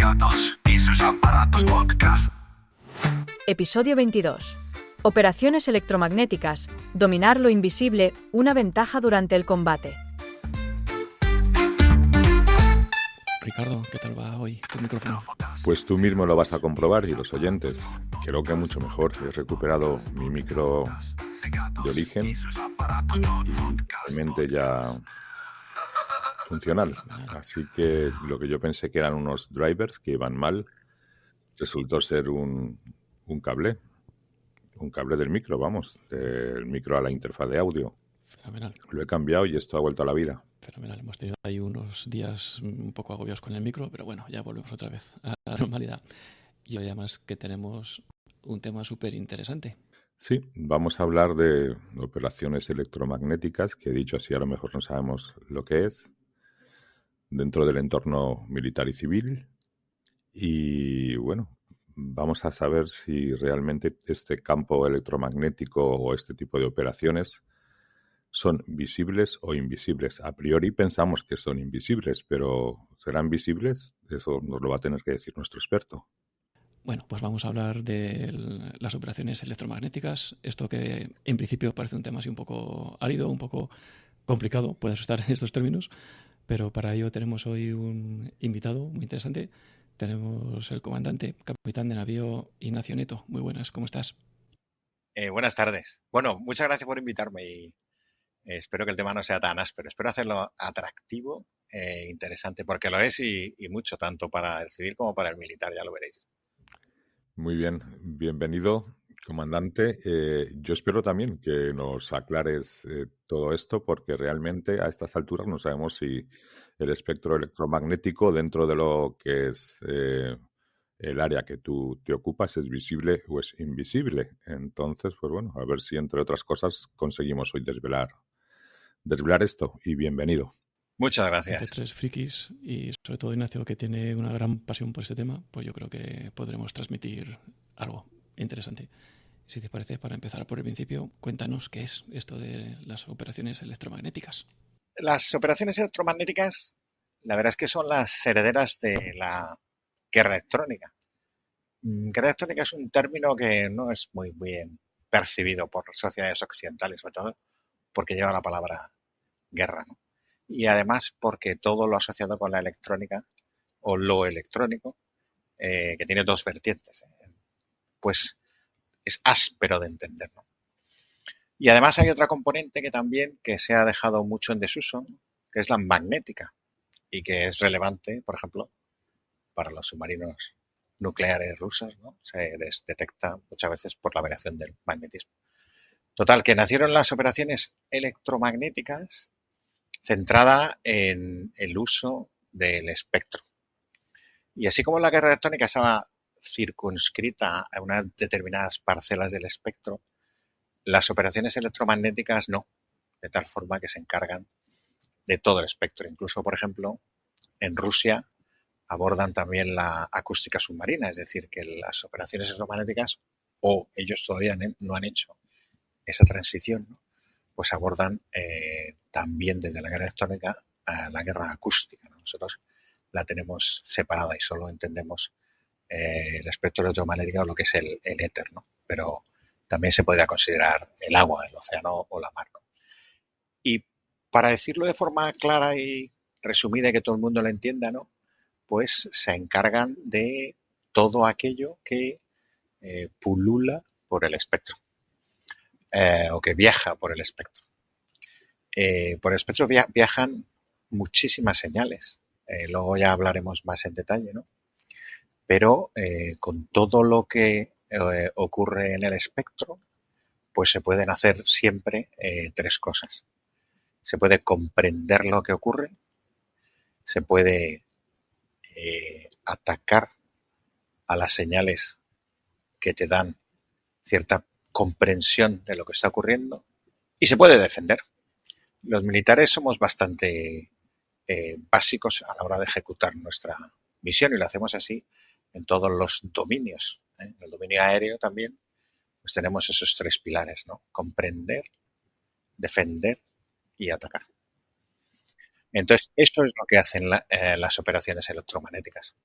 aparatos y sus aparatos podcast. Episodio 22. Operaciones electromagnéticas. Dominar lo invisible, una ventaja durante el combate. Ricardo, ¿qué tal va hoy tu micrófono? Pues tú mismo lo vas a comprobar y los oyentes. Creo que mucho mejor. He recuperado mi micro de origen y realmente ya funcional. Así que lo que yo pensé que eran unos drivers que iban mal, resultó ser un cable del micro, del micro a la interfaz de audio. Fenomenal. Lo he cambiado y esto ha vuelto a la vida. Fenomenal. Hemos tenido ahí unos días un poco agobiados con el micro, pero bueno, ya volvemos otra vez a la normalidad. Y hoy además que tenemos un tema súper interesante. Sí, vamos a hablar de operaciones electromagnéticas, que dicho así a lo mejor no sabemos lo que es, dentro del entorno militar y civil. Y bueno, vamos a saber si realmente este campo electromagnético o este tipo de operaciones son visibles o invisibles. A priori pensamos que son invisibles, pero ¿serán visibles? Eso nos lo va a tener que decir nuestro experto. Bueno, pues vamos a hablar de las operaciones electromagnéticas. Esto que en principio parece un tema así un poco árido, un poco complicado, puede asustar en estos términos, pero para ello tenemos hoy un invitado muy interesante. Tenemos el comandante, capitán de navío Ignacio Neto. Muy buenas, ¿cómo estás? Buenas tardes. Bueno, muchas gracias por invitarme y espero que el tema no sea tan áspero. Espero hacerlo atractivo e interesante, porque lo es y mucho, tanto para el civil como para el militar, ya lo veréis. Muy bien, bienvenido, comandante. Yo espero también que nos aclares todo esto, porque realmente a estas alturas no sabemos si el espectro electromagnético dentro de lo que es el área que tú te ocupas es visible o es invisible. Entonces, pues bueno, a ver si entre otras cosas conseguimos hoy desvelar esto. Y bienvenido. Muchas Entre gracias. tres frikis y sobre todo Ignacio, que tiene una gran pasión por este tema, pues yo creo que podremos transmitir algo interesante. Si te parece, para empezar por el principio, cuéntanos qué es esto de las operaciones electromagnéticas. Las operaciones electromagnéticas, la verdad es que son las herederas de la guerra electrónica. Guerra electrónica es un término que no es muy bien percibido por sociedades occidentales, sobre todo porque lleva la palabra guerra, ¿no? Y además porque todo lo asociado con la electrónica o lo electrónico, que tiene dos vertientes, pues es áspero de entender, ¿no? Y además hay otra componente que también que se ha dejado mucho en desuso, ¿no? Que es la magnética y que es relevante, por ejemplo, para los submarinos nucleares rusos, ¿no? Se les detecta muchas veces por la variación del magnetismo. Total, que nacieron las operaciones electromagnéticas centrada en el uso del espectro. Y así como la guerra electrónica estaba circunscrita a unas determinadas parcelas del espectro, las operaciones electromagnéticas no, de tal forma que se encargan de todo el espectro. Incluso, por ejemplo, en Rusia abordan también la acústica submarina, es decir, que las operaciones electromagnéticas, o ellos todavía no han hecho esa transición, ¿no? Pues abordan también desde la guerra electrónica a la guerra acústica, ¿no? Nosotros la tenemos separada y solo entendemos el espectro electromagnético, lo que es el éter, ¿no? Pero también se podría considerar el agua, el océano o la mar, ¿no? Y para decirlo de forma clara y resumida y que todo el mundo lo entienda, ¿no? Pues se encargan de todo aquello que pulula por el espectro o que viaja por el espectro. Por el espectro viajan muchísimas señales. Luego ya hablaremos más en detalle, ¿no? Pero con todo lo que ocurre en el espectro, pues se pueden hacer siempre tres cosas. Se puede comprender lo que ocurre, se puede atacar a las señales que te dan cierta comprensión de lo que está ocurriendo y se puede defender. Los militares somos bastante básicos a la hora de ejecutar nuestra misión y lo hacemos así en todos los dominios. En el dominio aéreo también pues tenemos esos tres pilares, ¿no? Comprender, defender y atacar. Entonces, esto es lo que hacen las operaciones electromagnéticas.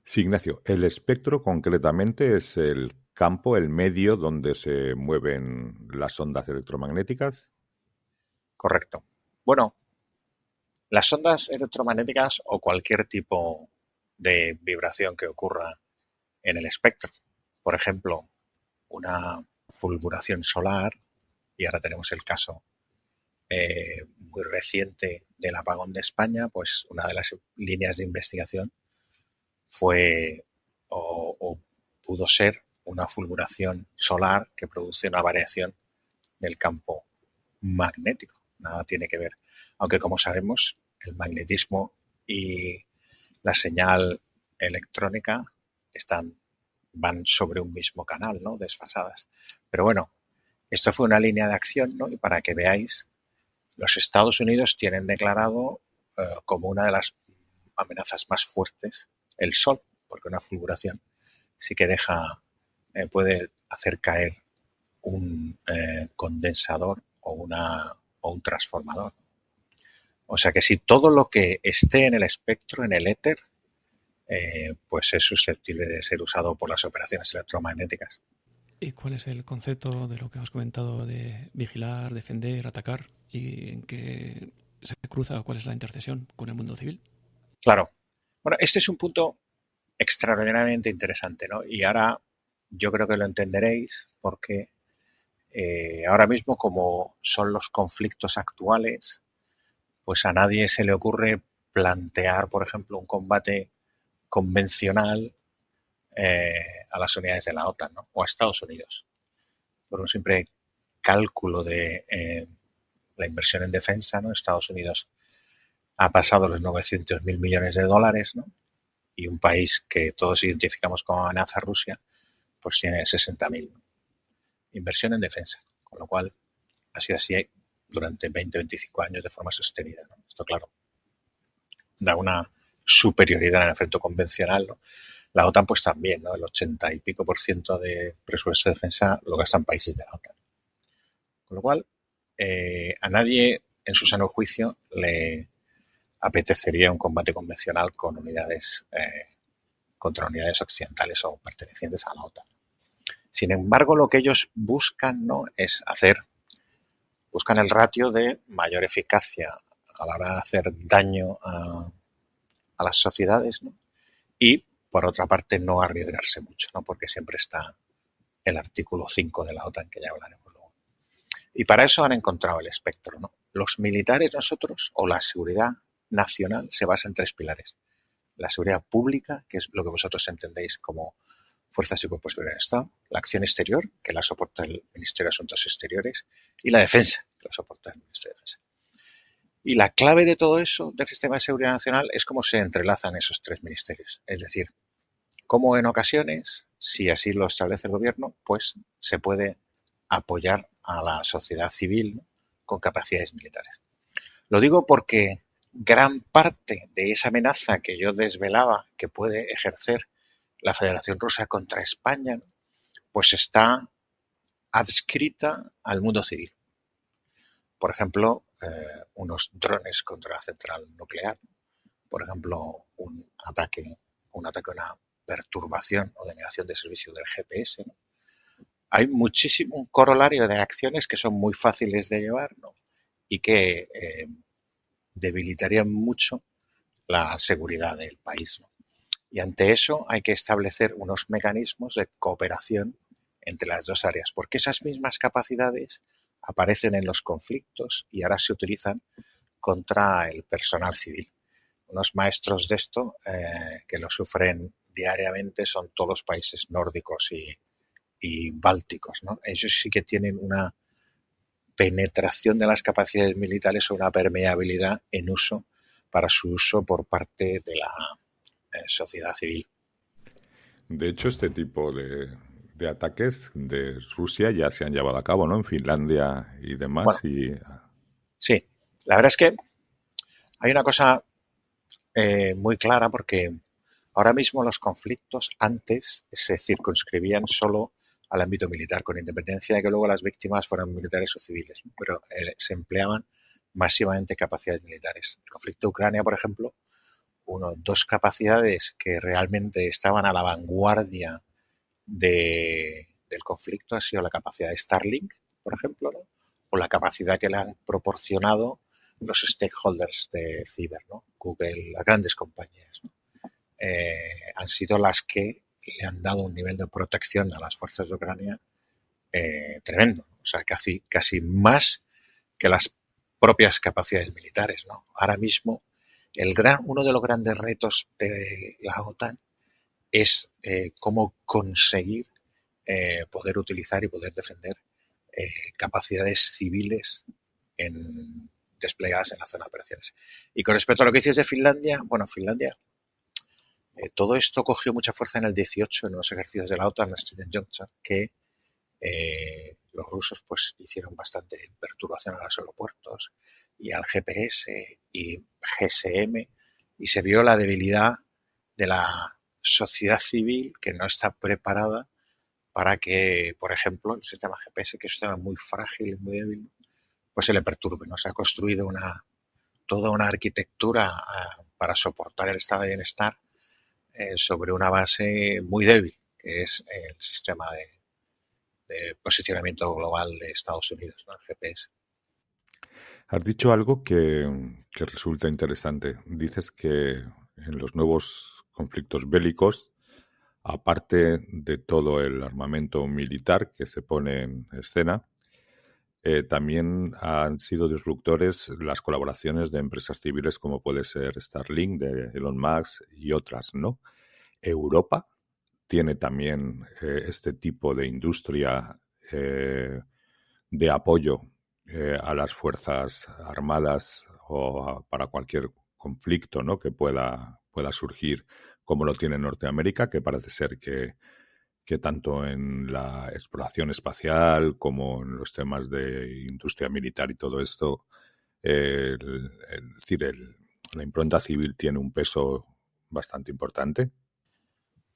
Sí, Ignacio, el espectro concretamente es el campo, el medio donde se mueven las ondas electromagnéticas. Correcto. Bueno, las ondas electromagnéticas o cualquier tipo de vibración que ocurra en el espectro, por ejemplo, una fulguración solar, y ahora tenemos el caso muy reciente del apagón de España, pues una de las líneas de investigación fue o pudo ser una fulguración solar que produce una variación del campo magnético. Nada tiene que ver. Aunque, como sabemos, el magnetismo y la señal electrónica van sobre un mismo canal, ¿no? Desfasadas. Pero bueno, esto fue una línea de acción, ¿no? Y para que veáis, los Estados Unidos tienen declarado como una de las amenazas más fuertes el Sol, porque una fulguración sí que puede hacer caer un condensador o un transformador. O sea que si todo lo que esté en el espectro, en el éter, pues es susceptible de ser usado por las operaciones electromagnéticas. ¿Y cuál es el concepto de lo que has comentado de vigilar, defender, atacar? ¿Y en qué se cruza? ¿Cuál es la intercesión con el mundo civil? Claro. Bueno, este es un punto extraordinariamente interesante, ¿no? Y ahora yo creo que lo entenderéis porque ahora mismo, como son los conflictos actuales, pues a nadie se le ocurre plantear, por ejemplo, un combate convencional a las unidades de la OTAN, ¿no? O a Estados Unidos. Por un simple cálculo de la inversión en defensa, ¿no? Estados Unidos ha pasado los 900.000 millones de dólares, ¿no? Y un país que todos identificamos como amenaza, Rusia, pues tiene 60.000, ¿no? Inversión en defensa, con lo cual ha sido así durante 20-25 años de forma sostenida, ¿no? Esto, claro, da una superioridad en el efecto convencional, ¿no? La OTAN pues también, ¿no? El 80 y pico % de presupuesto de defensa lo gastan países de la OTAN. Con lo cual, a nadie en su sano juicio le apetecería un combate convencional con contra unidades occidentales o pertenecientes a la OTAN. Sin embargo, lo que ellos buscan, ¿no? Buscan el ratio de mayor eficacia a la hora de hacer daño a las sociedades, ¿no? Y, por otra parte, no arriesgarse mucho, ¿no? Porque siempre está el artículo 5 de la OTAN, que ya hablaremos luego. Y para eso han encontrado el espectro, ¿no? Los militares, nosotros, o la seguridad nacional, se basa en 3 pilares. La seguridad pública, que es lo que vosotros entendéis como fuerzas y cuerpos de seguridad del Estado, la acción exterior, que la soporta el Ministerio de Asuntos Exteriores, y la defensa, que la soporta el Ministerio de Defensa. Y la clave de todo eso, del sistema de seguridad nacional, es cómo se entrelazan esos 3 ministerios. Es decir, cómo en ocasiones, si así lo establece el gobierno, pues se puede apoyar a la sociedad civil, ¿no? Con capacidades militares. Lo digo porque gran parte de esa amenaza que yo desvelaba que puede ejercer la Federación Rusa contra España, pues está adscrita al mundo civil. Por ejemplo, unos drones contra la central nuclear, por ejemplo, un ataque a una perturbación o denegación de servicio del GPS, ¿no? Hay un corolario de acciones que son muy fáciles de llevar, ¿no? Y que debilitarían mucho la seguridad del país, ¿no? Y ante eso hay que establecer unos mecanismos de cooperación entre las dos áreas, porque esas mismas capacidades aparecen en los conflictos y ahora se utilizan contra el personal civil. Unos maestros de esto que lo sufren diariamente son todos los países nórdicos y bálticos, ¿no? Ellos sí que tienen una penetración de las capacidades militares o una permeabilidad en uso para su uso por parte de la sociedad civil. De hecho, este tipo de ataques de Rusia ya se han llevado a cabo, ¿no? En Finlandia y demás. Bueno, sí, la verdad es que hay una cosa muy clara porque ahora mismo los conflictos antes se circunscribían solo al ámbito militar, con independencia de que luego las víctimas fueran militares o civiles, ¿no? Pero se empleaban masivamente capacidades militares. El conflicto de Ucrania, por ejemplo, dos capacidades que realmente estaban a la vanguardia del conflicto ha sido la capacidad de Starlink, por ejemplo, ¿no? O la capacidad que le han proporcionado los stakeholders de ciber, ¿no? Google, las grandes compañías, ¿no? Han sido las que le han dado un nivel de protección a las fuerzas de Ucrania tremendo, o sea, casi más que las propias capacidades militares, ¿no? Ahora mismo, uno de los grandes retos de la OTAN es cómo conseguir poder utilizar y poder defender capacidades civiles desplegadas en la zona de operaciones. Y con respecto a lo que dices de Finlandia, bueno, Finlandia, todo esto cogió mucha fuerza en el 18 en los ejercicios de la OTAN, en Stettin-Johnson, que los rusos pues hicieron bastante perturbación a los aeropuertos y al GPS y GSM, y se vio la debilidad de la sociedad civil que no está preparada para que, por ejemplo, el sistema GPS, que es un sistema muy frágil y muy débil, pues se le perturbe, ¿no? Se ha construido toda una arquitectura para soportar el estado de bienestar sobre una base muy débil, que es el sistema de posicionamiento global de Estados Unidos, ¿no? El GPS. Has dicho algo que resulta interesante. Dices que en los nuevos conflictos bélicos, aparte de todo el armamento militar que se pone en escena, también han sido disruptores las colaboraciones de empresas civiles como puede ser Starlink, de Elon Musk y otras, ¿no? Europa tiene también este tipo de industria de apoyo a las fuerzas armadas o para cualquier conflicto, ¿no? Que pueda surgir, como lo tiene Norteamérica, que parece ser que tanto en la exploración espacial como en los temas de industria militar y todo esto, la impronta civil tiene un peso bastante importante.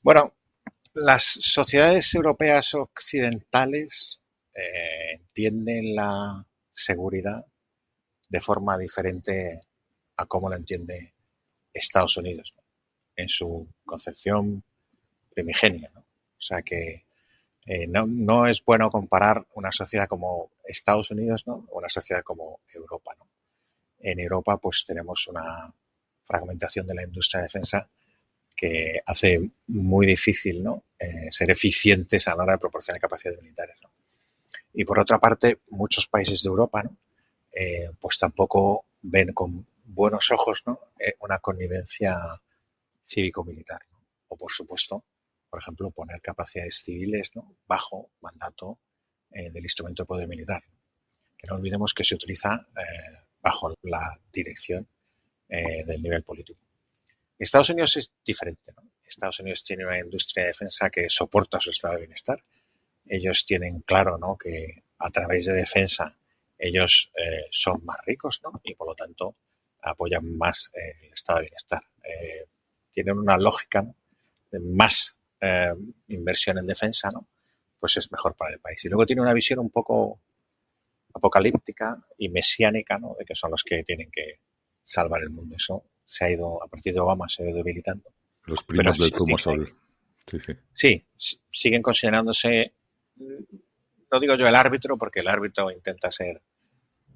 Bueno, las sociedades europeas occidentales entienden la seguridad de forma diferente a cómo lo entiende Estados Unidos, ¿no? En su concepción primigenia, ¿no? O sea que no es bueno comparar una sociedad como Estados Unidos, ¿no? O una sociedad como Europa, ¿no? En Europa pues tenemos una fragmentación de la industria de defensa que hace muy difícil, ¿no? Ser eficientes a la hora de proporcionar capacidades militares, ¿no? Y por otra parte, muchos países de Europa, ¿no? Pues tampoco ven con buenos ojos, ¿no? Una connivencia cívico-militar, ¿no? O por supuesto, por ejemplo, poner capacidades civiles, ¿no? Bajo mandato del instrumento de poder militar, ¿no? Que no olvidemos que se utiliza bajo la dirección del nivel político. Estados Unidos es diferente, ¿no? Estados Unidos tiene una industria de defensa que soporta su estado de bienestar. Ellos tienen claro, ¿no? Que a través de defensa ellos son más ricos, ¿no? Y por lo tanto apoyan más el estado de bienestar. Tienen una lógica, ¿no? De más inversión en defensa, ¿no? Pues es mejor para el país. Y luego tiene una visión un poco apocalíptica y mesiánica, ¿no? De que son los que tienen que salvar el mundo. Eso se ha ido, a partir de Obama, se ha ido debilitando. Los primos del zumosol. Sí, siguen considerándose, no digo yo el árbitro, porque el árbitro intenta ser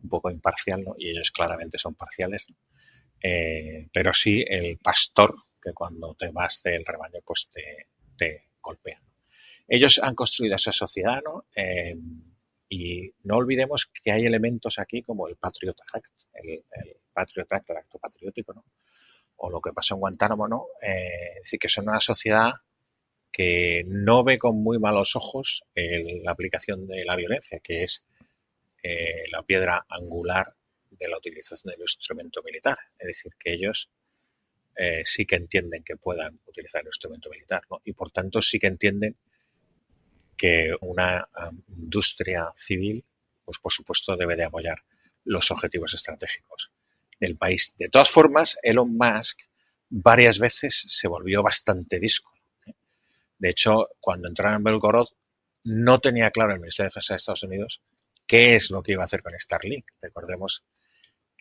un poco imparcial, ¿no? Y ellos claramente son parciales, ¿no? Pero sí el pastor, que cuando te vas del rebaño pues te golpea, ¿no? Ellos han construido esa sociedad, ¿no? Y no olvidemos que hay elementos aquí como el Patriot Act, el Patriot Act, el acto patriótico, ¿no? O lo que pasó en Guantánamo, ¿no? Es decir, que son una sociedad que no ve con muy malos ojos la aplicación de la violencia, que es la piedra angular de la utilización del instrumento militar. Es decir, que ellos sí que entienden que puedan utilizar el instrumento militar, ¿no? Y por tanto sí que entienden que una industria civil, pues por supuesto debe de apoyar los objetivos estratégicos del país. De todas formas, Elon Musk varias veces se volvió bastante díscolo. De hecho, cuando entraron en Belgorod, no tenía claro el Ministerio de Defensa de Estados Unidos qué es lo que iba a hacer con Starlink. Recordemos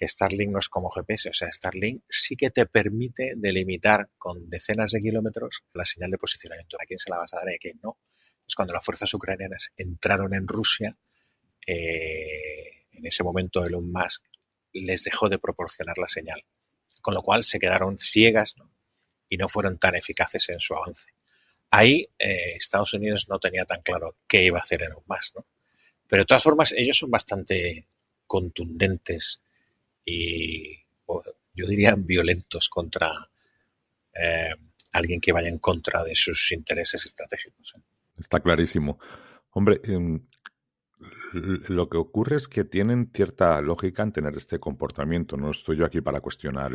que Starlink no es como GPS. O sea, Starlink sí que te permite delimitar con decenas de kilómetros la señal de posicionamiento. ¿A quién se la vas a dar y a quién no? Es cuando las fuerzas ucranianas entraron en Rusia, en ese momento Elon Musk les dejó de proporcionar la señal, con lo cual se quedaron ciegas, ¿no? Y no fueron tan eficaces en su avance. Ahí Estados Unidos no tenía tan claro qué iba a hacer Elon Musk, ¿no? Pero de todas formas ellos son bastante contundentes y yo diría violentos contra alguien que vaya en contra de sus intereses estratégicos. Está clarísimo. Hombre, lo que ocurre es que tienen cierta lógica en tener este comportamiento. No estoy yo aquí para cuestionar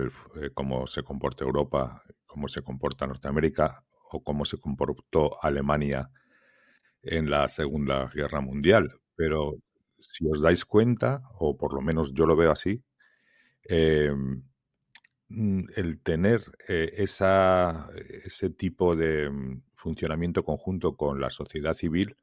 cómo se comporta Europa, cómo se comporta Norteamérica o cómo se comportó Alemania en la Segunda Guerra Mundial. Pero si os dais cuenta, o por lo menos yo lo veo así, el tener ese tipo de funcionamiento conjunto con la sociedad civil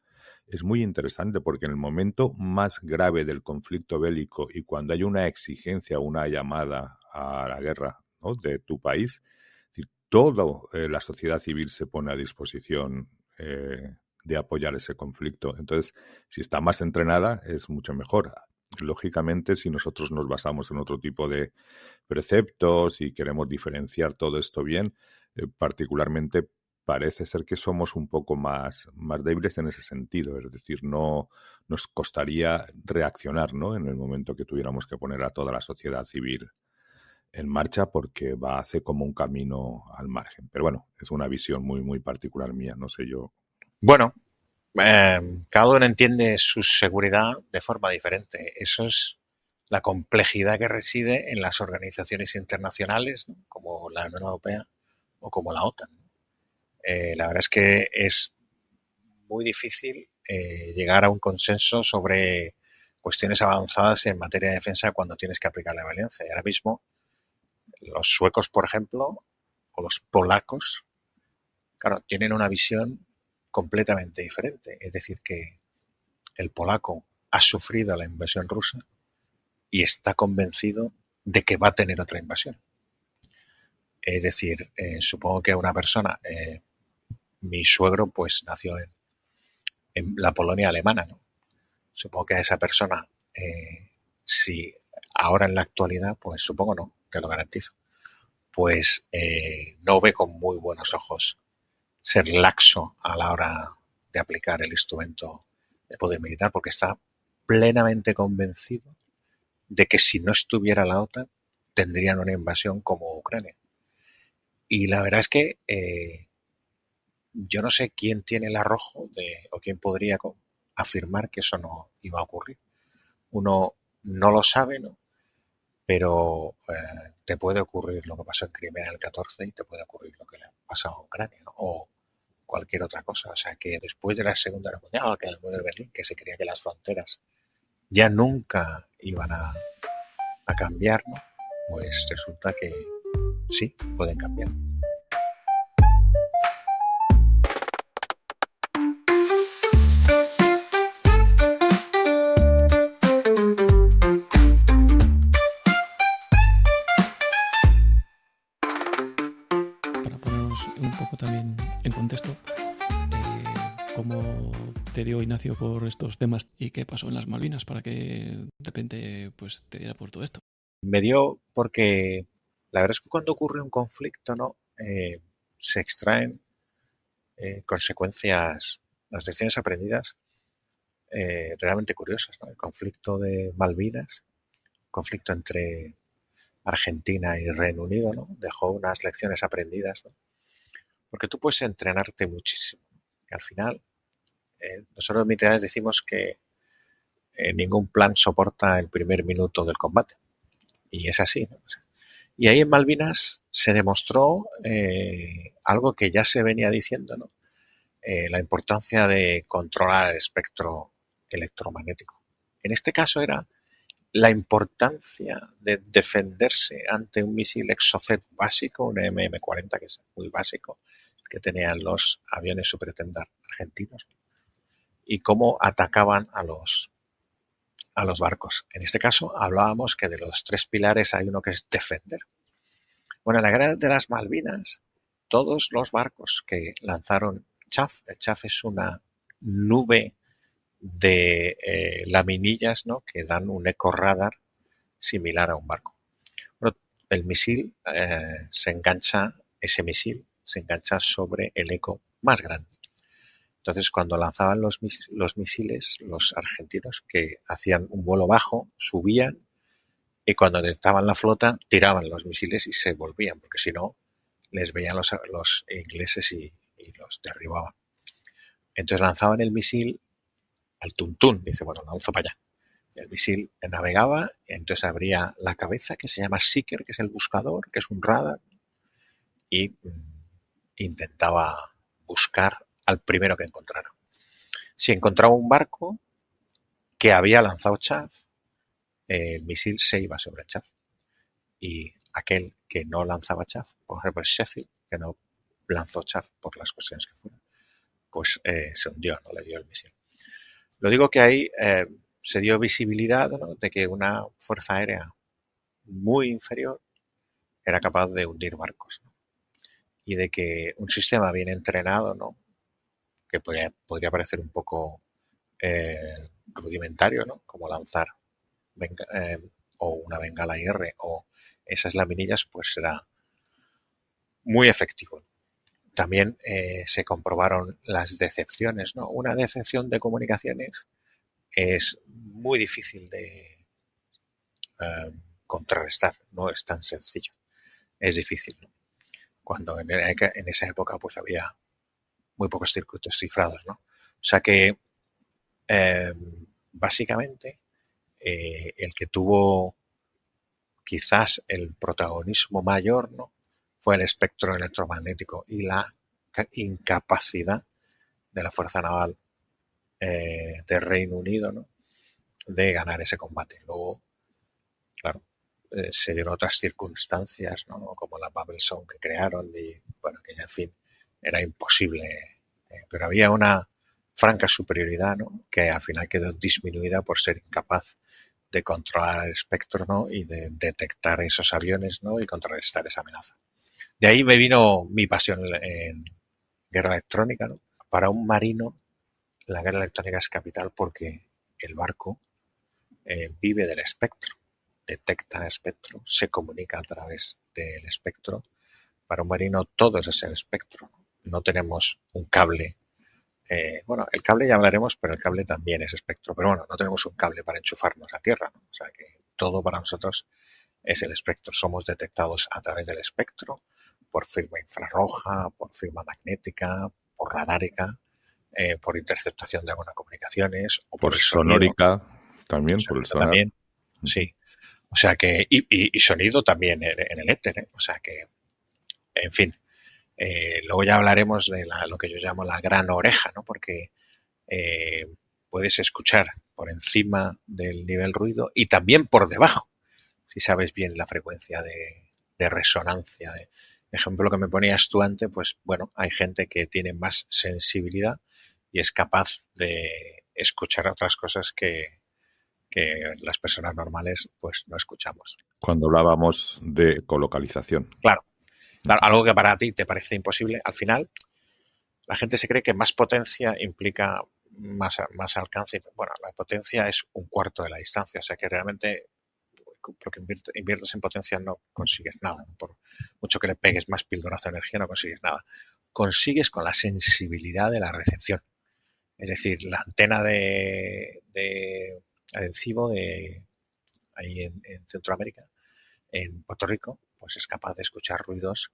es muy interesante, porque en el momento más grave del conflicto bélico y cuando hay una exigencia, una llamada a la guerra, ¿no?, de tu país, es decir, toda la sociedad civil se pone a disposición de apoyar ese conflicto. Entonces, si está más entrenada, es mucho mejor. Lógicamente, si nosotros nos basamos en otro tipo de preceptos y queremos diferenciar todo esto bien, particularmente parece ser que somos un poco más débiles en ese sentido. Es decir, no nos costaría reaccionar, ¿no?, en el momento que tuviéramos que poner a toda la sociedad civil en marcha, porque hace como un camino al margen. Pero bueno, es una visión muy, muy particular mía, no sé yo. Bueno, cada uno entiende su seguridad de forma diferente. Eso es la complejidad que reside en las organizaciones internacionales, ¿no?, como la Unión Europea o como la OTAN. La verdad es que es muy difícil llegar a un consenso sobre cuestiones avanzadas en materia de defensa cuando tienes que aplicar la violencia. Y ahora mismo los suecos, por ejemplo, o los polacos, claro, tienen una visión completamente diferente. Es decir, que el polaco ha sufrido la invasión rusa y está convencido de que va a tener otra invasión. Es decir, supongo que una persona, mi suegro pues nació en la Polonia alemana, ¿no? Supongo que a esa persona, si ahora en la actualidad, pues supongo no, te lo garantizo, pues no ve con muy buenos ojos ser laxo a la hora de aplicar el instrumento de poder militar, porque está plenamente convencido de que si no estuviera la OTAN tendrían una invasión como Ucrania. Y la verdad es que yo no sé quién tiene el arrojo o quién podría afirmar que eso no iba a ocurrir. Uno no lo sabe, ¿no? Pero te puede ocurrir lo que pasó en Crimea en el 14 y te puede ocurrir lo que le ha pasado a Ucrania, ¿no?, o cualquier otra cosa. O sea, que después de la Segunda Guerra Mundial, que el muro de Berlín, que se creía que las fronteras ya nunca iban a cambiar, ¿no?, pues resulta que sí, pueden cambiar. Para ponernos un poco también en contexto, ¿cómo te dio Ignacio por estos temas y qué pasó en las Malvinas para que de repente pues te diera por todo esto? Me dio porque la verdad es que cuando ocurre un conflicto, ¿no?, se extraen consecuencias, las lecciones aprendidas realmente curiosas, ¿no? El conflicto de Malvinas, conflicto entre Argentina y Reino Unido, ¿no?, dejó unas lecciones aprendidas, ¿no?, porque tú puedes entrenarte muchísimo. Y al final, nosotros en militares decimos que ningún plan soporta el primer minuto del combate. Y es así, ¿no? Y ahí en Malvinas se demostró algo que ya se venía diciendo, ¿no?, la importancia de controlar el espectro electromagnético. En este caso era la importancia de defenderse ante un misil Exocet básico, un MM-40, que es muy básico, que tenían los aviones Super Tendar argentinos, y cómo atacaban a los a los barcos. En este caso hablábamos que de los 3 pilares hay uno que es defender. Bueno, en la guerra de las Malvinas, todos los barcos que lanzaron chaff, el chaff es una nube de laminillas, ¿no?, que dan un eco radar similar a un barco. Bueno, el misil ese misil se engancha sobre el eco más grande. Entonces, cuando lanzaban los misiles, los argentinos, que hacían un vuelo bajo, subían, y cuando detectaban la flota, tiraban los misiles y se volvían, porque si no, les veían los ingleses y los derribaban. Entonces lanzaban el misil al tuntún, dice, bueno, lanzo para allá. El misil navegaba, y entonces abría la cabeza, que se llama Seeker, que es el buscador, que es un radar, y intentaba buscar al primero que encontrara. Si encontraba un barco que había lanzado chaff, el misil se iba sobre el chaff. Y aquel que no lanzaba chaff, por ejemplo Sheffield, que no lanzó chaff por las cuestiones que fueron, pues se hundió, no le dio el misil. Lo digo que ahí se dio visibilidad, ¿no?, de que una fuerza aérea muy inferior era capaz de hundir barcos, ¿no?, y de que un sistema bien entrenado, ¿no?, que podría parecer un poco rudimentario, ¿no?, como lanzar o una bengala IR o esas laminillas, pues será muy efectivo. También se comprobaron las decepciones, ¿no? Una decepción de comunicaciones es muy difícil de contrarrestar, no es tan sencillo, es difícil, ¿no? Cuando en esa época pues había muy pocos circuitos cifrados, ¿no? O sea que básicamente el que tuvo quizás el protagonismo mayor, ¿no?, fue el espectro electromagnético y la incapacidad de la Fuerza Naval de Reino Unido, ¿no?, de ganar ese combate. Luego, claro, se dieron otras circunstancias, ¿no?, como la Bubble Zone que crearon y, bueno, que ya, en fin, era imposible. Pero había una franca superioridad, ¿no?, que al final quedó disminuida por ser incapaz de controlar el espectro, ¿no?, y de detectar esos aviones, ¿no?, y contrarrestar esa amenaza. De ahí me vino mi pasión en guerra electrónica, ¿no? Para un marino, la guerra electrónica es capital porque el barco vive del espectro, detecta el espectro, se comunica a través del espectro. Para un marino todo es el espectro. No tenemos un cable. Bueno, el cable ya hablaremos, pero el cable también es espectro. Pero bueno, no tenemos un cable para enchufarnos a tierra, ¿no? O sea que todo para nosotros es el espectro. Somos detectados a través del espectro, por firma infrarroja, por firma magnética, por radárica, por interceptación de algunas comunicaciones o por el sonido. Sonórica también, por el sonar. También, sí. O sea que, y sonido también en el éter, ¿eh? O sea que, en fin. Luego ya hablaremos de lo que yo llamo la gran oreja, ¿no? Porque puedes escuchar por encima del nivel ruido y también por debajo, si sabes bien la frecuencia de resonancia. El ejemplo que me ponías tú antes, pues bueno, hay gente que tiene más sensibilidad y es capaz de escuchar otras cosas que las personas normales pues no escuchamos. Cuando hablábamos de colocalización. Claro, algo que para ti te parece imposible, al final la gente se cree que más potencia implica más alcance. Bueno, la potencia es un cuarto de la distancia, o sea que realmente lo que inviertes en potencia no consigues nada. Por mucho que le pegues más pildorazo de energía, no consigues nada. Consigues con la sensibilidad de la recepción. Es decir, la antena de Arecibo ahí en Centroamérica, en Puerto Rico, pues es capaz de escuchar ruidos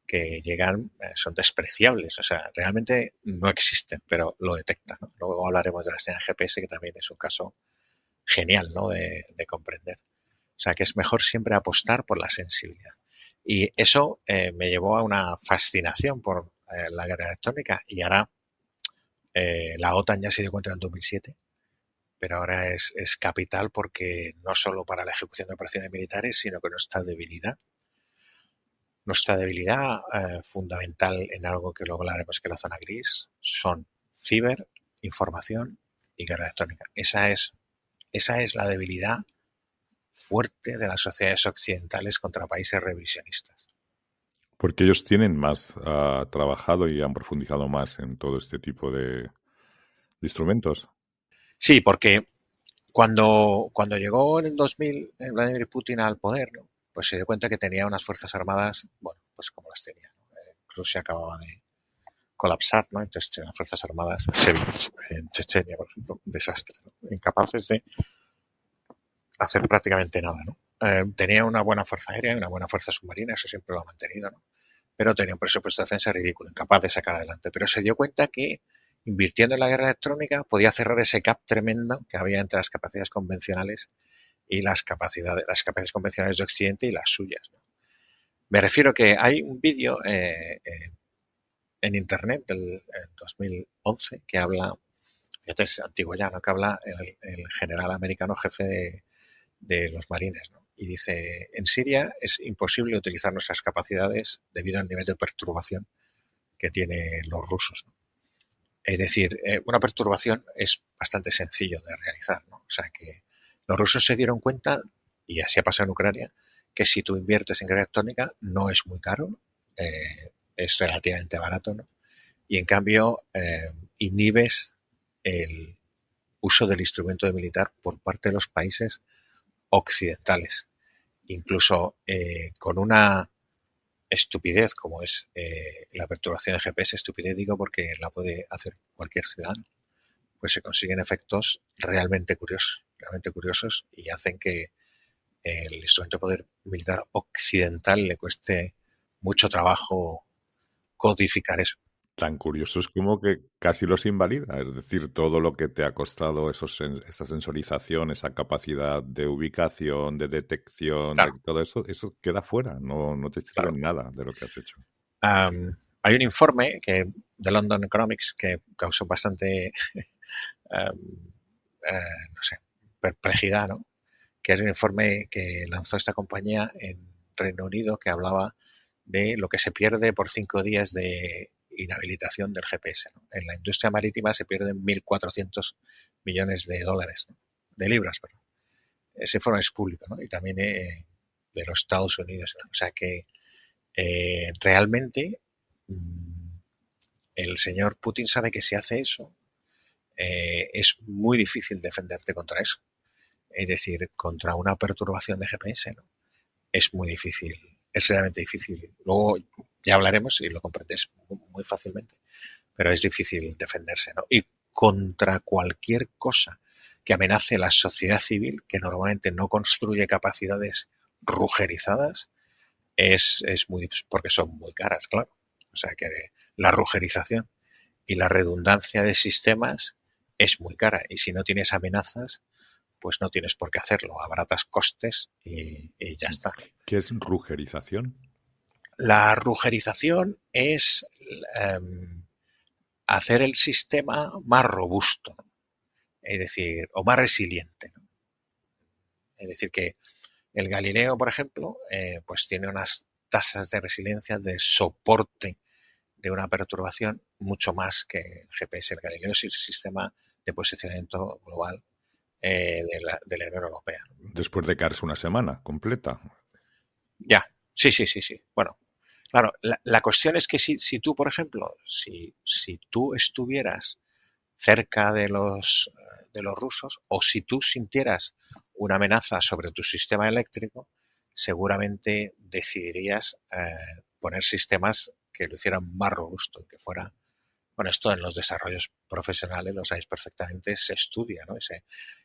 que llegan, son despreciables, o sea, realmente no existen, pero lo detectan, ¿no? Luego hablaremos de la señal GPS, que también es un caso genial, ¿no?, de comprender. O sea, que es mejor siempre apostar por la sensibilidad. Y eso me llevó a una fascinación por la guerra electrónica, y ahora la OTAN ya se dio cuenta en el 2007, pero ahora es capital porque no solo para la ejecución de operaciones militares, sino que nuestra debilidad fundamental en algo que luego hablaremos, que la zona gris, son ciber, información y guerra electrónica. Esa es Esa es la debilidad fuerte de las sociedades occidentales contra países revisionistas. Porque ellos tienen más trabajado y han profundizado más en todo este tipo de instrumentos. Sí, porque cuando llegó en el 2000 Vladimir Putin al poder, ¿no? Pues se dio cuenta que tenía unas fuerzas armadas, bueno, pues como las tenía, ¿no? Rusia acababa de colapsar, ¿no? Entonces las fuerzas armadas en Chechenia, por ejemplo, un desastre, ¿no? Incapaces de hacer prácticamente nada, ¿no? Tenía una buena fuerza aérea y una buena fuerza submarina, eso siempre lo ha mantenido, ¿no? Pero tenía un presupuesto de defensa ridículo, incapaz de sacar adelante. Pero se dio cuenta que invirtiendo en la guerra electrónica podía cerrar ese gap tremendo que había entre las capacidades convencionales y las capacidades convencionales de Occidente y las suyas, ¿no? Me refiero que hay un vídeo en internet del 2011 que habla, este es antiguo ya, ¿no? Que habla el general americano jefe de los marines, ¿no? Y dice, en Siria es imposible utilizar nuestras capacidades debido al nivel de perturbación que tienen los rusos, ¿no? Es decir, una perturbación es bastante sencillo de realizar, ¿no? O sea que los rusos se dieron cuenta, y así ha pasado en Ucrania, que si tú inviertes en guerra electrónica no es muy caro, es relativamente barato, ¿no? Y en cambio inhibes el uso del instrumento militar por parte de los países occidentales. Incluso con una estupidez como es la perturbación de GPS, estupidez digo porque la puede hacer cualquier ciudadano, pues se consiguen efectos realmente curiosos y hacen que el instrumento de poder militar occidental le cueste mucho trabajo codificar eso. Tan curioso es como que casi los invalida. Es decir, todo lo que te ha costado esa sensorización, esa capacidad de ubicación, de detección, Claro, de todo eso, eso queda fuera. No te sirve claro. en nada de lo que has hecho. Hay un informe de London Economics que causó bastante, no sé, perplejidad, ¿no? Que es un informe que lanzó esta compañía en Reino Unido que hablaba de lo que se pierde por 5 días de inhabilitación del GPS, ¿no? En la industria marítima se pierden 1.400 millones de dólares, ¿no? De libras, perdón. Ese informe es público, ¿no? Y también de los Estados Unidos, ¿no? O sea que realmente el señor Putin sabe que si hace eso es muy difícil defenderte contra eso. Es decir, contra una perturbación de GPS, ¿no? Es muy difícil, es realmente difícil. Luego ya hablaremos y lo comprendes muy fácilmente, pero es difícil defenderse, ¿no? Y contra cualquier cosa que amenace la sociedad civil, que normalmente no construye capacidades rugerizadas, es muy difícil, porque son muy caras, claro. O sea que la rugerización y la redundancia de sistemas es muy cara, y si no tienes amenazas, pues no tienes por qué hacerlo, abaratas costes y ya está. ¿Qué es rugerización? La rugerización es hacer el sistema más robusto, es decir, o más resiliente, ¿no? Es decir, que el Galileo, por ejemplo, pues tiene unas tasas de resiliencia, de soporte de una perturbación mucho más que el GPS. El Galileo es el sistema de posicionamiento global de la Unión Europea. Después de caerse una semana completa. Ya, sí. Bueno, claro, la cuestión es que si tú, por ejemplo, si tú estuvieras cerca de los rusos o si tú sintieras una amenaza sobre tu sistema eléctrico, seguramente decidirías poner sistemas que lo hicieran más robusto, que fuera, bueno, esto en los desarrollos profesionales, lo sabéis perfectamente, se estudia, ¿no?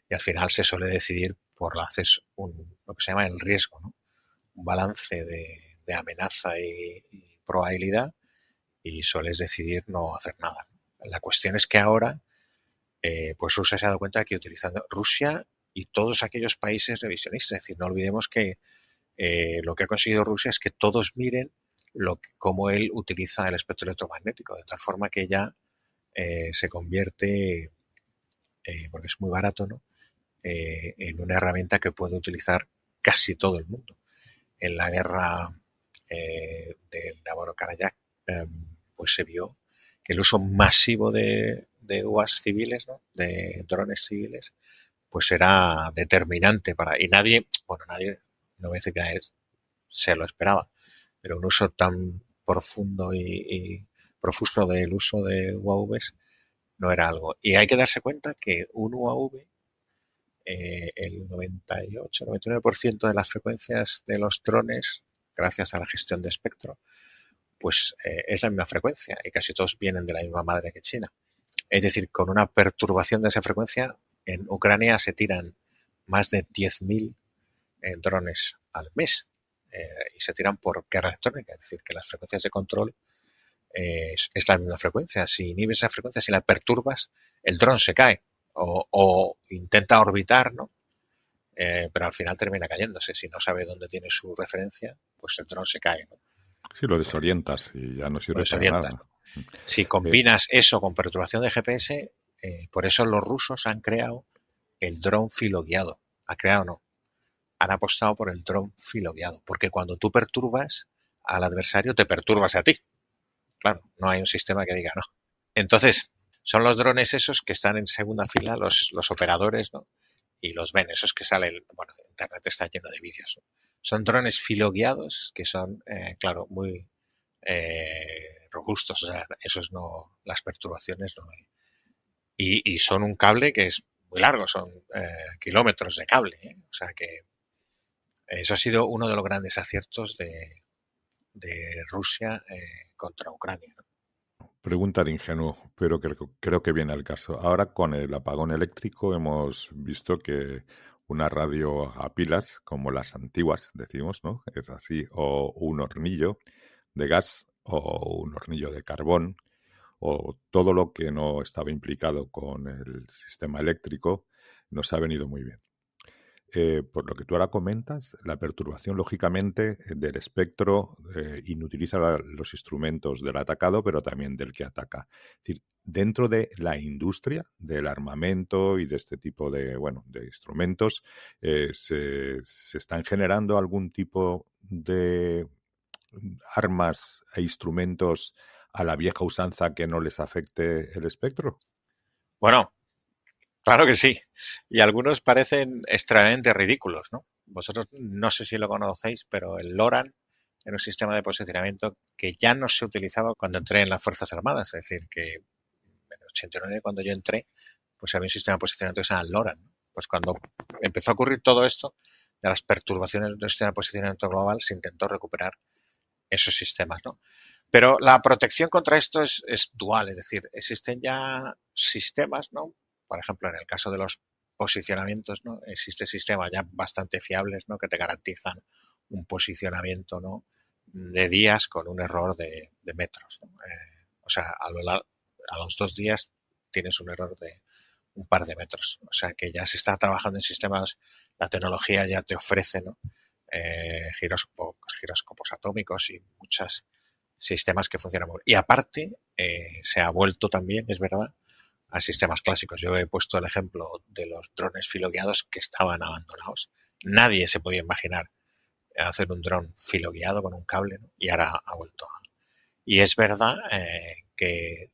Y al final se suele decidir haces lo que se llama el riesgo, ¿no? Un balance de amenaza y probabilidad y sueles decidir no hacer nada. La cuestión es que ahora pues Rusia se ha dado cuenta de que utilizando Rusia y todos aquellos países revisionistas, es decir, no olvidemos que lo que ha conseguido Rusia es que todos miren cómo él utiliza el espectro electromagnético, de tal forma que ya se convierte, porque es muy barato, ¿no? En una herramienta que puede utilizar casi todo el mundo. En la guerra del Nagorno-Karabaj, pues se vio que el uso masivo de UAS civiles, ¿no? De drones civiles, pues era determinante y nadie, no voy a decir que nadie se lo esperaba, pero un uso tan profundo y profuso del uso de UAVs no era algo. Y hay que darse cuenta que un UAV, el 98-99% de las frecuencias de los drones, gracias a la gestión de espectro, pues es la misma frecuencia y casi todos vienen de la misma madre que China. Es decir, con una perturbación de esa frecuencia, en Ucrania se tiran más de 10.000 drones al mes y se tiran por guerra electrónica, es decir, que las frecuencias de control es la misma frecuencia. Si inhibes esa frecuencia, si la perturbas, el dron se cae o intenta orbitar, ¿no? Pero al final termina cayéndose. Si no sabe dónde tiene su referencia, pues el dron se cae, ¿no? Sí, lo desorientas y ya no Lo sirve para desorienta. nada. Si combinas eso con perturbación de GPS, por eso los rusos han creado el dron filoguiado. Han apostado por el dron filoguiado, porque cuando tú perturbas al adversario, te perturbas a ti. Claro, no hay un sistema que diga no. Entonces, son los drones esos que están en segunda fila, los operadores, ¿no? Y los ven, esos que salen, bueno, internet está lleno de vídeos, ¿no? Son drones filoguiados que son, claro, muy robustos, o sea, esos no, las perturbaciones no hay. Y son un cable que es muy largo, son kilómetros de cable, ¿eh? O sea que eso ha sido uno de los grandes aciertos de Rusia contra Ucrania, ¿no? Pregunta de ingenuo, pero creo que viene al caso. Ahora con el apagón eléctrico hemos visto que una radio a pilas, como las antiguas, decimos, ¿no? Es así, o un hornillo de gas o un hornillo de carbón, o todo lo que no estaba implicado con el sistema eléctrico, nos ha venido muy bien. Por lo que tú ahora comentas, la perturbación, lógicamente, del espectro inutiliza los instrumentos del atacado, pero también del que ataca. Es decir, dentro de la industria del armamento y de este tipo de, de instrumentos, se están generando algún tipo de armas e instrumentos a la vieja usanza que no les afecte el espectro. Bueno, claro que sí. Y algunos parecen extremadamente ridículos, ¿no? Vosotros no sé si lo conocéis, pero el LORAN era un sistema de posicionamiento que ya no se utilizaba cuando entré en las Fuerzas Armadas. Es decir, que en el 89, cuando yo entré, pues había un sistema de posicionamiento que se llama LORAN, ¿no? Pues cuando empezó a ocurrir todo esto, de las perturbaciones del sistema de posicionamiento global, se intentó recuperar esos sistemas, ¿no? Pero la protección contra esto es dual, es decir, existen ya sistemas, ¿no? Por ejemplo, en el caso de los posicionamientos, ¿no? Existen sistemas ya bastante fiables, ¿no? Que te garantizan un posicionamiento, ¿no? De días con un error de metros, ¿no? O sea, a los 2 días tienes un error de un par de metros. O sea, que ya se está trabajando en sistemas, la tecnología ya te ofrece, ¿no? Giroscopos atómicos y muchos sistemas que funcionan muy bien. Y aparte, se ha vuelto también, es verdad, a sistemas clásicos. Yo he puesto el ejemplo de los drones filoguiados que estaban abandonados. Nadie se podía imaginar hacer un dron filoguiado con un cable, ¿no? Y ahora ha vuelto. Y es verdad que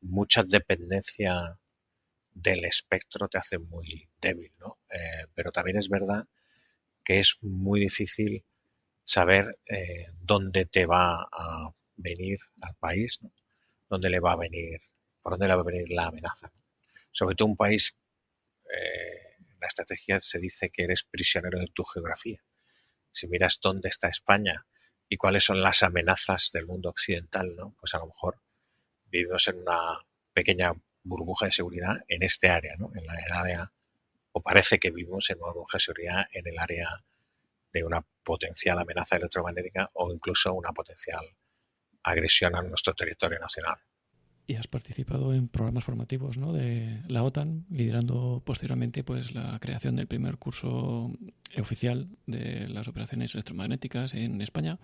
mucha dependencia del espectro te hace muy débil, ¿no? Pero también es verdad que es muy difícil saber dónde te va a venir al país, ¿no? Dónde le va a venir, por dónde le va a venir la amenaza, ¿no? Sobre todo un país, en la estrategia se dice que eres prisionero de tu geografía. Si miras dónde está España y cuáles son las amenazas del mundo occidental, ¿no? Pues a lo mejor vivimos en una pequeña burbuja de seguridad en este área, ¿no? En el área, o parece que vivimos en una burbuja de seguridad en el área de una potencial amenaza electromagnética o incluso una potencial agresión a nuestro territorio nacional. Y has participado en programas formativos, ¿no? De la OTAN, liderando posteriormente pues la creación del primer curso oficial de las operaciones electromagnéticas en España.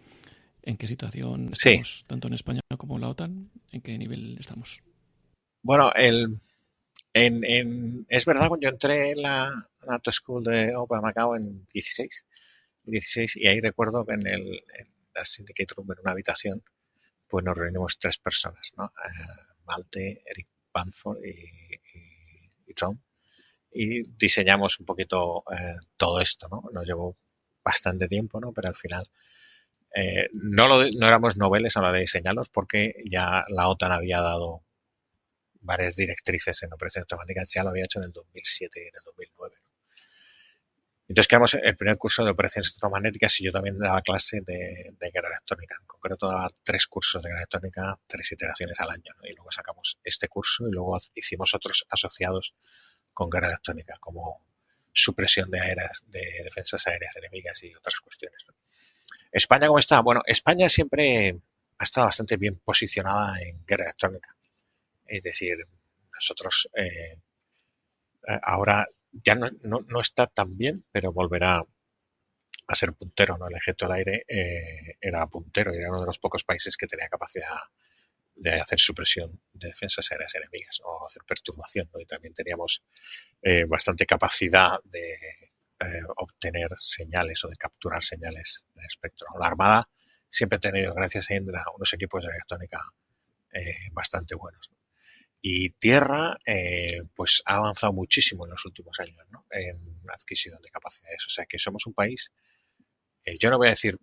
¿En qué situación estamos, Sí. tanto en España como en la OTAN? ¿En qué nivel estamos? Bueno, es verdad, cuando yo entré en la NATO School de Opa Macao en 16, y ahí recuerdo que en la Syndicate Room, en una habitación, pues nos reunimos 3 personas, ¿no? Malte, Eric Banford y Tom. y diseñamos un poquito todo esto, ¿no? Nos llevó bastante tiempo, ¿no? Pero al final no éramos noveles a la hora de diseñarlos porque ya la OTAN había dado varias directrices en operaciones automáticas, ya lo había hecho en el 2007 y en el 2009. Entonces creamos el primer curso de operaciones electromagnéticas y yo también daba clase de guerra electrónica. En concreto daba 3 cursos de guerra electrónica, 3 iteraciones al año, ¿no? Y luego sacamos este curso y luego hicimos otros asociados con guerra electrónica, como supresión de defensas aéreas enemigas y otras cuestiones, ¿no? ¿España cómo está? Bueno, España siempre ha estado bastante bien posicionada en guerra electrónica. Es decir, nosotros ahora ya no está tan bien, pero volverá a ser puntero, ¿no? El Ejército del Aire era puntero y era uno de los pocos países que tenía capacidad de hacer supresión de defensas aéreas enemigas o hacer perturbación, ¿no? Y también teníamos bastante capacidad de obtener señales o de capturar señales del espectro. La Armada siempre ha tenido, gracias a Indra, unos equipos de electrónica bastante buenos, ¿no? Y tierra, pues ha avanzado muchísimo en los últimos años, ¿no? En adquisición de capacidades. O sea que somos un país, yo no voy a decir,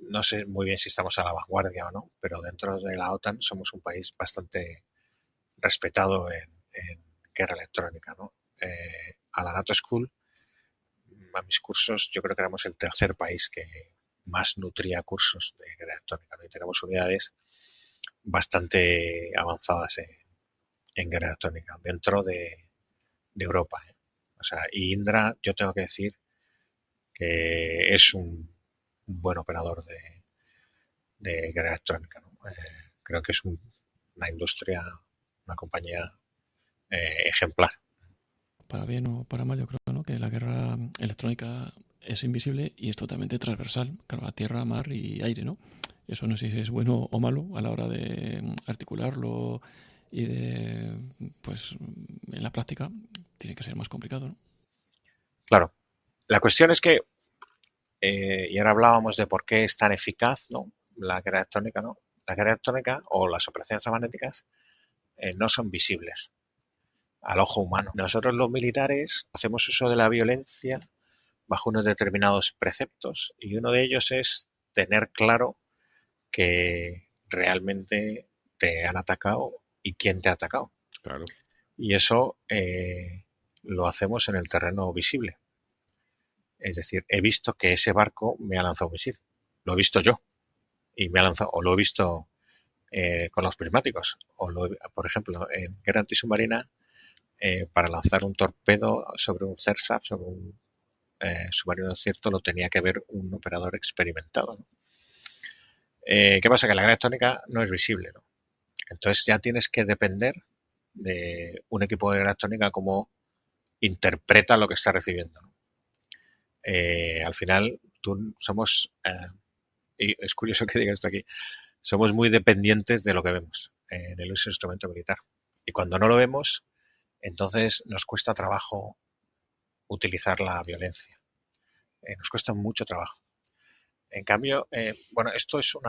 no sé muy bien si estamos a la vanguardia o no, pero dentro de la OTAN somos un país bastante respetado en guerra electrónica, ¿no? A la NATO School, a mis cursos, yo creo que éramos el tercer país que más nutría cursos de guerra electrónica, ¿no? Y tenemos unidades bastante avanzadas en guerra electrónica dentro de Europa, ¿eh? O sea, y Indra, yo tengo que decir que es un buen operador de guerra electrónica, ¿no? Creo que es una industria, una compañía ejemplar. Para bien o para mal, yo creo, ¿no? Que la guerra electrónica es invisible y es totalmente transversal, claro, a tierra, mar y aire, ¿no? Eso no sé si es bueno o malo a la hora de articularlo y de, pues, en la práctica tiene que ser más complicado, ¿no? Claro. La cuestión es que, y ahora hablábamos de por qué es tan eficaz, ¿no? La guerra electrónica, ¿no? La guerra electrónica o las operaciones magnéticas no son visibles al ojo humano. Nosotros los militares hacemos uso de la violencia bajo unos determinados preceptos y uno de ellos es tener claro que realmente te han atacado y quién te ha atacado. Claro. Y eso lo hacemos en el terreno visible. Es decir, he visto que ese barco me ha lanzado un misil. Lo he visto yo y me ha lanzado, o lo he visto con los prismáticos. Por ejemplo, en guerra antisubmarina, para lanzar un torpedo sobre un CERSAF, sobre un submarino desierto, lo tenía que ver un operador experimentado, ¿no? ¿Qué pasa? Que la guerra electrónica no es visible, ¿no? Entonces ya tienes que depender de un equipo de guerra electrónica cómo interpreta lo que está recibiendo, ¿no? Al final, somos, y es curioso que diga esto aquí, somos muy dependientes de lo que vemos en el uso de instrumento militar. Y cuando no lo vemos, entonces nos cuesta trabajo utilizar la violencia. Nos cuesta mucho trabajo. En cambio, bueno, esto es un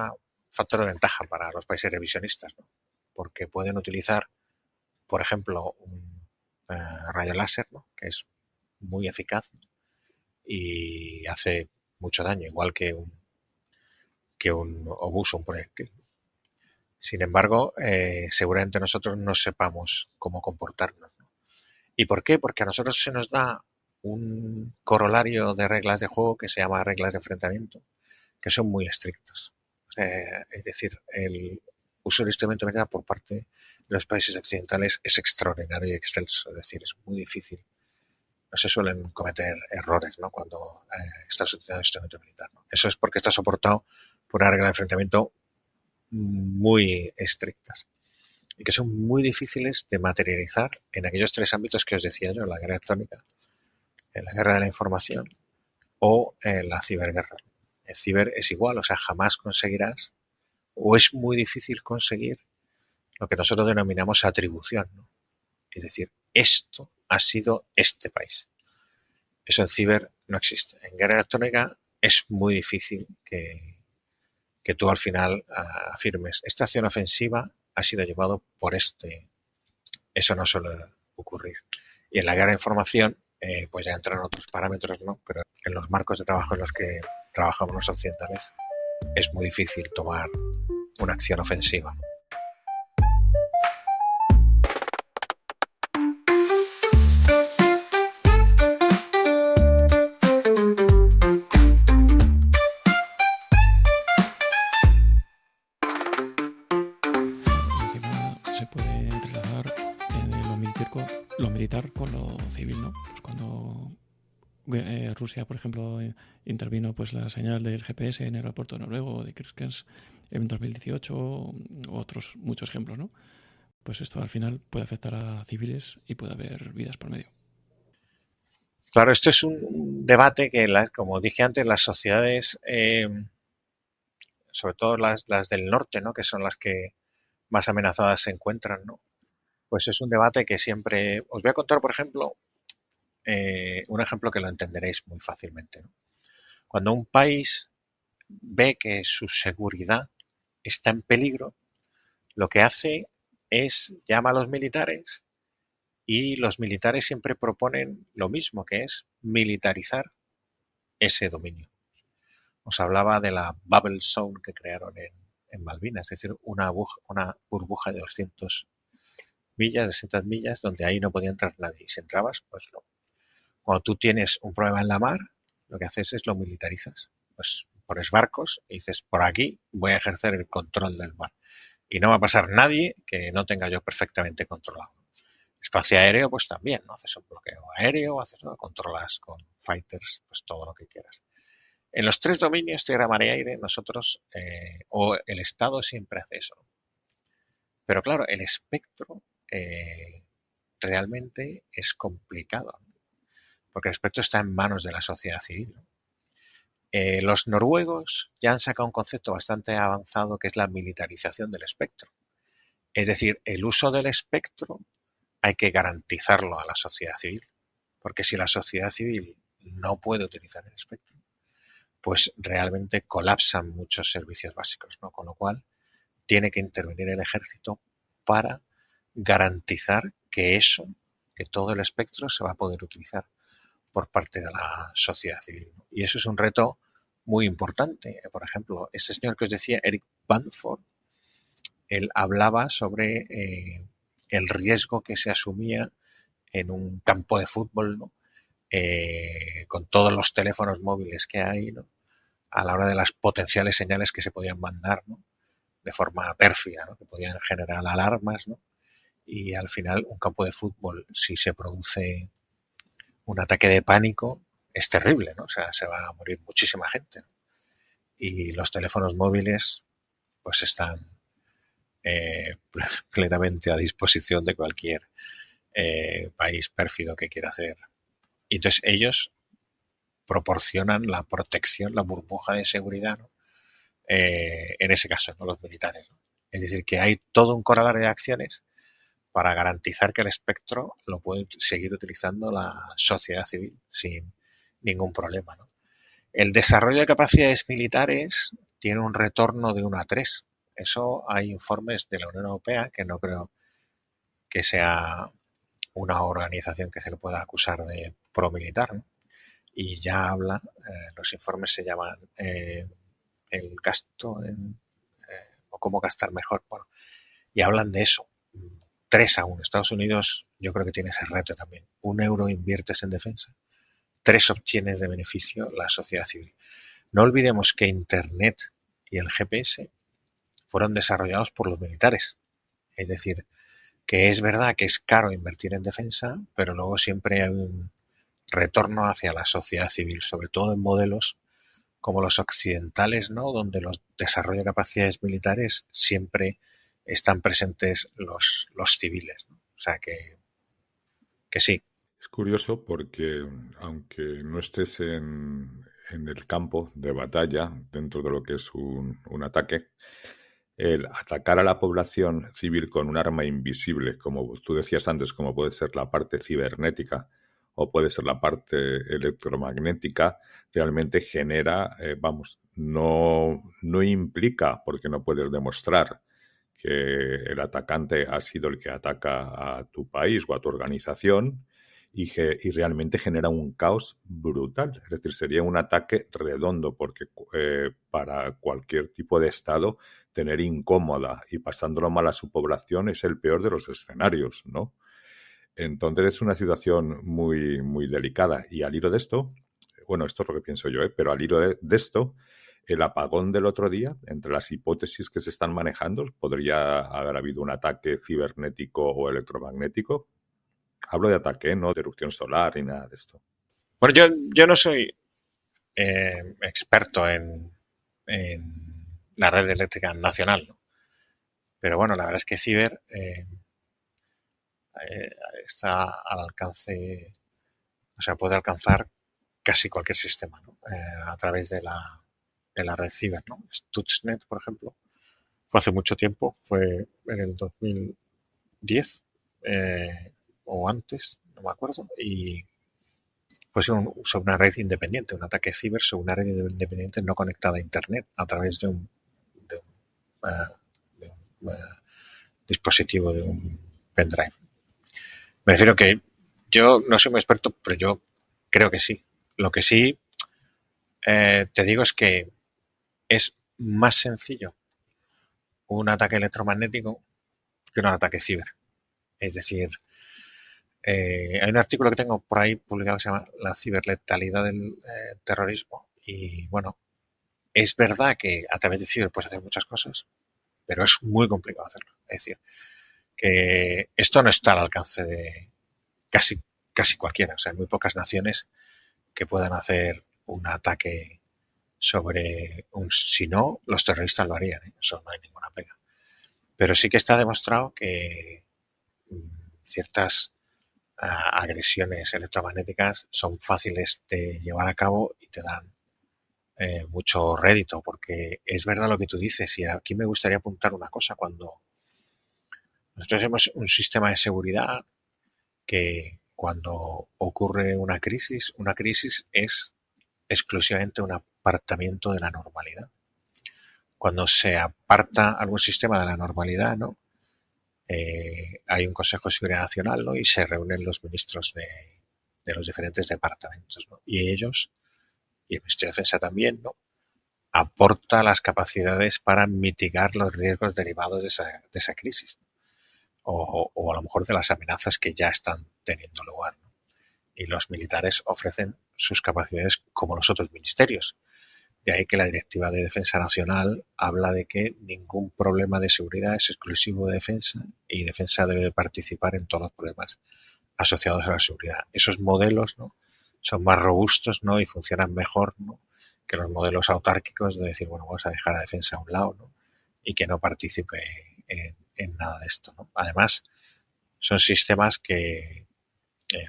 factor de ventaja para los países revisionistas, ¿no? Porque pueden utilizar, por ejemplo, un rayo láser, ¿no? Que es muy eficaz, ¿no? Y hace mucho daño, igual que un obús o un proyectil. Sin embargo, seguramente nosotros no sepamos cómo comportarnos, ¿no? ¿Y por qué? Porque a nosotros se nos da un corolario de reglas de juego que se llama reglas de enfrentamiento, que son muy estrictos. Es decir, el uso del instrumento militar por parte de los países occidentales es extraordinario y excelso. Es decir, es muy difícil. No se suelen cometer errores, ¿no? Cuando estás utilizando instrumento militar, ¿no? Eso es porque está soportado por una regla de enfrentamiento muy estrictas y que son muy difíciles de materializar en aquellos 3 ámbitos que os decía yo, la guerra electrónica, en la guerra de la información o en la ciberguerra. El ciber es igual, o sea, jamás conseguirás o es muy difícil conseguir lo que nosotros denominamos atribución, ¿no? Es decir, esto ha sido este país. Eso en ciber no existe. En guerra electrónica es muy difícil que tú al final afirmes, esta acción ofensiva ha sido llevado por este. Eso no suele ocurrir. Y en la guerra de información pues ya entran otros parámetros, ¿no? Pero en los marcos de trabajo en los que trabajamos los occidentales es muy difícil tomar una acción ofensiva. Encima se puede entrelazar lo militar con lo civil, ¿no? Pues cuando Rusia, por ejemplo, intervino pues la señal del GPS en el aeropuerto noruego de Kirkenes en 2018, o otros muchos ejemplos, ¿no? Pues esto al final puede afectar a civiles y puede haber vidas por medio. Claro, esto es un debate que, como dije antes, las sociedades, sobre todo las del norte, ¿no? Que son las que más amenazadas se encuentran, ¿no? Pues es un debate que siempre... Os voy a contar, por ejemplo, un ejemplo que lo entenderéis muy fácilmente, ¿no? Cuando un país ve que su seguridad está en peligro, lo que hace es llama a los militares, y los militares siempre proponen lo mismo, que es militarizar ese dominio. Os hablaba de la Bubble Zone que crearon en Malvinas, es decir, una burbuja de 200 millas, donde ahí no podía entrar nadie. Y si entrabas, pues no. Cuando tú tienes un problema en la mar, lo que haces es lo militarizas. Pues pones barcos y dices, por aquí voy a ejercer el control del mar. Y no va a pasar nadie que no tenga yo perfectamente controlado. Espacio aéreo, pues también, ¿no? Haces un bloqueo aéreo, ¿no? Controlas con fighters, pues todo lo que quieras. En los tres dominios, tierra, mar y aire, nosotros, o el Estado siempre hace eso. Pero claro, el espectro realmente es complicado, ¿no? Porque el espectro está en manos de la sociedad civil, ¿no? Los noruegos ya han sacado un concepto bastante avanzado que es la militarización del espectro. Es decir, el uso del espectro hay que garantizarlo a la sociedad civil, porque si la sociedad civil no puede utilizar el espectro, pues realmente colapsan muchos servicios básicos, ¿no? Con lo cual tiene que intervenir el ejército para garantizar que todo el espectro se va a poder utilizar por parte de la sociedad civil, ¿no? Y eso es un reto muy importante. Por ejemplo, este señor que os decía, Eric Bamford, él hablaba sobre el riesgo que se asumía en un campo de fútbol, ¿no? Con todos los teléfonos móviles que hay, ¿no? A la hora de las potenciales señales que se podían mandar, ¿no? De forma pérfida, ¿no? Que podían generar alarmas, ¿no? Y al final un campo de fútbol, si se produce un ataque de pánico, es terrible, ¿no? O sea, se va a morir muchísima gente, ¿no? Y los teléfonos móviles pues están plenamente a disposición de cualquier país pérfido que quiera hacer. Y entonces ellos proporcionan la protección, la burbuja de seguridad, ¿no? En ese caso, ¿no? Los militares, ¿no? Es decir, que hay todo un corolario de acciones para garantizar que el espectro lo puede seguir utilizando la sociedad civil sin ningún problema, ¿no? El desarrollo de capacidades militares tiene un retorno de 1 a 3. Eso hay informes de la Unión Europea, que no creo que sea una organización que se le pueda acusar de promilitar, ¿no? Y ya habla, los informes se llaman el gasto o cómo gastar mejor, bueno, y hablan de eso. 3 a 1. Estados Unidos yo creo que tiene ese reto también. 1 euro inviertes en defensa, 3 obtienes de beneficio la sociedad civil. No olvidemos que Internet y el GPS fueron desarrollados por los militares. Es decir, que es verdad que es caro invertir en defensa, pero luego siempre hay un retorno hacia la sociedad civil, sobre todo en modelos como los occidentales, ¿no? Donde los desarrollo de capacidades militares siempre están presentes los civiles, ¿no? O sea que sí. Es curioso porque aunque no estés en el campo de batalla, dentro de lo que es un ataque, el atacar a la población civil con un arma invisible, como tú decías antes, como puede ser la parte cibernética o puede ser la parte electromagnética, realmente genera, no implica, porque no puedes demostrar que el atacante ha sido el que ataca a tu país o a tu organización, y realmente genera un caos brutal. Es decir, sería un ataque redondo porque para cualquier tipo de Estado tener incómoda y pasándolo mal a su población es el peor de los escenarios, ¿no? Entonces es una situación muy, muy delicada. Y al hilo de esto, bueno, esto es lo que pienso yo, pero al hilo de esto, el apagón del otro día, entre las hipótesis que se están manejando, podría haber habido un ataque cibernético o electromagnético. Hablo de ataque, no de erupción solar ni nada de esto. Bueno, yo no soy experto en la red eléctrica nacional, ¿no? Pero bueno, la verdad es que ciber está al alcance, o sea, puede alcanzar casi cualquier sistema, ¿no? A través de la red ciber, ¿no? Stuxnet, por ejemplo, fue hace mucho tiempo, fue en el 2010 o antes, no me acuerdo, y fue sobre una red independiente, un ataque ciber sobre una red independiente no conectada a Internet a través de un dispositivo, de un pendrive. Me refiero que yo no soy muy experto, pero yo creo que sí. Lo que sí te digo es que es más sencillo un ataque electromagnético que un ataque ciber. Es decir, hay un artículo que tengo por ahí publicado que se llama La ciberletalidad del terrorismo y bueno, es verdad que a través de ciber puedes hacer muchas cosas, pero es muy complicado hacerlo. Es decir, que esto no está al alcance de casi cualquiera. O sea, hay muy pocas naciones que puedan hacer un ataque sobre si no, los terroristas lo harían, ¿eh? Eso no hay ninguna pega. Pero sí que está demostrado que ciertas agresiones electromagnéticas son fáciles de llevar a cabo y te dan mucho rédito, porque es verdad lo que tú dices, y aquí me gustaría apuntar una cosa. Cuando nosotros tenemos un sistema de seguridad que cuando ocurre una crisis es exclusivamente un apartamiento de la normalidad. Cuando se aparta algún sistema de la normalidad, ¿no? Hay un Consejo de Seguridad Nacional, ¿no? Y se reúnen los ministros de los diferentes departamentos, ¿no? Y ellos, y el Ministerio de Defensa también, ¿no? Aporta las capacidades para mitigar los riesgos derivados de esa crisis, ¿no? O a lo mejor de las amenazas que ya están teniendo lugar, ¿no? Y los militares ofrecen sus capacidades como los otros ministerios. De ahí que la Directiva de Defensa Nacional habla de que ningún problema de seguridad es exclusivo de defensa y defensa debe participar en todos los problemas asociados a la seguridad. Esos modelos, ¿no? Son más robustos, ¿no? Y funcionan mejor, ¿no? Que los modelos autárquicos de decir, bueno, vamos a dejar la defensa a un lado, ¿no? Y que no participe en nada de esto, ¿no? Además, son sistemas que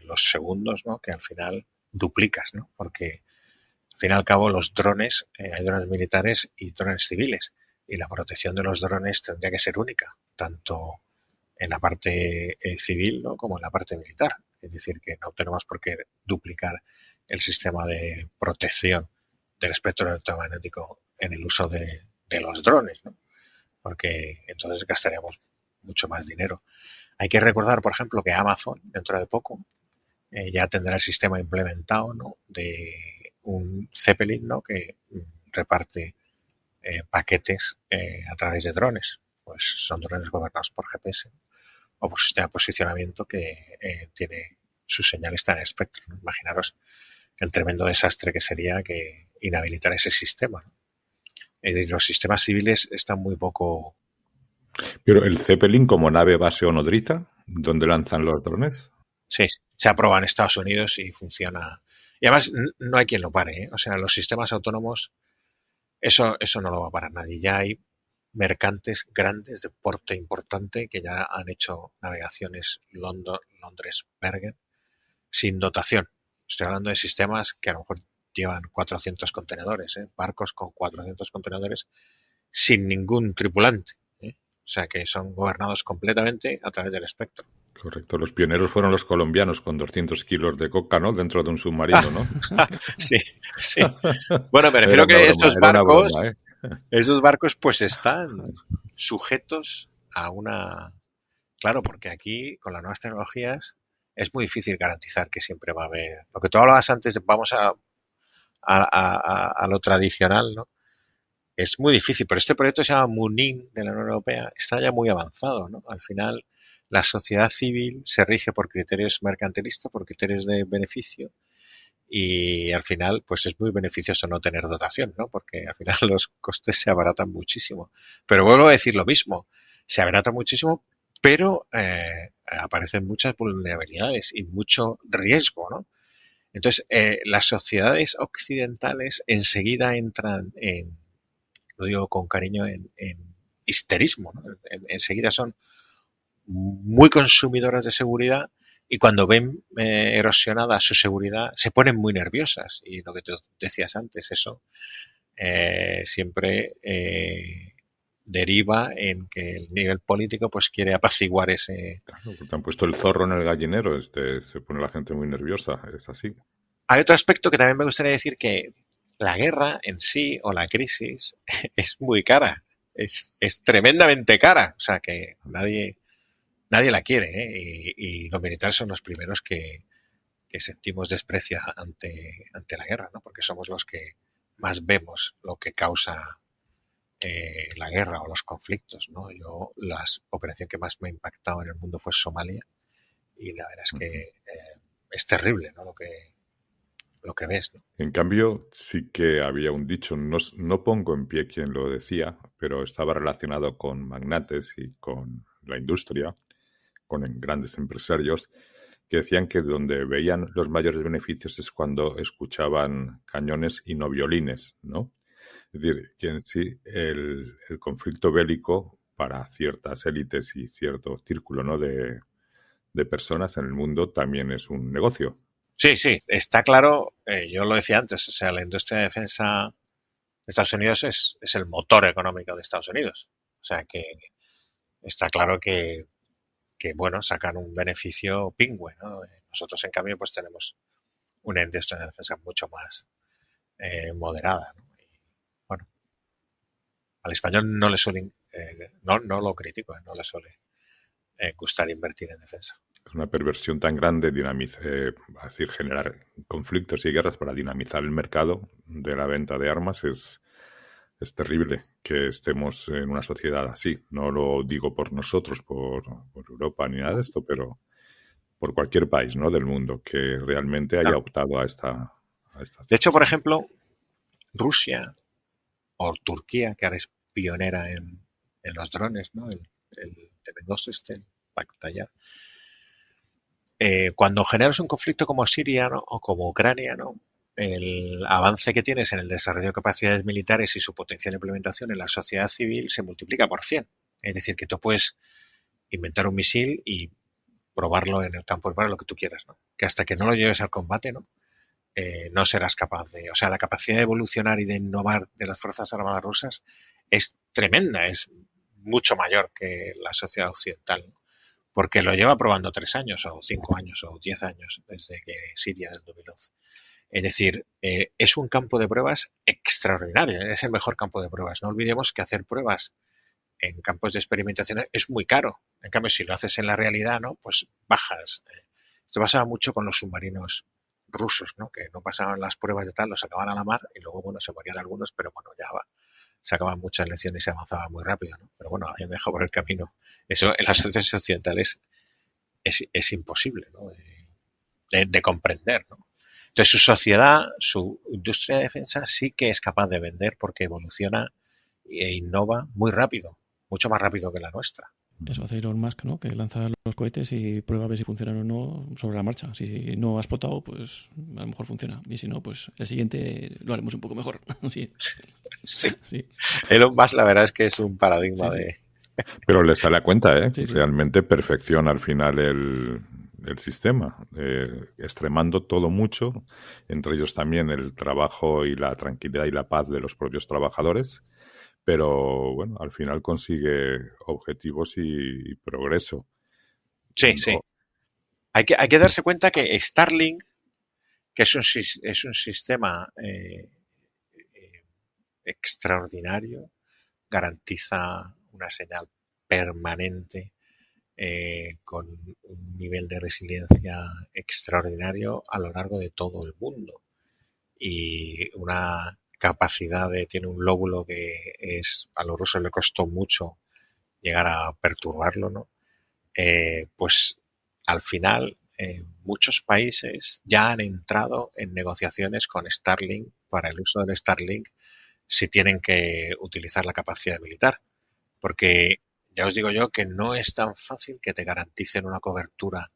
los segundos, ¿no? Que al final duplicas, ¿no? Porque al fin y al cabo los drones, hay drones militares y drones civiles, y la protección de los drones tendría que ser única, tanto en la parte civil, ¿no? Como en la parte militar. Es decir, que no tenemos por qué duplicar el sistema de protección del espectro electromagnético en el uso de los drones, ¿no? Porque entonces gastaríamos mucho más dinero. Hay que recordar, por ejemplo, que Amazon, dentro de poco, ya tendrá el sistema implementado, ¿no? De un Zeppelin, ¿no? Que reparte paquetes a través de drones. Pues son drones gobernados por GPS o por sistema de posicionamiento que tiene su señal está en el espectro, ¿no? Imaginaros el tremendo desastre que sería que inhabilitar ese sistema, ¿no? Los sistemas civiles están muy poco... Pero el Zeppelin como nave base o nodriza, ¿dónde lanzan los drones? Sí, se aprueba en Estados Unidos y funciona. Y además no hay quien lo pare, ¿eh? O sea, los sistemas autónomos, eso no lo va a parar nadie. Ya hay mercantes grandes de porte importante que ya han hecho navegaciones Londres-Bergen sin dotación. Estoy hablando de sistemas que a lo mejor llevan 400 contenedores, barcos con 400 contenedores sin ningún tripulante, ¿eh? O sea, que son gobernados completamente a través del espectro. Correcto. Los pioneros fueron los colombianos con 200 kilos de coca, ¿no? Dentro de un submarino, ¿no? Sí, sí. Bueno, me refiero que broma, esos barcos pues están sujetos a una... Claro, porque aquí con las nuevas tecnologías es muy difícil garantizar que siempre va a haber. Lo que tú hablabas antes, vamos a lo tradicional, ¿no? Es muy difícil, pero este proyecto se llama Munin de la Unión Europea, está ya muy avanzado, ¿no? Al final, la sociedad civil se rige por criterios mercantilistas, por criterios de beneficio, y al final, pues es muy beneficioso no tener dotación, ¿no? Porque al final los costes se abaratan muchísimo. Pero vuelvo a decir lo mismo, se abarata muchísimo, pero aparecen muchas vulnerabilidades y mucho riesgo, ¿no? Entonces, las sociedades occidentales enseguida entran en, lo digo con cariño, en histerismo, ¿no? Enseguida son muy consumidoras de seguridad y cuando ven erosionada su seguridad se ponen muy nerviosas. Y lo que te decías antes, eso siempre deriva en que el nivel político pues quiere apaciguar ese... Claro, porque han puesto el zorro en el gallinero, se pone la gente muy nerviosa, es así. Hay otro aspecto que también me gustaría decir, que la guerra en sí o la crisis es muy cara, es tremendamente cara, o sea que nadie la quiere, ¿eh? Y los militares son los primeros que sentimos desprecio ante la guerra, ¿no? Porque somos los que más vemos lo que causa la guerra o los conflictos, ¿no? Yo, la operación que más me ha impactado en el mundo fue Somalia y la verdad es que es terrible, ¿no? Lo que ves, ¿no? En cambio, sí que había un dicho, no pongo en pie quién lo decía, pero estaba relacionado con magnates y con la industria, con grandes empresarios, que decían que donde veían los mayores beneficios es cuando escuchaban cañones y no violines, ¿no? Es decir, que en sí el conflicto bélico para ciertas élites y cierto círculo, ¿no? de personas en el mundo también es un negocio. Sí, sí, está claro, yo lo decía antes, o sea, la industria de defensa de Estados Unidos es el motor económico de Estados Unidos. O sea que está claro que bueno, sacan un beneficio pingüe, ¿no? Nosotros, en cambio, pues tenemos una industria de defensa mucho más moderada, ¿no? Y, bueno, al español no le suelen, no lo critico, no le suele gustar invertir en defensa. Es una perversión tan grande decir, generar conflictos y guerras para dinamizar el mercado de la venta de armas es terrible que estemos en una sociedad así. No lo digo por nosotros, por Europa ni nada de esto, pero por cualquier país, ¿no? del mundo que realmente haya optado a esta De hecho, por ejemplo, Rusia o Turquía, que ahora es pionera en los drones, ¿no? El M2 el Bakhtayyar. Cuando generas un conflicto como Siria, ¿no? o como Ucrania, ¿no? El avance que tienes en el desarrollo de capacidades militares y su potencial implementación en la sociedad civil se multiplica por 100. Es decir, que tú puedes inventar un misil y probarlo en el campo para lo que tú quieras, ¿no? Que hasta que no lo lleves al combate, ¿no? No serás capaz de... O sea, la capacidad de evolucionar y de innovar de las Fuerzas Armadas rusas es tremenda, es mucho mayor que la sociedad occidental, ¿no? Porque lo lleva probando 3 años o 5 años o 10 años desde que Siria del 2011. Es decir, es un campo de pruebas extraordinario, es el mejor campo de pruebas. No olvidemos que hacer pruebas en campos de experimentación es muy caro. En cambio, si lo haces en la realidad, ¿no? Pues bajas. Esto pasaba mucho con los submarinos rusos, ¿no? Que no pasaban las pruebas de tal, los sacaban a la mar y luego, bueno, se morían algunos, pero bueno, ya sacaban muchas lecciones y se avanzaba muy rápido, ¿no? Pero bueno, habían dejado por el camino. Eso en las sociedades occidentales es imposible, ¿no? De comprender, ¿no? Entonces su sociedad, su industria de defensa sí que es capaz de vender porque evoluciona e innova muy rápido, mucho más rápido que la nuestra. Eso hace Elon Musk, ¿no? Que lanza los cohetes y prueba a ver si funcionan o no sobre la marcha. Si no ha explotado, pues a lo mejor funciona. Y si no, pues el siguiente lo haremos un poco mejor. Sí. Sí. Sí. Elon Musk, la verdad es que es un paradigma Sí, sí. de... Pero le sale a cuenta, ¿eh? Sí, sí. Realmente perfecciona al final el sistema, extremando todo mucho, entre ellos también el trabajo y la tranquilidad y la paz de los propios trabajadores, pero bueno, al final consigue objetivos y progreso. Sí, No, sí. Hay que darse cuenta que Starlink, que es un sistema extraordinario, garantiza una señal permanente con un nivel de resiliencia extraordinario a lo largo de todo el mundo y una capacidad tiene un lóbulo que a los rusos le costó mucho llegar a perturbarlo, ¿no? Pues al final muchos países ya han entrado en negociaciones con Starlink para el uso del Starlink si tienen que utilizar la capacidad militar, porque ya os digo yo que no es tan fácil que te garanticen una cobertura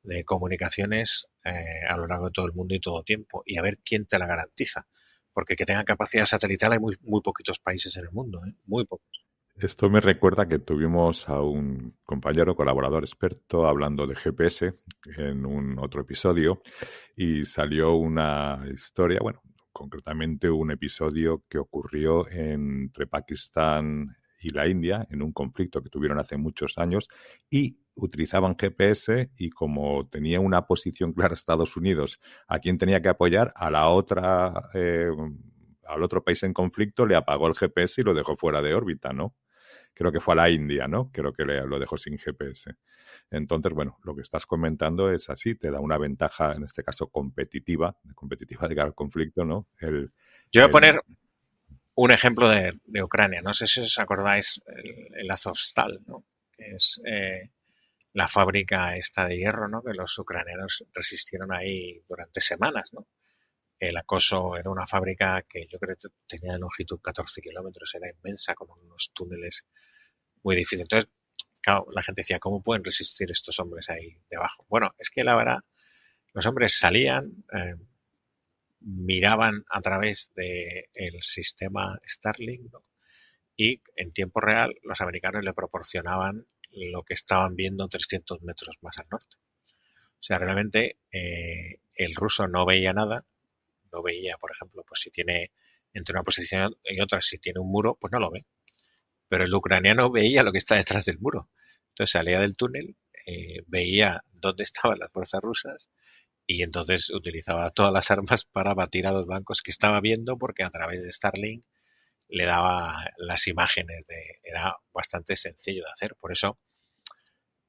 de comunicaciones a lo largo de todo el mundo y todo tiempo, y a ver quién te la garantiza, porque que tengan capacidad satelital hay muy poquitos países en el mundo, muy pocos. Esto me recuerda que tuvimos a un compañero, colaborador experto, hablando de GPS en un otro episodio y salió una historia, bueno, concretamente un episodio que ocurrió entre Pakistán y la India en un conflicto que tuvieron hace muchos años y utilizaban GPS y como tenía una posición clara Estados Unidos a quien tenía que apoyar, a la otra, al otro país en conflicto le apagó el GPS y lo dejó fuera de órbita, ¿no? Creo que fue a la India, ¿no? Creo que lo dejó sin GPS. Entonces, bueno, lo que estás comentando es así, te da una ventaja, en este caso competitiva de cara al conflicto, ¿no? Yo voy a poner un ejemplo de Ucrania. No sé si os acordáis el Azovstal, ¿no? Que es la fábrica esta de hierro, ¿no? Que los ucranianos resistieron ahí durante semanas, ¿no? El acoso era una fábrica que yo creo que tenía de longitud 14 kilómetros, era inmensa, con unos túneles muy difíciles. Entonces, claro, la gente decía, ¿cómo pueden resistir estos hombres ahí debajo? Bueno, es que la verdad, los hombres salían, miraban a través del sistema Starlink, ¿no? Y en tiempo real los americanos le proporcionaban lo que estaban viendo 300 metros más al norte. O sea, realmente el ruso no veía nada, no veía, por ejemplo, pues si tiene entre una posición y otra, si tiene un muro, pues no lo ve. Pero el ucraniano veía lo que está detrás del muro. Entonces salía del túnel, veía dónde estaban las fuerzas rusas y entonces utilizaba todas las armas para batir a los blancos que estaba viendo porque a través de Starlink le daba las imágenes. Era bastante sencillo de hacer. Por eso,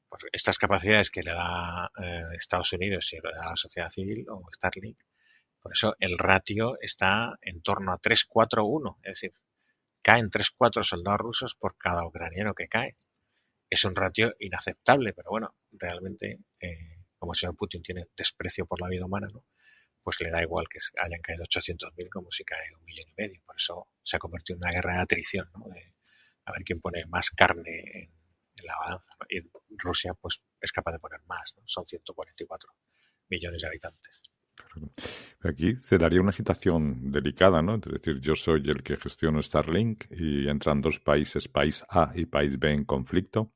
pues estas capacidades que le da Estados Unidos y le da la sociedad civil o Starlink, por eso el ratio está en torno a 3-4-1, es decir, caen 3-4 soldados rusos por cada ucraniano que cae. Es un ratio inaceptable, pero bueno, realmente, como el señor Putin tiene desprecio por la vida humana, ¿no? Pues le da igual que hayan caído 800.000 como si cae 1,5 millones. Por eso se ha convertido en una guerra de atrición, ¿no? De a ver quién pone más carne en la balanza, ¿no? Y Rusia pues es capaz de poner más, ¿no? Son 144 millones de habitantes. Aquí se daría una situación delicada, ¿no? Es decir, yo soy el que gestiono Starlink y entran dos países, país A y país B en conflicto,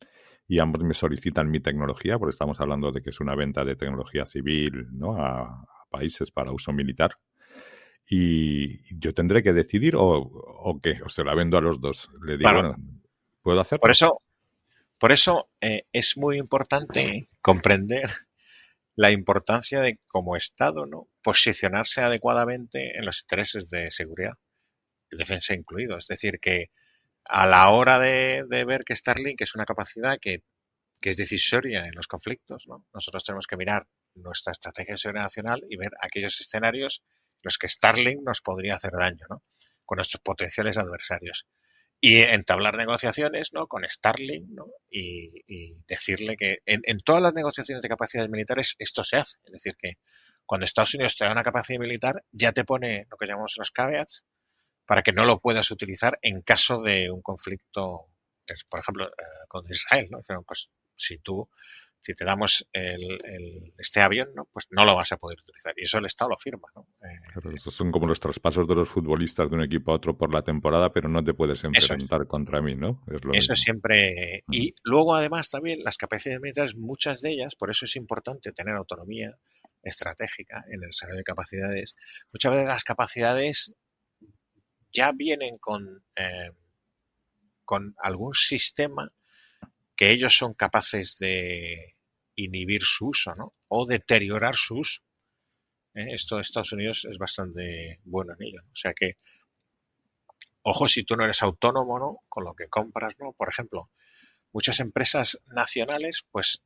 y ambos me solicitan mi tecnología, porque estamos hablando de que es una venta de tecnología civil, ¿no? A países para uso militar. Y yo tendré que decidir o qué, o se la vendo a los dos. Le digo, Claro. bueno, ¿puedo hacerlo? Por eso es muy importante comprender la importancia de, como Estado, ¿no? Posicionarse adecuadamente en los intereses de seguridad y defensa incluido. Es decir, que a la hora de ver que Starlink es una capacidad que es decisoria en los conflictos, ¿no? Nosotros tenemos que mirar nuestra estrategia de seguridad nacional y ver aquellos escenarios en los que Starlink nos podría hacer daño, ¿no? Con nuestros potenciales adversarios. Y entablar negociaciones, ¿no? Con Starlink, ¿no? Y decirle que en todas las negociaciones de capacidades militares esto se hace. Es decir, que cuando Estados Unidos te da una capacidad militar, ya te pone lo que llamamos los caveats para que no lo puedas utilizar en caso de un conflicto, por ejemplo, con Israel, ¿no? Dicen, pues si te damos este avión, ¿no? Pues no lo vas a poder utilizar. Y eso el Estado lo firma, ¿no? Claro, esos son como los traspasos de los futbolistas de un equipo a otro por la temporada, pero no te puedes enfrentar contra mí, ¿no? Es lo Eso mismo. siempre. Y luego, además, también las capacidades militares, muchas de ellas, por eso es importante tener autonomía estratégica en el desarrollo de capacidades. Muchas veces las capacidades ya vienen con algún sistema que ellos son capaces de inhibir su uso, ¿no? O deteriorar su uso. Esto Estados Unidos es bastante bueno en ello, ¿no? O sea que, ojo, si tú no eres autónomo, ¿no? Con lo que compras, ¿no? Por ejemplo, muchas empresas nacionales, pues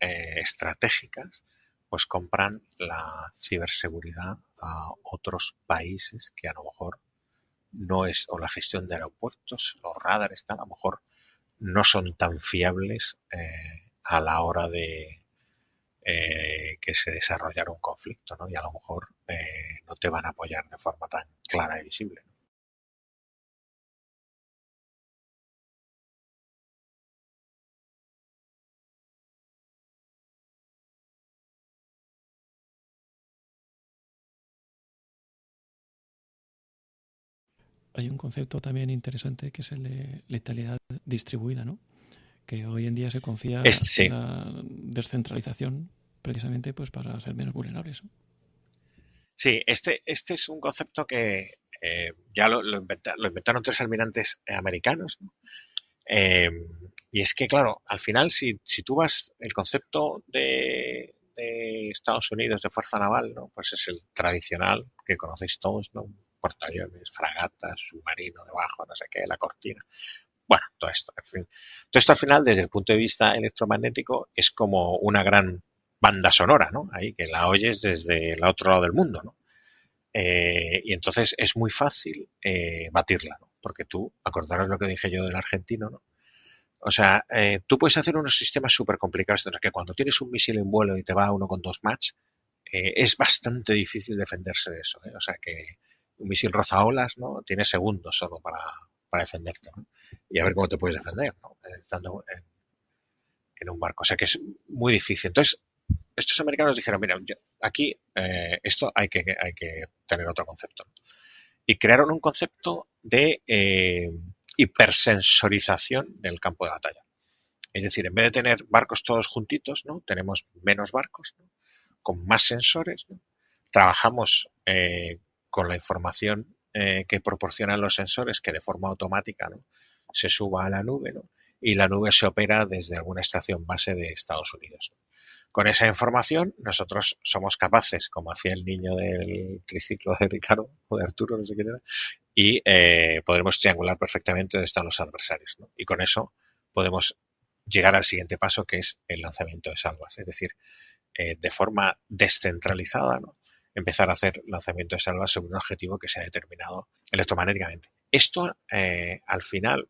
estratégicas, pues compran la ciberseguridad a otros países que a lo mejor no es, o la gestión de aeropuertos, los radares, tal, a lo mejor no son tan fiables a la hora de que se desarrollara un conflicto, ¿no? Y a lo mejor no te van a apoyar de forma tan clara y visible, ¿no? Hay un concepto también interesante que es el de letalidad distribuida, ¿no? Que hoy en día se confía Sí. en la descentralización precisamente pues para ser menos vulnerables, ¿no? Sí, este es un concepto que ya lo inventaron tres almirantes americanos, ¿no? Y es que, claro, al final, si tú vas, el concepto de Estados Unidos de fuerza naval, ¿no? Pues es el tradicional que conocéis todos, ¿no? Portaaviones, fragatas, submarino debajo, no sé qué, la cortina. Bueno, todo esto, en fin. Todo esto al final, desde el punto de vista electromagnético, es como una gran banda sonora, ¿no? Ahí que la oyes desde el otro lado del mundo, ¿no? Y entonces es muy fácil batirla, ¿no? Porque tú, acordaros lo que dije yo del argentino, ¿no? O sea, tú puedes hacer unos sistemas súper complicados, que cuando tienes un misil en vuelo y te va a 1,2 Mach, es bastante difícil defenderse de eso, ¿eh? O sea que un misil rozaolas, ¿no? Tienes segundos solo para defenderte, ¿no? Y a ver cómo te puedes defender, ¿no? Estando en un barco. O sea que es muy difícil. Entonces, estos americanos dijeron, mira, aquí esto hay que tener otro concepto. Y crearon un concepto de hipersensorización del campo de batalla. Es decir, en vez de tener barcos todos juntitos, ¿no? Tenemos menos barcos, ¿no? Con más sensores, ¿no? Trabajamos con la información que proporcionan los sensores, que de forma automática, ¿no? Se suba a la nube, ¿no? Y la nube se opera desde alguna estación base de Estados Unidos, ¿no? Con esa información, nosotros somos capaces, como hacía el niño del triciclo de Ricardo o de Arturo, no sé quién era, y podremos triangular perfectamente dónde están los adversarios, ¿no? Y con eso podemos llegar al siguiente paso, que es el lanzamiento de salvas. Es decir, de forma descentralizada, ¿no? Empezar a hacer lanzamiento de salvas sobre un objetivo que se ha determinado electromagnéticamente. Esto, al final,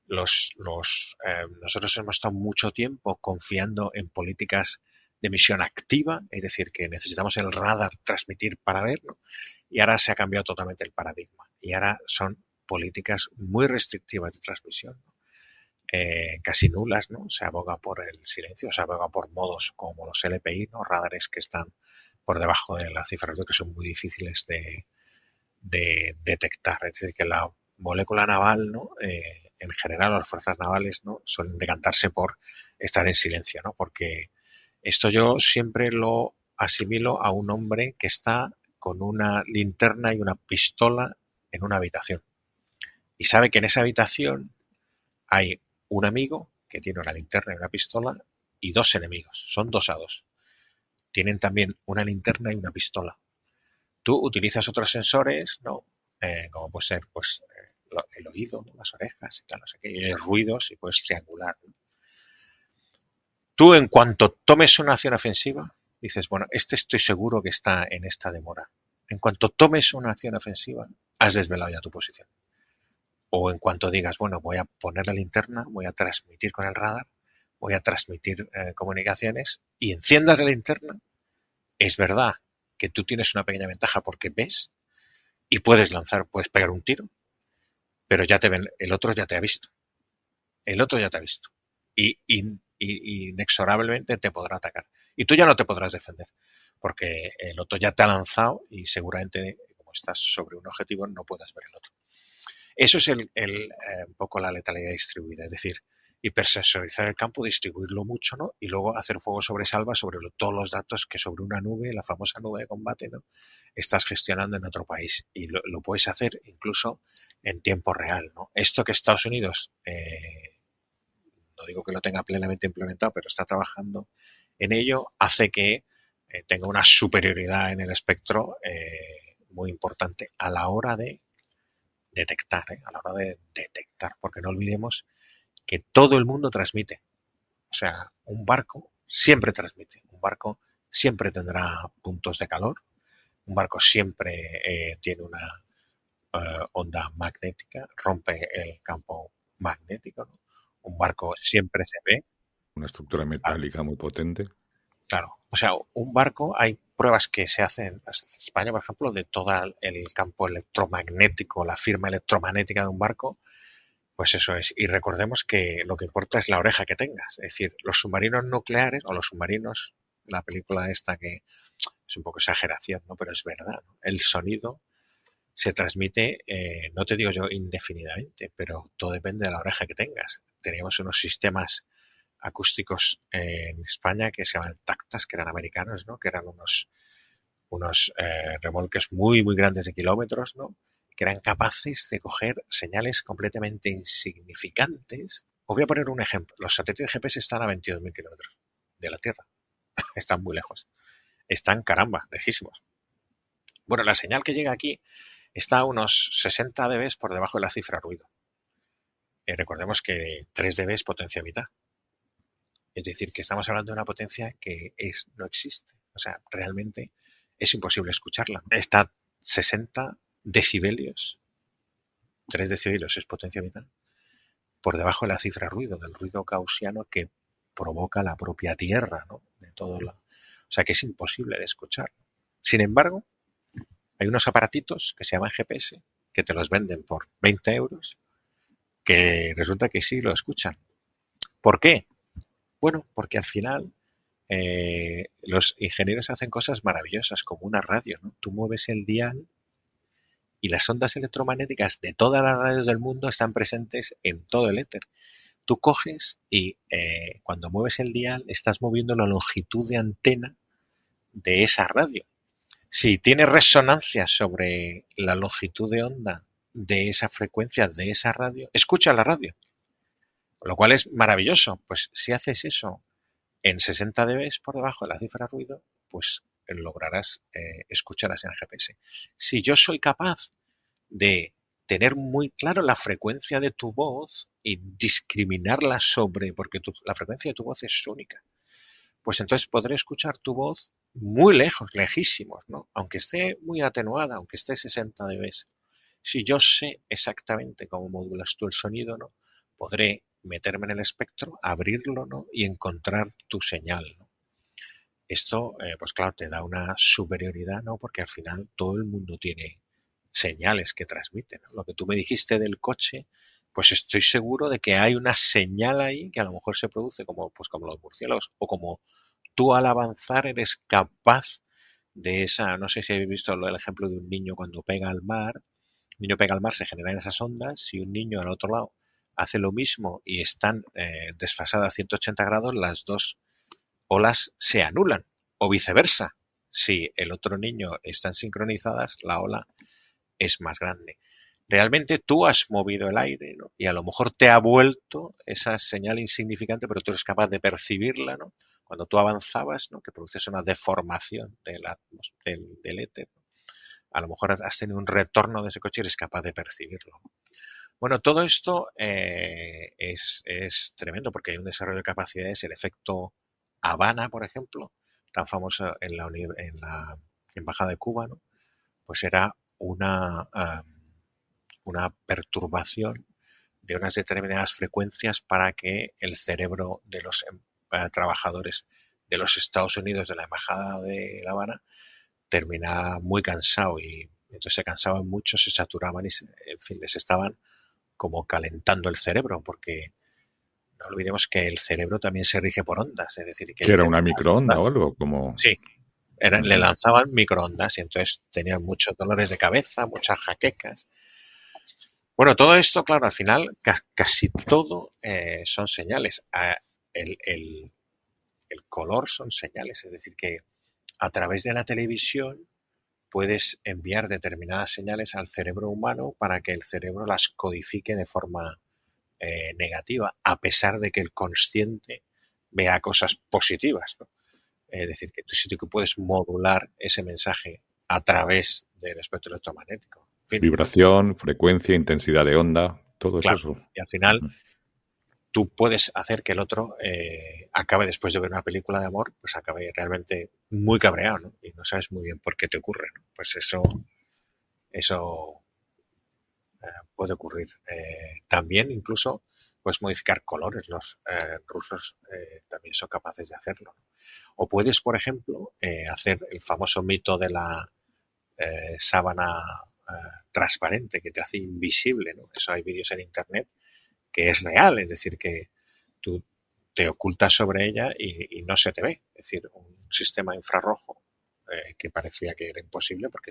nosotros hemos estado mucho tiempo confiando en políticas de misión activa, es decir, que necesitamos el radar transmitir para ver, ¿no? Y ahora se ha cambiado totalmente el paradigma. Y ahora son políticas muy restrictivas de transmisión, ¿no? Casi nulas, ¿no? Se aboga por el silencio, se aboga por modos como los LPI, ¿no? Radares que están por debajo de la cifra, que son muy difíciles de detectar. Es decir, que la molécula naval, ¿no? En general, las fuerzas navales, ¿no? Suelen decantarse por estar en silencio, ¿no? Porque esto yo siempre lo asimilo a un hombre que está con una linterna y una pistola en una habitación. Y sabe que en esa habitación hay un amigo que tiene una linterna y una pistola y dos enemigos. Son 2 a 2. Tienen también una linterna y una pistola. Tú utilizas otros sensores, ¿no? Como puede ser pues el oído, ¿no? Las orejas y tal, no sé qué, y ruidos y puedes triangular, ¿no? Tú, en cuanto tomes una acción ofensiva, dices, bueno, estoy seguro que está en esta demora. En cuanto tomes una acción ofensiva, has desvelado ya tu posición. O en cuanto digas, bueno, voy a poner la linterna, voy a transmitir con el radar, voy a transmitir comunicaciones y enciendas la linterna, es verdad que tú tienes una pequeña ventaja porque ves y puedes lanzar, puedes pegar un tiro, pero ya te ven, el otro ya te ha visto. El otro ya te ha visto. Y inexorablemente te podrá atacar. Y tú ya no te podrás defender, porque el otro ya te ha lanzado y seguramente, como estás sobre un objetivo, no puedas ver el otro. Eso es un poco la letalidad distribuida, es decir, hipersensorizar el campo, distribuirlo mucho, ¿no? Y luego hacer fuego sobre salva sobre todos los datos que sobre una nube, la famosa nube de combate, ¿no? Estás gestionando en otro país. Y lo puedes hacer incluso en tiempo real, ¿no? Esto que Estados Unidos, no digo que lo tenga plenamente implementado, pero está trabajando en ello, hace que tenga una superioridad en el espectro muy importante a la hora de detectar, a la hora de detectar, porque no olvidemos que todo el mundo transmite. O sea, un barco siempre transmite, un barco siempre tendrá puntos de calor, un barco siempre tiene una onda magnética, rompe el campo magnético, ¿no? Un barco siempre se ve. Una estructura metálica muy potente. Claro, o sea, un barco, hay pruebas que se hacen en España, por ejemplo, de todo el campo electromagnético, la firma electromagnética de un barco, pues eso es. Y recordemos que lo que importa es la oreja que tengas. Es decir, los submarinos nucleares o los submarinos, la película esta que es un poco exageración, ¿no? Pero es verdad, ¿no? El sonido se transmite, no te digo yo indefinidamente, pero todo depende de la oreja que tengas. Teníamos unos sistemas acústicos en España que se llaman Tactas, que eran americanos, ¿no? Que eran unos remolques muy, muy grandes de kilómetros, ¿no? Que eran capaces de coger señales completamente insignificantes. Os voy a poner un ejemplo. Los satélites GPS están a 22.000 kilómetros de la Tierra. Están muy lejos. Están, caramba, lejísimos. Bueno, la señal que llega aquí está a unos 60 dB por debajo de la cifra ruido. Recordemos que 3 dB es potencia mitad. Es decir, que estamos hablando de una potencia que no existe. O sea, realmente es imposible escucharla. Está 60 decibelios, 3 decibelios es potencia vital, por debajo de la cifra ruido, del ruido gaussiano que provoca la propia Tierra, ¿no? O sea que es imposible de escuchar. Sin embargo, hay unos aparatitos que se llaman GPS, que te los venden por 20 euros, que resulta que sí lo escuchan. ¿Por qué? Bueno, porque al final los ingenieros hacen cosas maravillosas, como una radio, ¿no? Tú mueves el dial y las ondas electromagnéticas de todas las radios del mundo están presentes en todo el éter. Tú coges y cuando mueves el dial estás moviendo la longitud de antena de esa radio. Si tiene resonancia sobre la longitud de onda de esa frecuencia de esa radio, escucha la radio, lo cual es maravilloso. Pues si haces eso en 60 dB por debajo de la cifra ruido, pues lograrás escuchar la señal GPS. Si yo soy capaz de tener muy claro la frecuencia de tu voz y discriminarla porque la frecuencia de tu voz es única, pues entonces podré escuchar tu voz muy lejos, lejísimos, ¿no? Aunque esté muy atenuada, aunque esté 60 dB. Si yo sé exactamente cómo modulas tú el sonido, ¿no? Podré meterme en el espectro, abrirlo, ¿no? Y encontrar tu señal, ¿no? Esto, pues claro, te da una superioridad, ¿no? Porque al final todo el mundo tiene señales que transmiten, ¿no? Lo que tú me dijiste del coche, pues estoy seguro de que hay una señal ahí que a lo mejor se produce como los murciélagos, o como tú al avanzar eres capaz de esa, no sé si habéis visto el ejemplo de un niño cuando pega al mar, el niño pega al mar, se generan esas ondas, si un niño al otro lado hace lo mismo y están desfasadas a 180 grados, las dos olas se anulan, o viceversa. Si el otro niño están sincronizadas, la ola es más grande. Realmente tú has movido el aire, ¿no? Y a lo mejor te ha vuelto esa señal insignificante, pero tú eres capaz de percibirla, ¿no? Cuando tú avanzabas, ¿no? Que produces una deformación del éter, ¿no? A lo mejor has tenido un retorno de ese coche y eres capaz de percibirlo. Bueno, todo esto es tremendo porque hay un desarrollo de capacidades. El efecto Habana, por ejemplo, tan famoso en la Embajada de Cuba, ¿no? Pues era una perturbación de unas determinadas frecuencias para que el cerebro de los trabajadores de los Estados Unidos de la Embajada de La Habana terminaba muy cansado y entonces se cansaban mucho, se saturaban y en fin, les estaban como calentando el cerebro, porque no olvidemos que el cerebro también se rige por ondas, es decir, que era una microonda o algo como. Sí, le lanzaban microondas y entonces tenían muchos dolores de cabeza, muchas jaquecas. Bueno, todo esto, claro, al final casi todo son señales. El color son señales, es decir, que a través de la televisión puedes enviar determinadas señales al cerebro humano para que el cerebro las codifique de forma negativa, a pesar de que el consciente vea cosas positivas, ¿no? Es decir, que tú puedes modular ese mensaje a través del espectro electromagnético. En fin, Vibración, frecuencia, intensidad de onda, todo claro, eso. y al final tú puedes hacer que el otro acabe, después de ver una película de amor, pues acabe realmente muy cabreado, ¿no? Y no sabes muy bien por qué te ocurre, ¿no? Pues eso puede ocurrir. También incluso puedes modificar colores. Los rusos también son capaces de hacerlo, ¿no? O puedes, por ejemplo, hacer el famoso mito de la sábana transparente que te hace invisible, ¿no? Eso hay vídeos en internet que es real, es decir, que tú te ocultas sobre ella y no se te ve. Es decir, un sistema infrarrojo que parecía que era imposible porque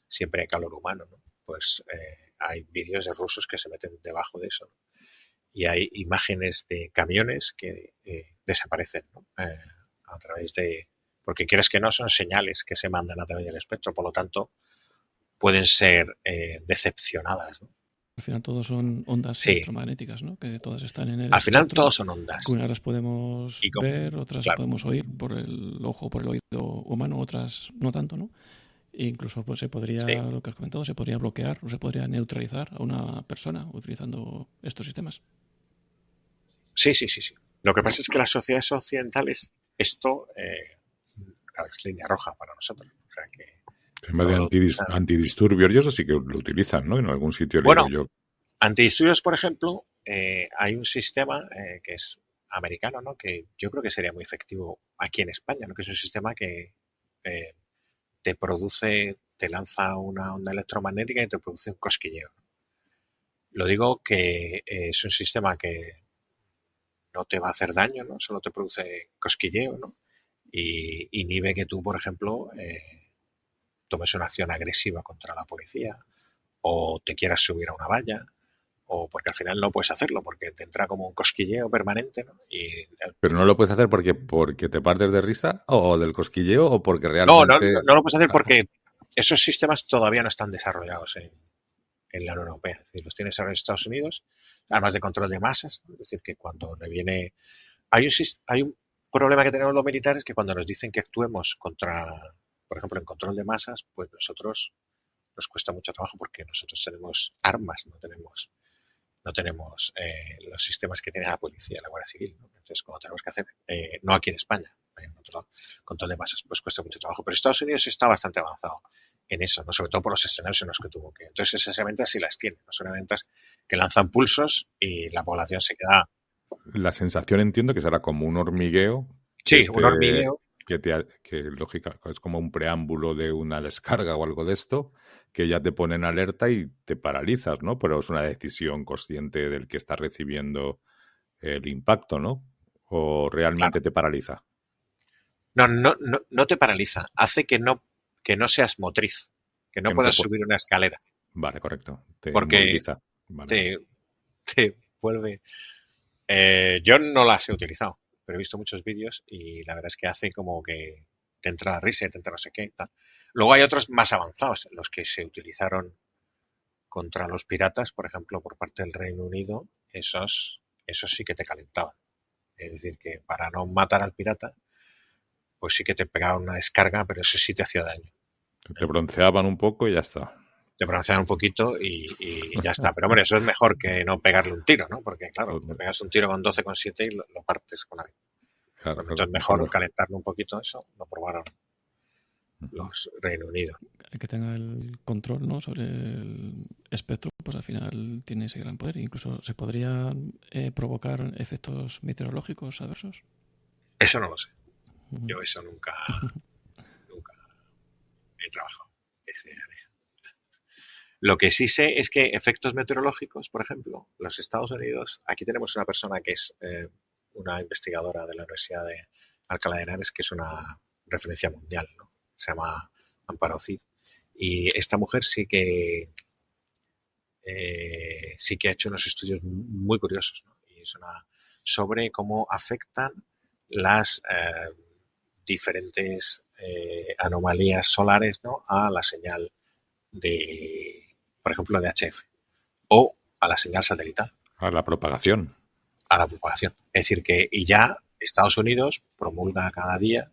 siempre hay calor humano, ¿no? Pues hay vídeos de rusos que se meten debajo de eso, ¿no? Y hay imágenes de camiones que desaparecen, ¿no? A través de... Porque quieres que no, son señales que se mandan a través del espectro, por lo tanto, pueden ser decepcionadas, ¿no? Al final todos son ondas Sí. electromagnéticas, ¿no? Que todas están en el Al final espectro. todos son ondas. Unas las podemos Y ver, otras claro, podemos oír por el ojo, por el oído humano, otras no tanto, ¿no? E incluso pues se podría, sí. lo que has comentado, se podría bloquear o se podría neutralizar a una persona utilizando estos sistemas. Sí. Lo que pasa es que las sociedades occidentales, esto claro, es línea roja para nosotros. O sea que En vez de antidisturbios, y eso sí que lo utilizan, ¿no? En algún sitio bueno, leído yo. antidisturbios, por ejemplo, hay un sistema que es americano, ¿no? Que yo creo que sería muy efectivo aquí en España, ¿no? Que es un sistema que te lanza una onda electromagnética y te produce un cosquilleo. Lo digo que es un sistema que no te va a hacer daño, ¿no? Solo te produce cosquilleo, ¿no? Y inhibe que tú, por ejemplo, tomes una acción agresiva contra la policía o te quieras subir a una valla, o porque al final no puedes hacerlo porque te entra como un cosquilleo permanente, ¿no? Pero no lo puedes hacer porque te partes de risa o del cosquilleo o porque No realmente... lo puedes hacer porque esos sistemas todavía no están desarrollados en la Unión Europea. Es decir, los tienes ahora en Estados Unidos, además de control de masas, ¿no? Es decir, que cuando le viene... Hay un problema que tenemos los militares, que cuando nos dicen que actuemos contra, por ejemplo, en control de masas, pues nosotros nos cuesta mucho trabajo porque nosotros tenemos armas, no tenemos los sistemas que tiene la policía, la Guardia Civil, ¿no? Entonces, cuando tenemos que hacer, no aquí en España, en otro lado, control de masas, pues cuesta mucho trabajo. Pero Estados Unidos está bastante avanzado en eso, ¿no? Sobre todo por los escenarios en los que tuvo que. Entonces, esas herramientas sí las tiene, no son herramientas que lanzan pulsos y la población se queda. La sensación entiendo que será como un hormigueo. Sí, un hormigueo. Que lógica, es como un preámbulo de una descarga o algo de esto, que ya te pone en alerta y te paralizas, ¿no? Pero es una decisión consciente del que está recibiendo el impacto, ¿no? ¿O realmente te paraliza? No te paraliza, hace que no seas motriz, que no puedas subir una escalera. Vale, correcto. Te porque inmoviliza. Vale. Te vuelve... yo no las he utilizado, pero he visto muchos vídeos y la verdad es que hace como que te entra la risa y te entra no sé qué. Tal. Luego hay otros más avanzados, los que se utilizaron contra los piratas, por ejemplo, por parte del Reino Unido, esos sí que te calentaban. Es decir, que para no matar al pirata, pues sí que te pegaban una descarga, pero eso sí te hacía daño. Te bronceaban un poco y ya está. Te broncean un poquito y ya está. Pero hombre, eso es mejor que no pegarle un tiro, ¿no? Porque claro, te pegas un tiro con 12,7 y lo partes con la... Claro, entonces mejor calentarlo un poquito, eso lo probaron los Reino Unido. El que tenga el control, ¿no?, sobre el espectro, pues al final tiene ese gran poder. Incluso se podrían provocar efectos meteorológicos adversos. Eso no lo sé. Yo eso nunca he trabajado. Lo que sí sé es que efectos meteorológicos, por ejemplo, los Estados Unidos, aquí tenemos una persona que es una investigadora de la Universidad de Alcalá de Henares, que es una referencia mundial, ¿no? Se llama Amparo Cid. Y esta mujer sí que ha hecho unos estudios muy curiosos, ¿no? Y sobre cómo afectan las diferentes anomalías solares, ¿no?, a la señal de, por ejemplo, de HF o a la señal satelital. A la propagación. A la propagación. Es decir, que y ya Estados Unidos promulga cada día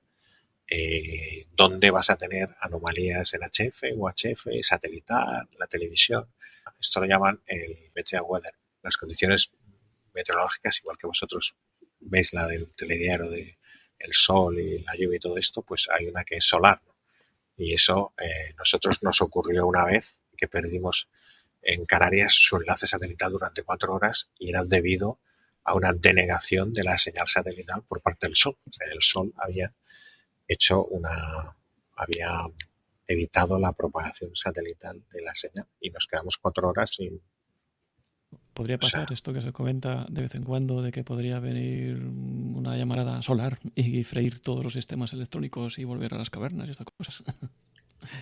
dónde vas a tener anomalías en HF, UHF, satelital, la televisión. Esto lo llaman el Meteor Weather, las condiciones meteorológicas, igual que vosotros veis la del telediario de el sol y la lluvia y todo esto, pues hay una que es solar, ¿no? Y eso nosotros nos ocurrió una vez que perdimos en Canarias su enlace satelital durante 4 horas y era debido a una denegación de la señal satelital por parte del sol. O sea, el sol había evitado la propagación satelital de la señal y nos quedamos 4 horas sin. ¿Podría pasar esto que se comenta de vez en cuando de que podría venir una llamarada solar y freír todos los sistemas electrónicos y volver a las cavernas y estas cosas?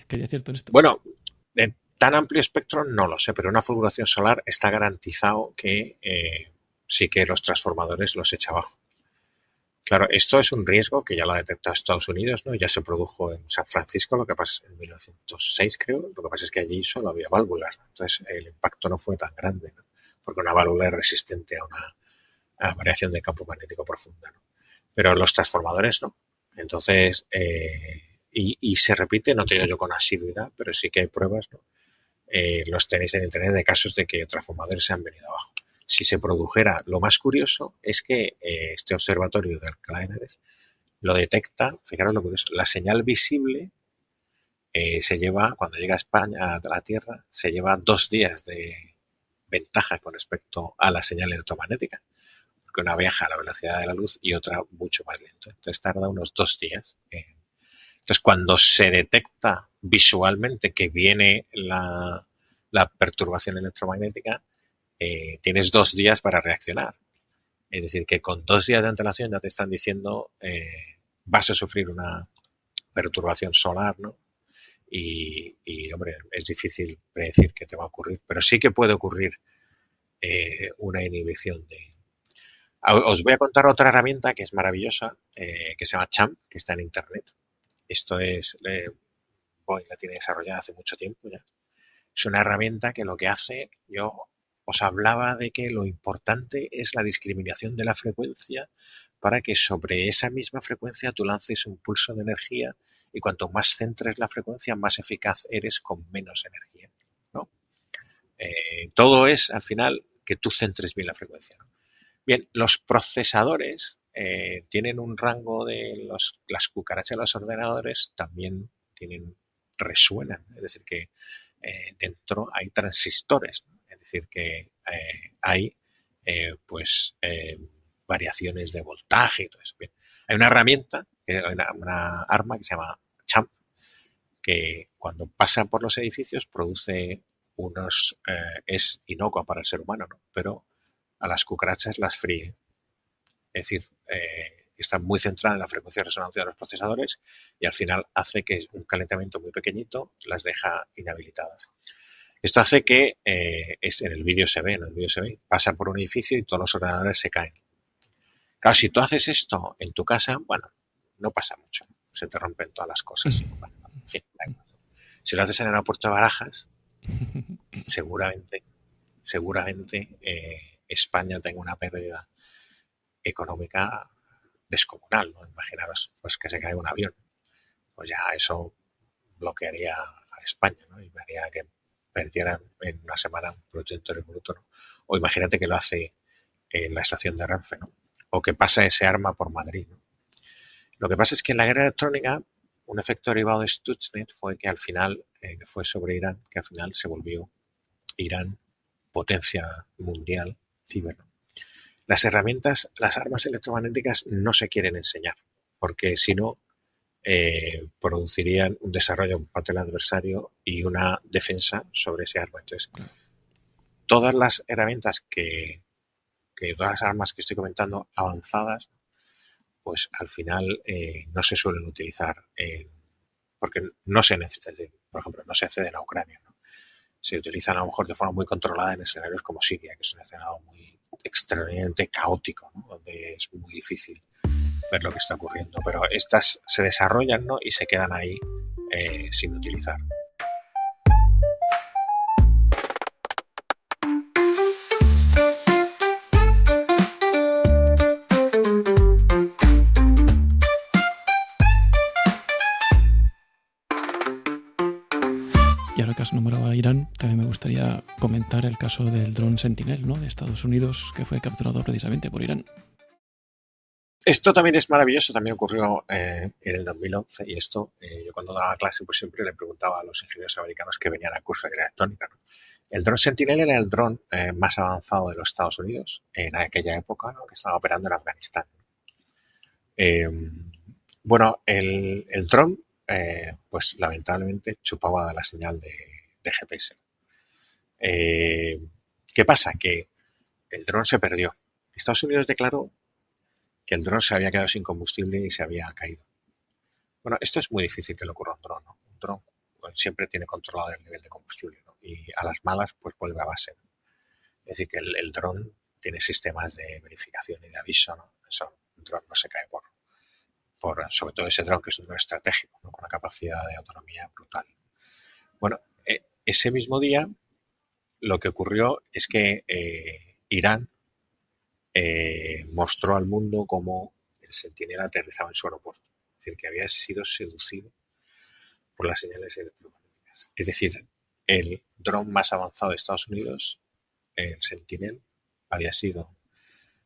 ¿Qué hay cierto en esto? Bueno, en tan amplio espectro no lo sé, pero una fulguración solar está garantizado que sí que los transformadores los echa abajo. Claro, esto es un riesgo que ya lo ha detectado Estados Unidos, ¿no? Ya se produjo en San Francisco, lo que pasa en 1906, creo. Lo que pasa es que allí solo había válvulas, ¿no? Entonces el impacto no fue tan grande, ¿no? Porque una válvula es resistente a una variación de campo magnético profunda, ¿no? Pero los transformadores no. Entonces, y se repite, no te digo yo con asiduidad, pero sí que hay pruebas, ¿no? Los tenéis en internet de casos de que transformadores se han venido abajo. Si se produjera, lo más curioso es que este observatorio de Alcalá de Henares lo detecta, fijaros lo curioso, la señal visible se lleva, cuando llega a España, a la Tierra, se lleva 2 días de ventaja con respecto a la señal electromagnética, porque una viaja a la velocidad de la luz y otra mucho más lento. Entonces tarda unos 2 días. Entonces cuando se detecta visualmente que viene la perturbación electromagnética, tienes 2 días para reaccionar. Es decir, que con 2 días de antelación ya te están diciendo vas a sufrir una perturbación solar, ¿no? Y, hombre, es difícil predecir qué te va a ocurrir, pero sí que puede ocurrir una inhibición de. Os voy a contar otra herramienta que es maravillosa, que se llama CHAMP, que está en internet. Esto es, Boeing la tiene desarrollada hace mucho tiempo ya. Es una herramienta que lo que hace, yo os hablaba de que lo importante es la discriminación de la frecuencia para que sobre esa misma frecuencia tú lances un pulso de energía y cuanto más centres la frecuencia, más eficaz eres con menos energía, ¿no? Todo es, al final, que tú centres bien la frecuencia, ¿no? Bien, los procesadores tienen un rango de las cucarachas de los ordenadores, también resuenan, es decir, que dentro hay transistores, ¿no? Es decir, que hay variaciones de voltaje y todo eso. Bien, hay una herramienta, una arma que se llama CHAMP, que cuando pasa por los edificios produce es inocua para el ser humano, ¿no? Pero a las cucarachas las fríe. Es decir, está muy centrada en la frecuencia de resonancia de los procesadores y al final hace que un calentamiento muy pequeñito las deja inhabilitadas. Esto hace que, en el vídeo se ve, pasa por un edificio y todos los ordenadores se caen. Claro, si tú haces esto en tu casa, bueno, no pasa mucho, se te rompen todas las cosas. Bueno, en fin, si lo haces en el aeropuerto de Barajas, seguramente España tenga una pérdida económica descomunal, ¿no? Imaginaros pues que se cae un avión, pues ya eso bloquearía a España, ¿no? Y haría que perdieran en una semana un Producto Interior Bruto, ¿no? O imagínate que lo hace en la estación de Renfe, ¿no? O que pasa ese arma por Madrid, ¿no? Lo que pasa es que en la guerra electrónica un efecto derivado de Stuxnet fue que al final, fue sobre Irán, que al final se volvió Irán potencia mundial ciber, ¿no? Las herramientas, las armas electromagnéticas no se quieren enseñar, porque si no, producirían un desarrollo por parte del adversario y una defensa sobre ese arma. Entonces, todas las herramientas todas las armas que estoy comentando avanzadas, pues al final no se suelen utilizar porque no se necesita, por ejemplo, no se acceden a Ucrania, ¿no? Se utilizan a lo mejor de forma muy controlada en escenarios como Siria, que es un escenario muy extremadamente caótico, ¿no? Donde es muy difícil ver lo que está ocurriendo, pero estas se desarrollan, ¿no? Y se quedan ahí sin utilizar. Y ahora que que has nombrado a Irán, también me gustaría comentar el caso del dron Sentinel, ¿no?, de Estados Unidos, que fue capturado precisamente por Irán. Esto también es maravilloso, también ocurrió en el 2011 y esto, yo cuando daba clase pues siempre le preguntaba a los ingenieros americanos que venían al curso de electrónica, ¿no? El dron Sentinel era el dron más avanzado de los Estados Unidos en aquella época, ¿no?, que estaba operando en Afganistán. Bueno, el dron pues lamentablemente chupaba la señal de GPS. ¿Qué pasa? Que el dron se perdió. Estados Unidos declaró que el dron se había quedado sin combustible y se había caído. Bueno, esto es muy difícil que le ocurra a un dron, ¿no? Un dron pues, siempre tiene controlado el nivel de combustible, ¿no? Y a las malas pues vuelve a base, ¿no? Es decir, que el dron tiene sistemas de verificación y de aviso, ¿no? Eso, un dron no se cae por sobre todo ese dron que es un dron estratégico, ¿no?, con una capacidad de autonomía brutal. Bueno, ese mismo día lo que ocurrió es que Irán mostró al mundo cómo el Sentinel aterrizaba en su aeropuerto. Es decir, que había sido seducido por las señales electromagnéticas. Es decir, el dron más avanzado de Estados Unidos, el Sentinel, había sido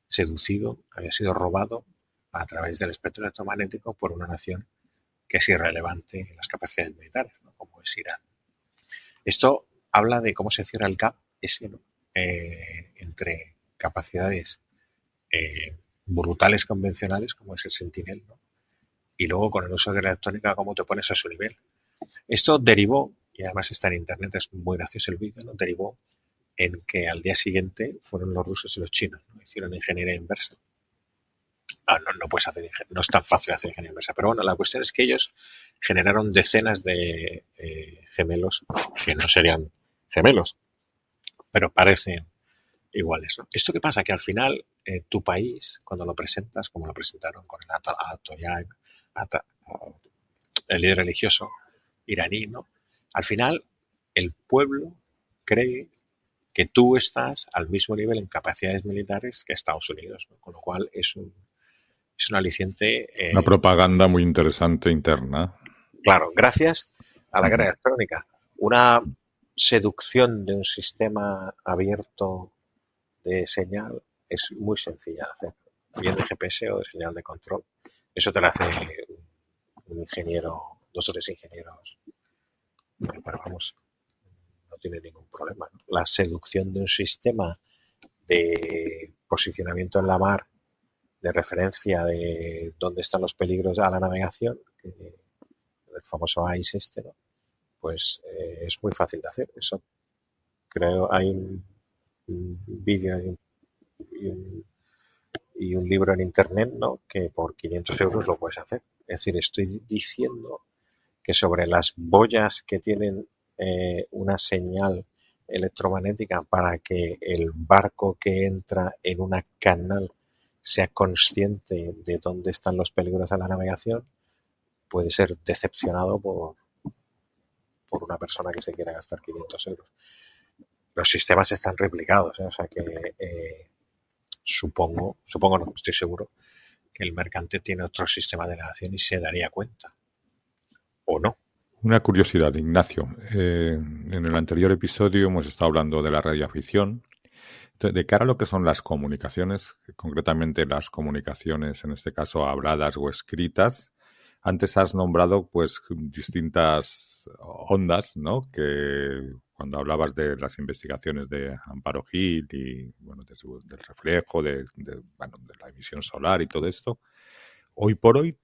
seducido, había sido robado a través del espectro electromagnético por una nación que es irrelevante en las capacidades militares, ¿no?, como es Irán. Esto habla de cómo se cierra el gap ese, ¿no?, entre capacidades brutales convencionales como es el Sentinel, ¿no?, y luego con el uso de la electrónica cómo te pones a su nivel. Esto derivó, y además está en internet, es muy gracioso el vídeo, ¿no?, derivó en que al día siguiente fueron los rusos y los chinos, ¿no?, hicieron ingeniería inversa. No puedes hacer no es tan fácil hacer ingeniería inversa, pero bueno, la cuestión es que ellos generaron decenas de gemelos que no serían gemelos, pero parecen iguales, ¿no? ¿Esto qué pasa? Que al final tu país, cuando lo presentas, como lo presentaron con el Ayatollah, el líder religioso iraní, ¿no?, al final el pueblo cree que tú estás al mismo nivel en capacidades militares que Estados Unidos, ¿no?, con lo cual es un aliciente. Una propaganda muy interesante interna. Claro, gracias a la guerra electrónica. Una seducción de un sistema abierto de señal es muy sencilla de hacer, bien de GPS o de señal de control. Eso te lo hace un ingeniero, 2 o 3 ingenieros, pero vamos, no tiene ningún problema, ¿no? La seducción de un sistema de posicionamiento en la mar, de referencia de dónde están los peligros a la navegación, el famoso ICE ¿no?, pues es muy fácil de hacer. Eso creo, hay un vídeo y un libro en internet, ¿no?, que por 500 euros lo puedes hacer. Es decir, estoy diciendo que sobre las boyas que tienen una señal electromagnética para que el barco que entra en una canal sea consciente de dónde están los peligros de la navegación, puede ser decepcionado por una persona que se quiera gastar 500 euros. Los sistemas están replicados, o sea que supongo no, estoy seguro, que el mercante tiene otro sistema de navegación y se daría cuenta. ¿O no? Una curiosidad, Ignacio. En el anterior episodio hemos estado hablando de la radioafición. De cara a lo que son las comunicaciones, concretamente las comunicaciones, en este caso habladas o escritas, antes has nombrado pues distintas ondas, ¿no?, que cuando hablabas de las investigaciones de Amparo Gil y bueno, del reflejo, de la emisión solar y todo esto, hoy por hoy,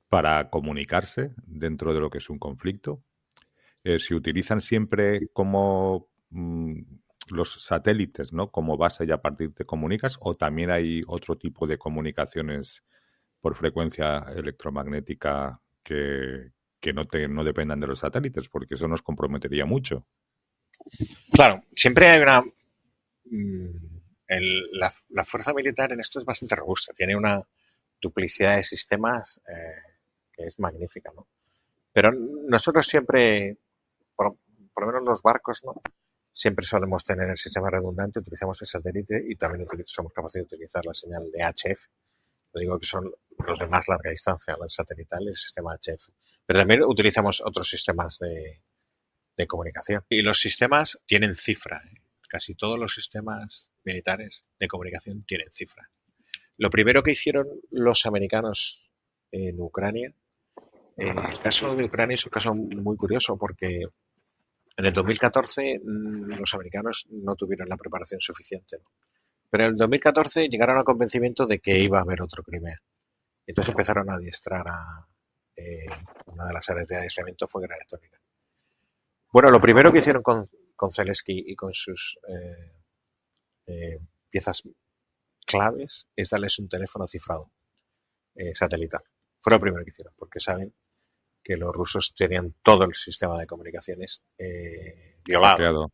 para comunicarse dentro de lo que es un conflicto, se utilizan siempre como los satélites, ¿no?, como base y a partir te comunicas, o también hay otro tipo de comunicaciones por frecuencia electromagnética que no dependan de los satélites, porque eso nos comprometería mucho. Claro, siempre hay una... la fuerza militar en esto es bastante robusta, tiene una duplicidad de sistemas que es magnífica, ¿no? Pero nosotros siempre, por lo menos los barcos, ¿no?, siempre solemos tener el sistema redundante, utilizamos el satélite y también somos capaces de utilizar la señal de HF. Lo digo que son los de más larga distancia, el satelital y el sistema HF. Pero también utilizamos otros sistemas de de comunicación. Y los sistemas tienen cifra, ¿eh? Casi todos los sistemas militares de comunicación tienen cifra. Lo primero que hicieron los americanos en Ucrania, el caso de Ucrania es un caso muy curioso porque en el 2014 los americanos no tuvieron la preparación suficiente, ¿no? Pero en el 2014 llegaron al convencimiento de que iba a haber otro Crimea. Entonces empezaron a adiestrar a una de las áreas de adiestramiento fue guerra electrónica. Bueno, lo primero que hicieron con Zelensky y con sus piezas claves es darles un teléfono cifrado satelital. Fue lo primero que hicieron, porque saben que los rusos tenían todo el sistema de comunicaciones violado,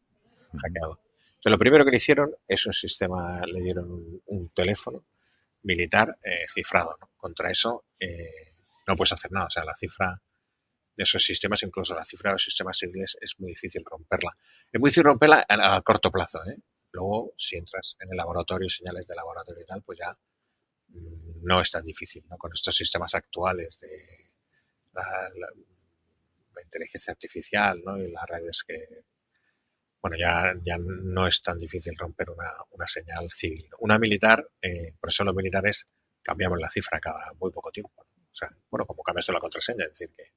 hackeado. Entonces, lo primero que le hicieron es un sistema, le dieron un teléfono militar cifrado, ¿no? Contra eso no puedes hacer nada. O sea, la cifra de esos sistemas, incluso la cifra de los sistemas civiles, es muy difícil romperla. Es muy difícil romperla a corto plazo, ¿eh? Luego, si entras en el laboratorio, señales de laboratorio y tal, pues ya no es tan difícil, ¿no? Con estos sistemas actuales de la inteligencia artificial, ¿no? Y las redes que, bueno, ya no es tan difícil romper una señal civil, ¿no? Una militar, por eso los militares cambiamos la cifra cada muy poco tiempo, ¿no? O sea, bueno, como cambias tú la contraseña, es decir, que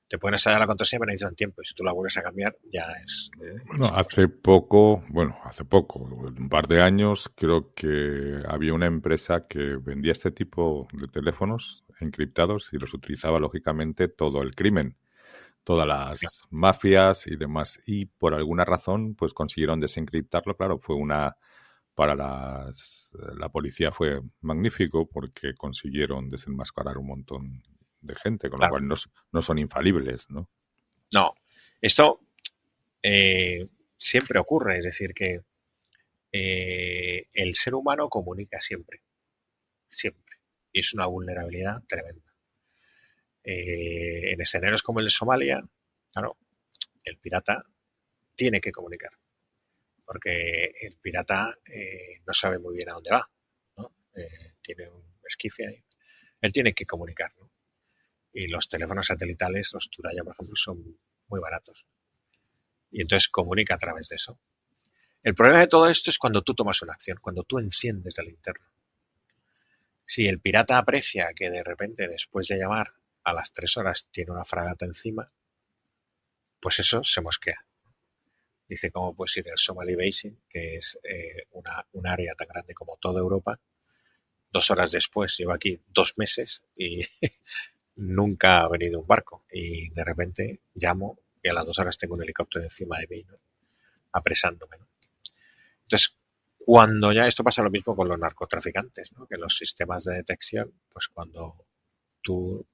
te pueden ensayar la contraseña pero necesitan tiempo y si tú la vuelves a cambiar ya es... Bueno, hace poco, un par de años, creo que había una empresa que vendía este tipo de teléfonos encriptados y los utilizaba lógicamente todo el crimen, todas las mafias y demás. Y por alguna razón, pues consiguieron desencriptarlo. Claro, fue para la policía fue magnífico porque consiguieron desenmascarar un montón de gente, con lo cual no son infalibles, ¿no? No, esto siempre ocurre, es decir, que el ser humano comunica siempre, y es una vulnerabilidad tremenda. En escenarios como el de Somalia, claro, el pirata tiene que comunicar, porque el pirata no sabe muy bien a dónde va, ¿no? Tiene un esquife ahí, él tiene que comunicar, ¿no? Y los teléfonos satelitales, los Turaya, por ejemplo, son muy baratos. Y entonces comunica a través de eso. El problema de todo esto es cuando tú tomas una acción, cuando tú enciendes la linterna. Si el pirata aprecia que de repente, después de llamar a las 3 horas, tiene una fragata encima, pues eso se mosquea. Dice, ¿cómo puede ser el Somali Basin, que es un área tan grande como toda Europa? 2 horas después, llevo aquí 2 meses y nunca ha venido un barco. Y de repente llamo y a las 2 horas tengo un helicóptero encima de mí, ¿no? Apresándome, ¿no? Entonces, cuando ya esto pasa lo mismo con los narcotraficantes, ¿no? Que los sistemas de detección, pues cuando tú,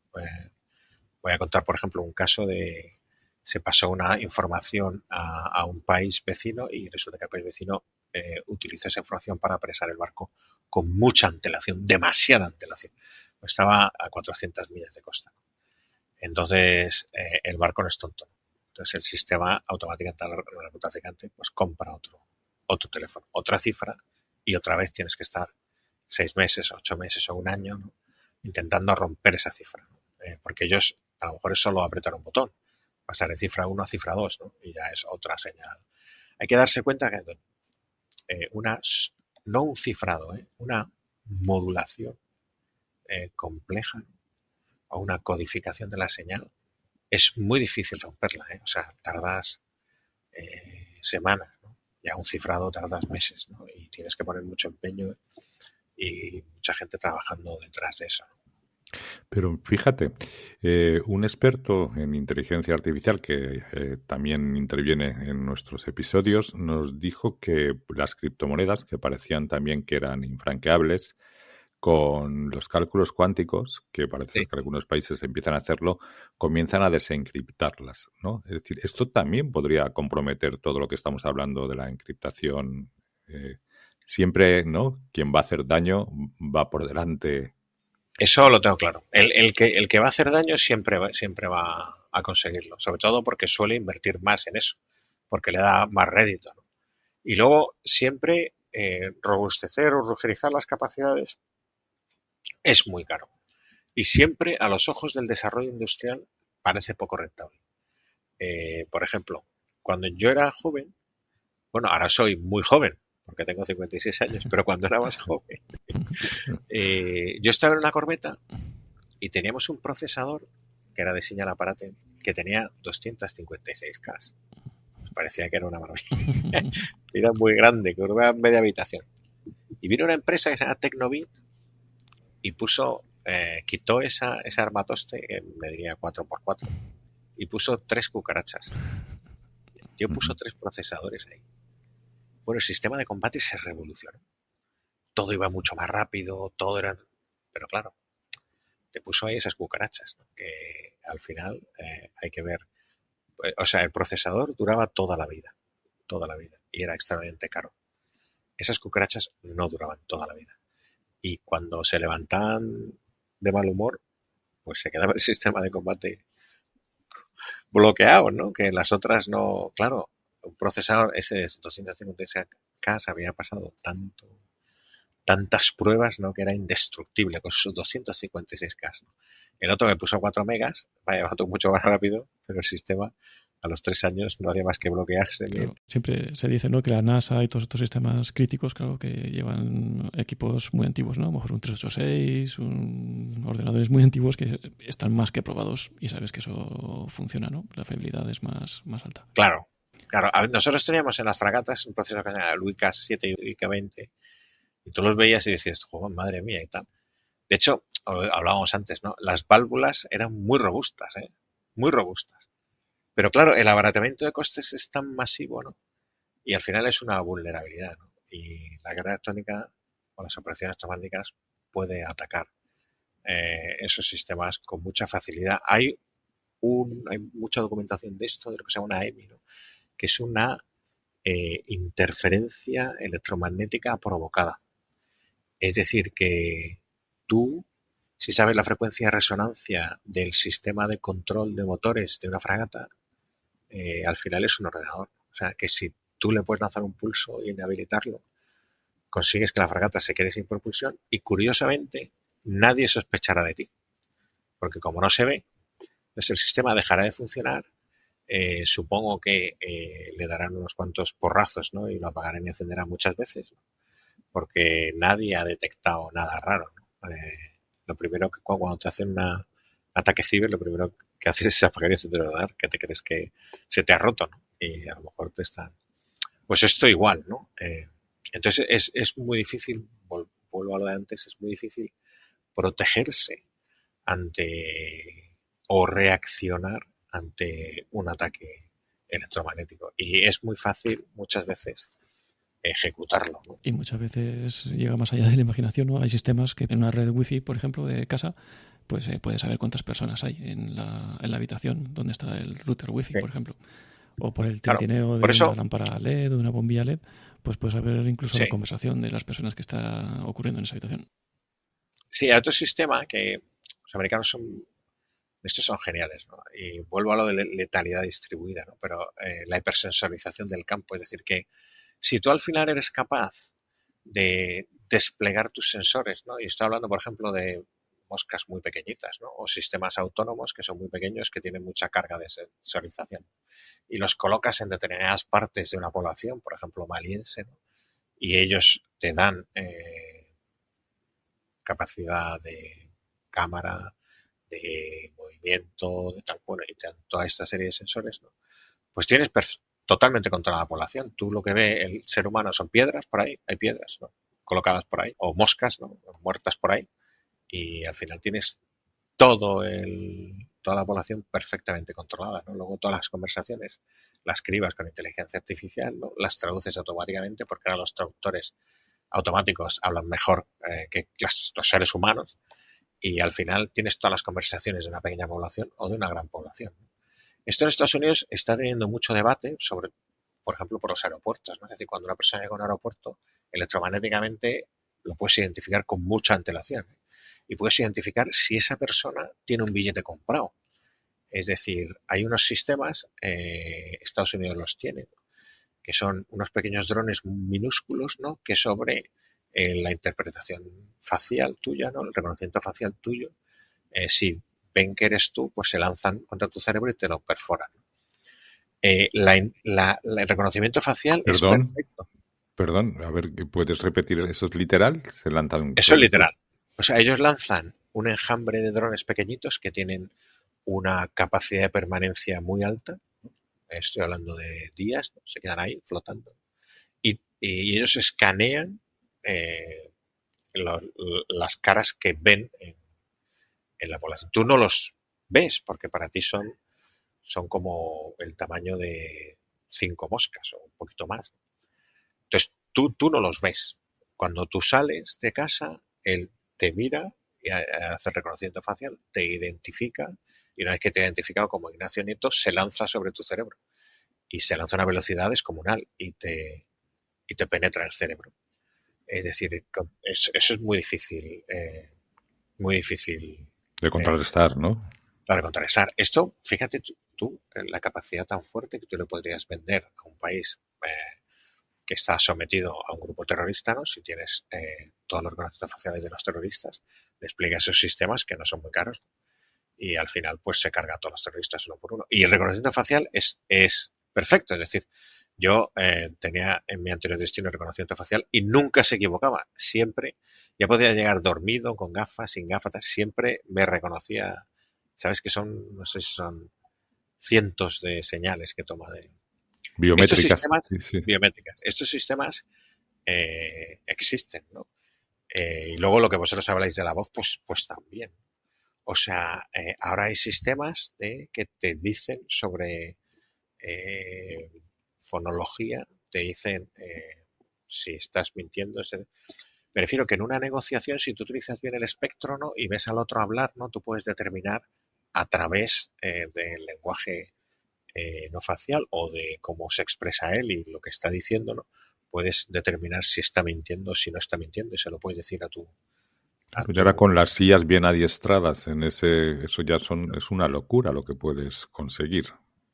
voy a contar, por ejemplo, un caso de, se pasó una información a un país vecino y resulta que el país vecino utiliza esa información para apresar el barco con mucha antelación, demasiada antelación. Estaba a 400 millas de costa. Entonces, el barco no es tonto. Entonces, el sistema automáticamente del narcotraficante pues compra otro teléfono, otra cifra, y otra vez tienes que estar 6 meses, 8 meses o un año, ¿no? Intentando romper esa cifra, ¿no? Porque ellos a lo mejor es solo apretar un botón, pasar de cifra 1 a cifra 2, ¿no? Y ya es otra señal. Hay que darse cuenta que no un cifrado, una modulación compleja, ¿no? O una codificación de la señal es muy difícil romperla, ¿eh? O sea, tardas semanas, ¿no? Ya un cifrado tardas meses, ¿no? Y tienes que poner mucho empeño y mucha gente trabajando detrás de eso, ¿no? Pero fíjate, un experto en inteligencia artificial que también interviene en nuestros episodios nos dijo que las criptomonedas, que parecían también que eran infranqueables, con los cálculos cuánticos, que parece que algunos países empiezan a hacerlo, comienzan a desencriptarlas, ¿no? Es decir, esto también podría comprometer todo lo que estamos hablando de la encriptación. Siempre, ¿no? Quien va a hacer daño va por delante. Eso lo tengo claro. El que va a hacer daño siempre va a conseguirlo, sobre todo porque suele invertir más en eso, porque le da más rédito, ¿no? Y luego siempre robustecer o rugerizar las capacidades es muy caro. Y siempre a los ojos del desarrollo industrial parece poco rentable. Por ejemplo, cuando yo era joven, bueno, ahora soy muy joven, porque tengo 56 años, pero cuando era más joven, yo estaba en una corbeta y teníamos un procesador que era de señal aparato que tenía 256K. Nos parecía que era una maravilla. Era muy grande, que era media habitación. Y vino una empresa que se llama Tecnobit y quitó ese armatoste, que medía 4x4, y puso 3 cucarachas. Yo puso 3 procesadores ahí. Bueno, el sistema de combate se revolucionó. Todo iba mucho más rápido, todo era... Pero claro, te puso ahí esas cucarachas, ¿no? Que al final hay que ver... O sea, el procesador duraba toda la vida, y era extremadamente caro. Esas cucarachas no duraban toda la vida. Y cuando se levantaban de mal humor, pues se quedaba el sistema de combate bloqueado, ¿no? Que las otras no... Claro, un procesador ese de 256K había pasado tantas pruebas, ¿no? Que era indestructible con sus 256K, ¿no? El otro que puso 4 megas, vaya, va todo mucho más rápido, pero el sistema a los 3 años no hacía más que bloquearse. Claro, siempre se dice, ¿no?, que la NASA y todos estos sistemas críticos, claro, que llevan equipos muy antiguos, ¿no? A lo mejor un 386, ordenadores muy antiguos que están más que probados y sabes que eso funciona, ¿no? La fiabilidad es más alta. Claro. Nosotros teníamos en las fragatas un proceso que se llama el UICAS 7 y UICAS 20 y tú los veías y decías, joder, madre mía y tal. De hecho, hablábamos antes, ¿no? Las válvulas eran muy robustas, ¿eh? Muy robustas. Pero claro, el abaratamiento de costes es tan masivo, ¿no? Y al final es una vulnerabilidad, ¿no? Y la guerra electrónica o las operaciones electromagnéticas puede atacar esos sistemas con mucha facilidad. Hay mucha documentación de esto, de lo que se llama una EMI, ¿no? Que es una interferencia electromagnética provocada. Es decir, que tú, si sabes la frecuencia de resonancia del sistema de control de motores de una fragata, al final es un ordenador. O sea, que si tú le puedes lanzar un pulso y inhabilitarlo, consigues que la fragata se quede sin propulsión y, curiosamente, nadie sospechará de ti. Porque como no se ve, pues el sistema dejará de funcionar. Supongo que le darán unos cuantos porrazos, ¿no? Y lo apagarán y encenderán muchas veces, ¿no? Porque nadie ha detectado nada raro, ¿no? Lo primero que cuando te hacen un ataque ciber, lo primero que haces es apagar y encender el ordenador, que te crees que se te ha roto, ¿no? Y a lo mejor te están... Pues esto igual, ¿no? Entonces es muy difícil, vuelvo a lo de antes, es muy difícil protegerse ante o reaccionar ante un ataque electromagnético. Y es muy fácil muchas veces ejecutarlo, ¿no? Y muchas veces llega más allá de la imaginación, ¿no? Hay sistemas que en una red wifi, por ejemplo, de casa, pues puedes saber cuántas personas hay en la habitación donde está el router wifi, por ejemplo. O por el tintineo de una lámpara LED o de una bombilla LED, pues puedes saber incluso la conversación de las personas que está ocurriendo en esa habitación. Sí, hay otro sistema que los americanos estos son geniales, ¿no? Y vuelvo a lo de letalidad distribuida, ¿no? Pero la hipersensorización del campo, es decir, que si tú al final eres capaz de desplegar tus sensores, ¿no? Y estoy hablando, por ejemplo, de moscas muy pequeñitas, ¿no? O sistemas autónomos que son muy pequeños, que tienen mucha carga de sensorización. Y los colocas en determinadas partes de una población, por ejemplo, maliense, ¿no? Y ellos te dan capacidad de cámara, de movimiento, de tal, bueno, y te dan toda esta serie de sensores, ¿no? Pues tienes totalmente controlada la población. Tú lo que ve el ser humano son piedras por ahí, hay piedras, ¿no?, colocadas por ahí, o moscas, ¿no?, muertas por ahí, y al final tienes toda la población perfectamente controlada, ¿no? Luego todas las conversaciones las cribas con inteligencia artificial, ¿no? Las traduces automáticamente, porque ahora los traductores automáticos hablan mejor que los seres humanos, y al final tienes todas las conversaciones de una pequeña población o de una gran población, ¿no? Esto en Estados Unidos está teniendo mucho debate sobre, por ejemplo, por los aeropuertos, ¿no? Es decir, cuando una persona llega a un aeropuerto, electromagnéticamente lo puedes identificar con mucha antelación, ¿eh? Y puedes identificar si esa persona tiene un billete comprado. Es decir, hay unos sistemas, Estados Unidos los tiene, ¿no?, que son unos pequeños drones minúsculos, ¿no?, que sobre la interpretación facial tuya, ¿no?, el reconocimiento facial tuyo, si ven que eres tú, pues se lanzan contra tu cerebro y te lo perforan. El reconocimiento facial es Perdón, perfecto. perdón, a ver, ¿puedes repetir? ¿Eso es literal? ¿Se lanzan Eso es cohetes? literal. O sea, ellos lanzan un enjambre de drones pequeñitos que tienen una capacidad de permanencia muy alta. Estoy hablando de días, ¿no? Se quedan ahí flotando. Y ellos escanean eh, lo- las caras que ven en la población. Tú no los ves porque para ti son como el tamaño de 5 moscas o un poquito más. Entonces, tú no los ves. Cuando tú sales de casa, él te mira y hace reconocimiento facial, te identifica y una vez que te ha identificado como Ignacio Nieto, se lanza sobre tu cerebro y se lanza a una velocidad descomunal y te penetra el cerebro. Es decir, eso es muy difícil De eh, contrarrestar, ¿no? para contrarrestar. Esto, fíjate tú, la capacidad tan fuerte que tú le podrías vender a un país que está sometido a un grupo terrorista, ¿no? Si tienes todos los reconocimientos faciales de los terroristas, despliega esos sistemas que no son muy caros y al final pues se carga a todos los terroristas uno por uno. Y el reconocimiento facial es perfecto, es decir, yo tenía en mi anterior destino el reconocimiento facial y nunca se equivocaba, siempre, ya podía llegar dormido, con gafas, sin gafas, siempre me reconocía, sabes que son, no sé si son cientos de señales que toma de... Estos Biométricas, sistemas sí, sí. biométricas, estos sistemas existen, ¿no? Y luego lo que vosotros habláis de la voz, pues también. O sea, ahora hay sistemas que te dicen sobre fonología, te dicen si estás mintiendo. Me refiero que en una negociación, si tú utilizas bien el espectro, ¿no? Y ves al otro hablar, ¿no? Tú puedes determinar a través del lenguaje no facial o de cómo se expresa él y lo que está diciendo, ¿no? Puedes determinar si está mintiendo o si no está mintiendo y se lo puedes decir a Pues ya ahora tu con las sillas bien adiestradas en eso ya es una locura lo que puedes conseguir.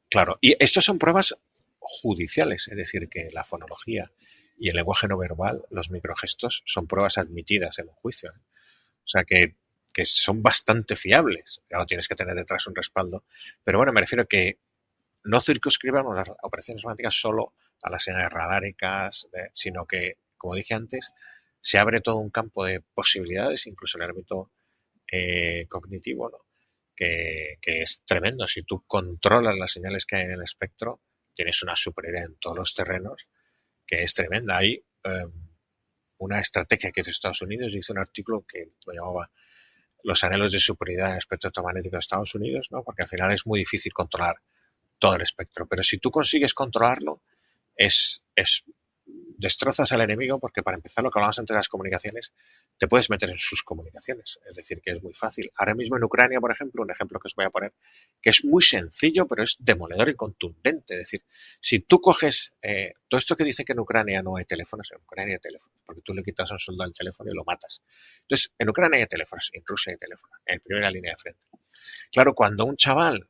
Claro, y estos son pruebas judiciales, es decir, que la fonología y el lenguaje no verbal, los microgestos, son pruebas admitidas en un juicio. O sea que son bastante fiables. Claro, tienes que tener detrás un respaldo. Pero bueno, me refiero que no circunscribamos las operaciones informáticas solo a las señales radáricas, sino que, como dije antes, se abre todo un campo de posibilidades, incluso en el ámbito cognitivo, ¿no? Que es tremendo. Si tú controlas las señales que hay en el espectro, tienes una superioridad en todos los terrenos que es tremenda. Hay una estrategia que hizo Estados Unidos, hizo un artículo que lo llamaba Los anhelos de superioridad en el espectro electromagnético de Estados Unidos, ¿no? Porque al final es muy difícil controlar todo el espectro. Pero si tú consigues controlarlo, es destrozas al enemigo porque para empezar lo que hablamos antes de las comunicaciones, te puedes meter en sus comunicaciones, es decir, que es muy fácil. Ahora mismo en Ucrania, por ejemplo, un ejemplo que os voy a poner, que es muy sencillo, pero es demoledor y contundente. Es decir, si tú coges todo esto que dice que en Ucrania no hay teléfonos, en Ucrania hay teléfonos, porque tú le quitas a un soldado el teléfono y lo matas. Entonces, en Ucrania hay teléfonos, en Rusia hay teléfonos, en primera línea de frente. Claro, cuando un chaval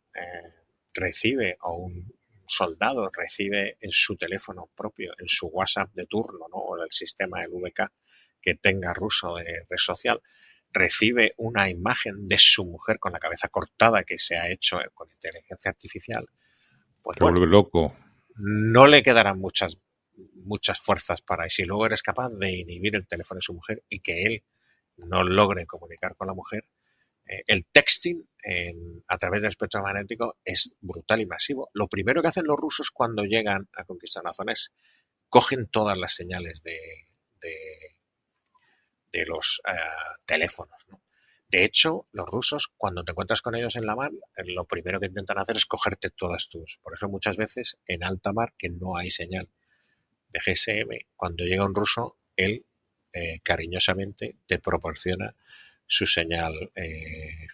recibe o un soldado recibe en su teléfono propio, en su WhatsApp de turno, ¿no? O el sistema del VK que tenga ruso de red social, recibe una imagen de su mujer con la cabeza cortada que se ha hecho con inteligencia artificial, pues Se bueno, vuelve loco. no le quedarán muchas fuerzas para, y si luego eres capaz de inhibir el teléfono de su mujer y que él no logre comunicar con la mujer, el texting a través del espectro magnético es brutal y masivo. Lo primero que hacen los rusos cuando llegan a conquistar una zona es cogen todas las señales de los teléfonos, ¿no? De hecho, los rusos, cuando te encuentras con ellos en la mar, lo primero que intentan hacer es cogerte todas tus. Por eso muchas veces en alta mar, que no hay señal de GSM, cuando llega un ruso, él cariñosamente te proporciona su señal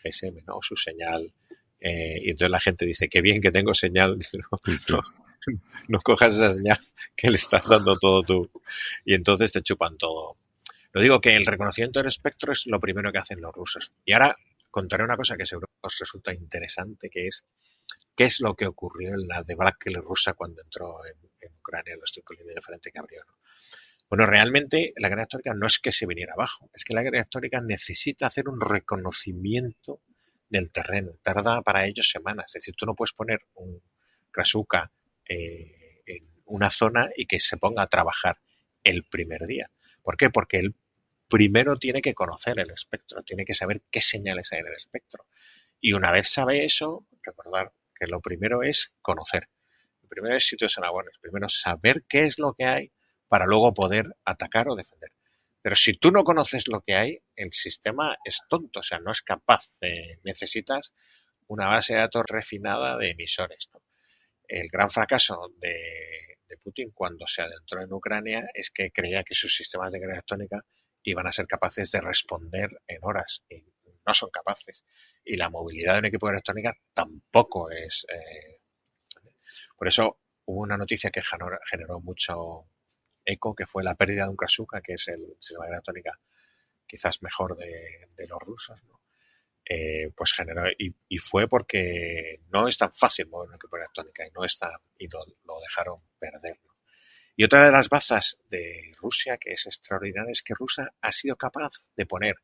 GSM, ¿no? Su señal. Y entonces la gente dice, qué bien que tengo señal. Dice, no, Sí, sí. no, no cojas esa señal que le estás dando todo tú. Y entonces te chupan todo. Lo digo que el reconocimiento del espectro es lo primero que hacen los rusos. Y ahora contaré una cosa que seguro os resulta interesante, que es qué es lo que ocurrió en la debacle rusa cuando entró en Ucrania, los 5 líneas de frente que abrió, ¿no? Bueno, realmente la guerra histórica no es que se viniera abajo, es que la guerra histórica necesita hacer un reconocimiento del terreno. Tarda para ello semanas. Es decir, tú no puedes poner un Krasuka en una zona y que se ponga a trabajar el primer día. ¿Por qué? Porque él primero tiene que conocer el espectro, tiene que saber qué señales hay en el espectro. Y una vez sabe eso, recordar que lo primero es conocer. Lo primero es sitios enaguanes. Primero saber qué es lo que hay para luego poder atacar o defender. Pero si tú no conoces lo que hay, el sistema es tonto, o sea, no es capaz. Necesitas una base de datos refinada de emisores, ¿no? El gran fracaso de Putin cuando se adentró en Ucrania es que creía que sus sistemas de guerra electrónica iban a ser capaces de responder en horas y no son capaces. Y la movilidad de un equipo de electrónica tampoco es. Por eso hubo una noticia que generó mucho eco, que fue la pérdida de un Krasuka, que es el sistema de guerra electrónica quizás mejor de los rusos, ¿no? Pues generó, y fue porque no es tan fácil mover una equipo electrónica y lo dejaron perder, ¿no? Y otra de las bazas de Rusia que es extraordinaria es que Rusia ha sido capaz de poner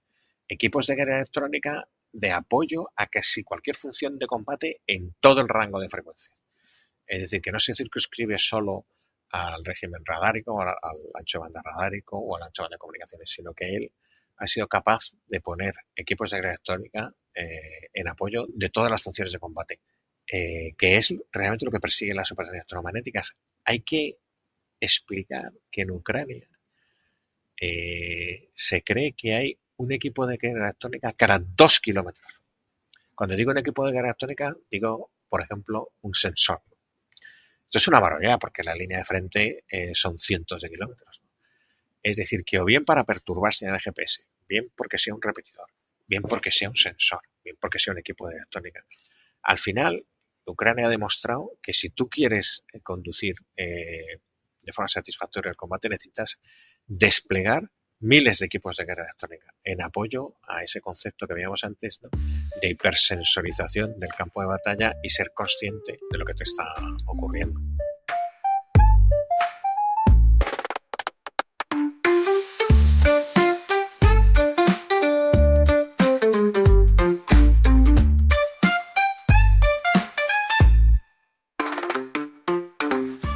equipos de guerra electrónica de apoyo a casi cualquier función de combate en todo el rango de frecuencia. Es decir, que no se circunscribe solo al régimen radárico, al ancho de banda radárico o al ancho de banda de comunicaciones, sino que él ha sido capaz de poner equipos de guerra electrónica en apoyo de todas las funciones de combate, que es realmente lo que persiguen las operaciones electromagnéticas. Hay que explicar que en Ucrania se cree que hay un equipo de guerra electrónica cada 2 kilómetros. Cuando digo un equipo de guerra electrónica, digo, por ejemplo, un sensor. Esto es una barbaridad porque la línea de frente son cientos de kilómetros, ¿no? Es decir, que o bien para perturbar señal de GPS, bien porque sea un repetidor, bien porque sea un sensor, bien porque sea un equipo de electrónica. Al final, Ucrania ha demostrado que si tú quieres conducir de forma satisfactoria el combate, necesitas desplegar miles de equipos de guerra electrónica en apoyo a ese concepto que veíamos antes, ¿no?, de hipersensorización del campo de batalla y ser consciente de lo que te está ocurriendo.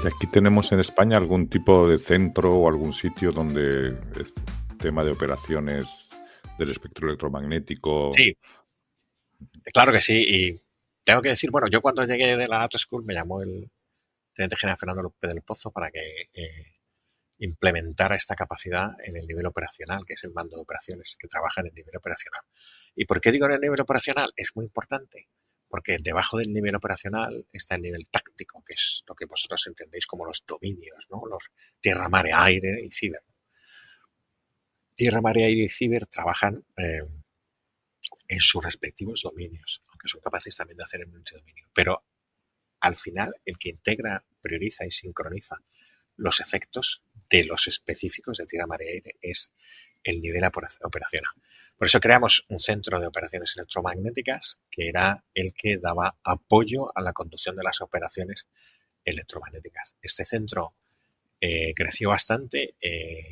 ¿Y aquí tenemos en España algún tipo de centro o algún sitio donde este tema de operaciones del espectro electromagnético? Sí, claro que sí. Y tengo que decir, bueno, yo cuando llegué de la Auto School me llamó el teniente general Fernando López del Pozo para que implementara esta capacidad en el nivel operacional, que es el mando de operaciones, que trabaja en el nivel operacional. ¿Y por qué digo en el nivel operacional? Es muy importante, porque debajo del nivel operacional está el nivel táctico, que es lo que vosotros entendéis como los dominios, ¿no? Los tierra, mar, aire y ciber. Tierra, mar, aire y ciber trabajan en sus respectivos dominios, aunque son capaces también de hacer el multidominio. Pero al final, el que integra, prioriza y sincroniza los efectos de los específicos de tierra, mar y aire es el nivel operacional. Por eso creamos un centro de operaciones electromagnéticas que era el que daba apoyo a la conducción de las operaciones electromagnéticas. Este centro creció bastante,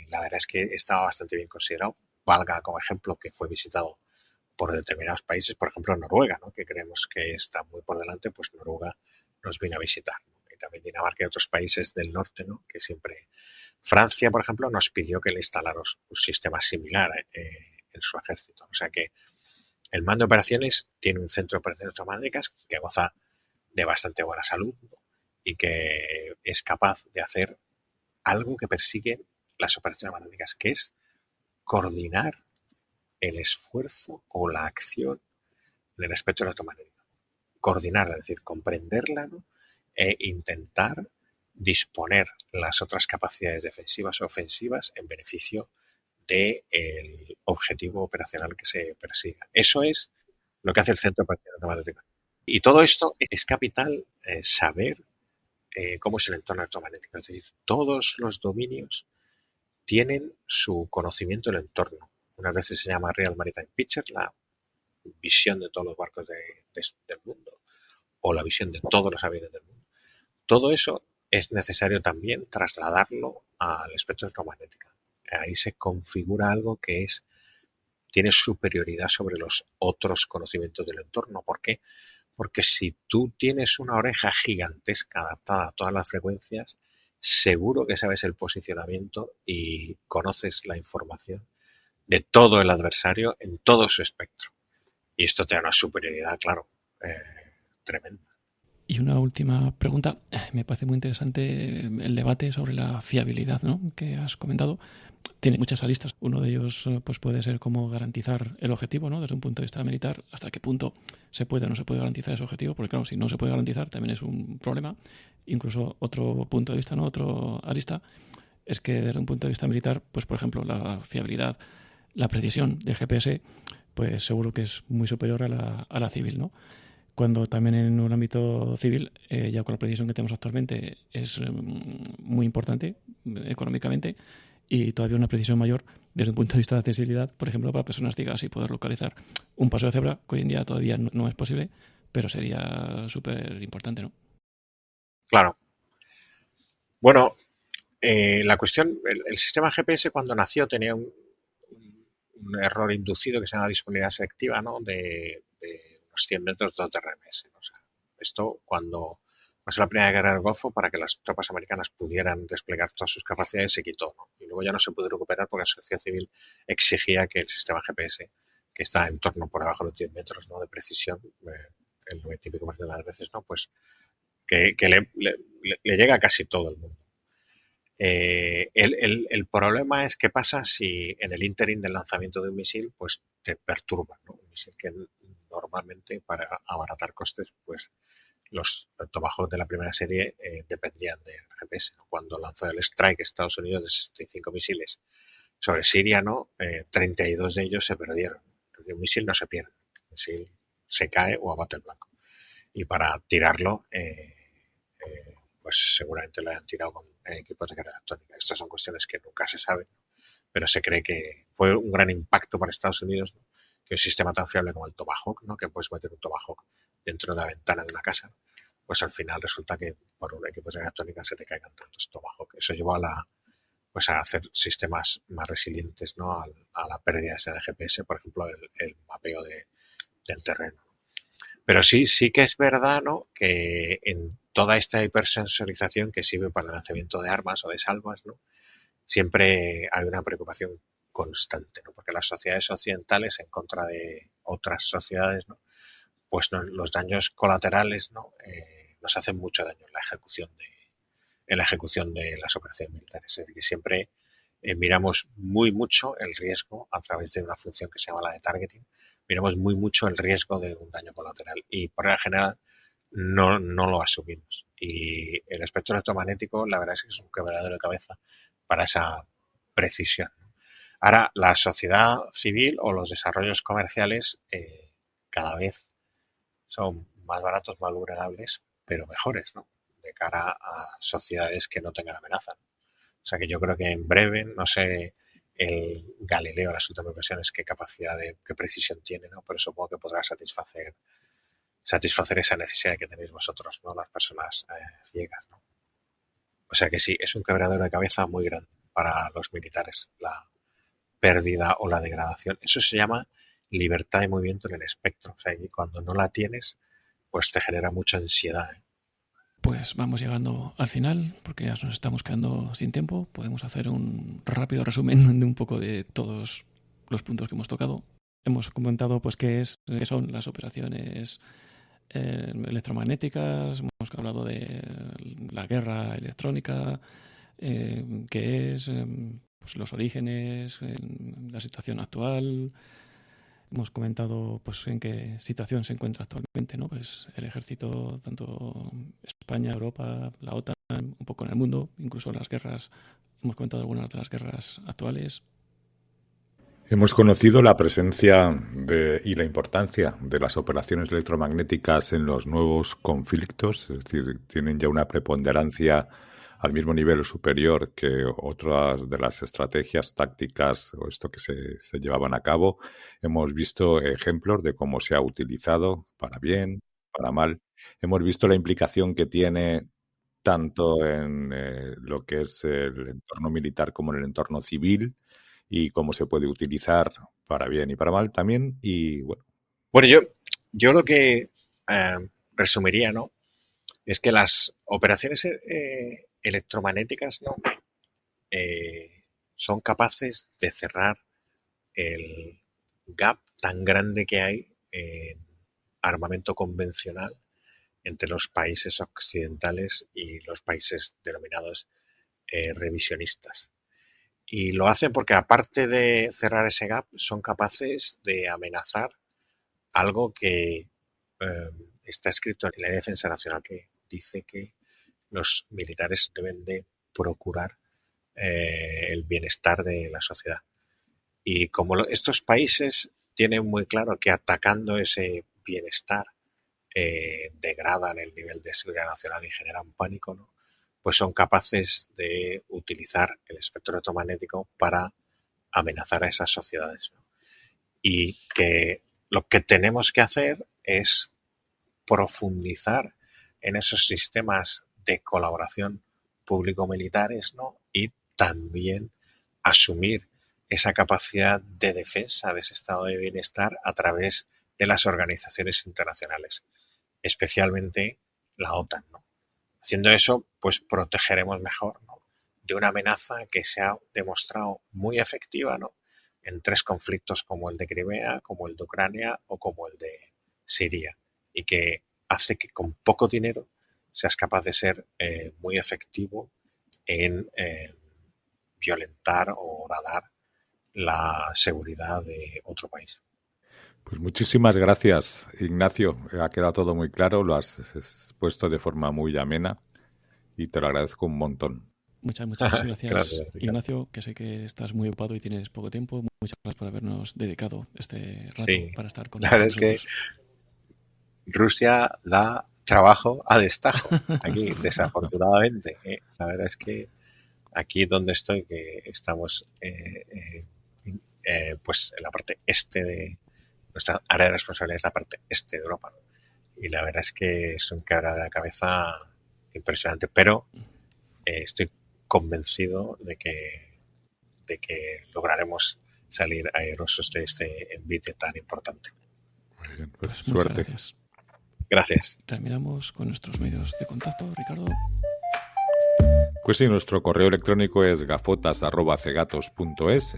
la verdad es que estaba bastante bien considerado. Valga como ejemplo que fue visitado por determinados países, por ejemplo Noruega, ¿no?, que creemos que está muy por delante, pues Noruega nos vino a visitar, ¿no? Y también Dinamarca y otros países del norte, ¿no?, que siempre... Francia, por ejemplo, nos pidió que le instaláramos un sistema similar en su ejército. O sea que el mando de operaciones tiene un centro de operaciones electromagnéticas que goza de bastante buena salud, ¿no?, y que es capaz de hacer algo que persiguen las operaciones magnéticas, que es coordinar el esfuerzo o la acción en el espectro electromagnético. Coordinarla, es decir, comprenderla, ¿no?, e intentar disponer las otras capacidades defensivas o ofensivas en beneficio del objetivo operacional que se persiga. Eso es lo que hace el Centro de Operaciones Electromagnéticas. Y todo esto es capital saber cómo es el entorno electromagnético. Es decir, todos los dominios tienen su conocimiento del entorno. Unas veces se llama Real Maritime Picture, la visión de todos los barcos del mundo, o la visión de todos los aviones del mundo. Todo eso es necesario también trasladarlo al espectro electromagnético. Ahí se configura algo que tiene superioridad sobre los otros conocimientos del entorno. ¿Por qué? porque si tú tienes una oreja gigantesca adaptada a todas las frecuencias, seguro que sabes el posicionamiento y conoces la información de todo el adversario en todo su espectro. Y esto te da una superioridad, claro, tremenda. Y una última pregunta. Me parece muy interesante el debate sobre la fiabilidad, ¿no?, que has comentado. Tiene muchas aristas. Uno de ellos pues puede ser cómo garantizar el objetivo, ¿no?, desde un punto de vista militar. Hasta qué punto se puede o no se puede garantizar ese objetivo, porque claro, si no se puede garantizar también es un problema. Incluso otro punto de vista, ¿no?, otro arista, es que desde un punto de vista militar, pues por ejemplo, la fiabilidad, la precisión del GPS, pues seguro que es muy superior a la civil, ¿no? Cuando también en un ámbito civil, ya con la precisión que tenemos actualmente, es muy importante económicamente, y todavía una precisión mayor desde un punto de vista de accesibilidad, por ejemplo, para personas ciegas, y poder localizar un paso de cebra, que hoy en día todavía no es posible, pero sería súper importante, ¿no? Claro. Bueno, la cuestión, el sistema GPS cuando nació tenía un error inducido que se llama disponibilidad selectiva, ¿no?, de unos 100 metros de RMS. O sea, esto cuando pasó la Primera Guerra del Golfo, para que las tropas americanas pudieran desplegar todas sus capacidades, se quitó, ¿no? Y luego ya no se pudo recuperar porque la sociedad civil exigía que el sistema GPS, que está en torno por debajo de los 10 metros, ¿no?, de precisión, el 90% de las veces, ¿no?, pues que le llega a casi todo el mundo. El problema es qué pasa si en el ínterin del lanzamiento de un misil pues te perturban, ¿no? Un misil que normalmente, para abaratar costes, pues los Tomahawk de la primera serie dependían del GPS, ¿no? Cuando lanzó el Strike Estados Unidos de 65 misiles sobre Siria, ¿no?, 32 de ellos se perdieron. Un misil no se pierde, un misil se cae o abate el blanco. Y para tirarlo, pues seguramente lo hayan tirado con equipos de carga electrónica. Estas son cuestiones que nunca se saben, ¿no?, pero se cree que fue un gran impacto para Estados Unidos, ¿no?, que un sistema tan fiable como el Tomahawk, ¿no?, que puedes meter un Tomahawk dentro de la ventana de una casa, pues al final resulta que por un equipo de carga electrónica se te caigan tantos Tomahawk. Eso llevó a hacer sistemas más resilientes, ¿no?, a la pérdida de GPS, por ejemplo, el mapeo del terreno. Pero sí que es verdad, ¿no?, que en toda esta hipersensorización que sirve para el lanzamiento de armas o de salvas, ¿no?, siempre hay una preocupación constante, ¿no?, porque las sociedades occidentales, en contra de otras sociedades, ¿no?, pues los daños colaterales, ¿no?, nos hacen mucho daño en la ejecución de las operaciones militares. Es decir, siempre miramos mucho el riesgo a través de una función que se llama la de targeting. Miramos mucho el riesgo de un daño colateral y por regla general no lo asumimos. Y el espectro electromagnético, la verdad es que es un quebradero de cabeza para esa precisión. Ahora, la sociedad civil o los desarrollos comerciales cada vez son más baratos, más vulnerables, pero mejores, ¿no?, de cara a sociedades que no tengan amenaza. O sea que yo creo que en breve, no sé, el Galileo, las últimas versiones, qué capacidad qué precisión tiene, ¿no?, pero supongo que podrá satisfacer esa necesidad que tenéis vosotros, ¿no?, las personas ciegas, ¿no? O sea que sí, es un quebradero de cabeza muy grande para los militares, la pérdida o la degradación. Eso se llama libertad de movimiento en el espectro. O sea, que cuando no la tienes, pues te genera mucha ansiedad, ¿eh? Pues vamos llegando al final, porque ya nos estamos quedando sin tiempo. Podemos hacer un rápido resumen de un poco de todos los puntos que hemos tocado. Hemos comentado pues qué son las operaciones electromagnéticas, hemos hablado de la guerra electrónica, qué es, pues los orígenes, la situación actual. Hemos comentado pues en qué situación se encuentra actualmente, ¿no? Pues el ejército, tanto España, Europa, la OTAN, un poco en el mundo, incluso las guerras. Hemos comentado algunas de las guerras actuales. Hemos conocido la presencia y la importancia de las operaciones electromagnéticas en los nuevos conflictos, es decir, tienen ya una preponderancia al mismo nivel o superior que otras de las estrategias tácticas o esto que se llevaban a cabo. Hemos visto ejemplos de cómo se ha utilizado para bien, para mal. Hemos visto la implicación que tiene tanto en lo que es el entorno militar como en el entorno civil y cómo se puede utilizar para bien y para mal también. Y bueno, yo lo que resumiría, ¿no? Es que las operaciones electromagnéticas, ¿no? Son capaces de cerrar el gap tan grande que hay en armamento convencional entre los países occidentales y los países denominados revisionistas. Y lo hacen porque, aparte de cerrar ese gap, son capaces de amenazar algo que está escrito en la Ley de Defensa Nacional, que dice que los militares deben de procurar el bienestar de la sociedad. Y como estos países tienen muy claro que atacando ese bienestar degradan el nivel de seguridad nacional y generan pánico, ¿no? Pues son capaces de utilizar el espectro electromagnético para amenazar a esas sociedades, ¿no? Y que lo que tenemos que hacer es profundizar en esos sistemas de colaboración público-militares, ¿no? Y también asumir esa capacidad de defensa de ese estado de bienestar a través de las organizaciones internacionales, especialmente la OTAN, ¿no? Haciendo eso, pues protegeremos mejor, ¿no?, de una amenaza que se ha demostrado muy efectiva, ¿no?, en 3 conflictos como el de Crimea, como el de Ucrania o como el de Siria, y que hace que con poco dinero seas capaz de ser muy efectivo en violentar o horadar la seguridad de otro país. Pues muchísimas gracias, Ignacio. Ha quedado todo muy claro, lo has expuesto de forma muy amena y te lo agradezco un montón. Muchas gracias, Gracias, Ignacio, que sé que estás muy ocupado y tienes poco tiempo. Muchas gracias por habernos dedicado este rato Sí, para estar con la verdad es que nosotros. Rusia da trabajo a destajo aquí, desafortunadamente. La verdad es que aquí donde estoy, que estamos pues en la parte este de nuestra área de responsabilidad, es la parte este de Europa, ¿no? Y la verdad es que es un quebra de la cabeza impresionante, pero estoy convencido de que lograremos salir airosos de este envite tan importante. Muy bien, pues Muchas suerte. gracias. Gracias. Terminamos con nuestros medios de contacto, Ricardo. Pues sí, nuestro correo electrónico es gafotas@cegatos.es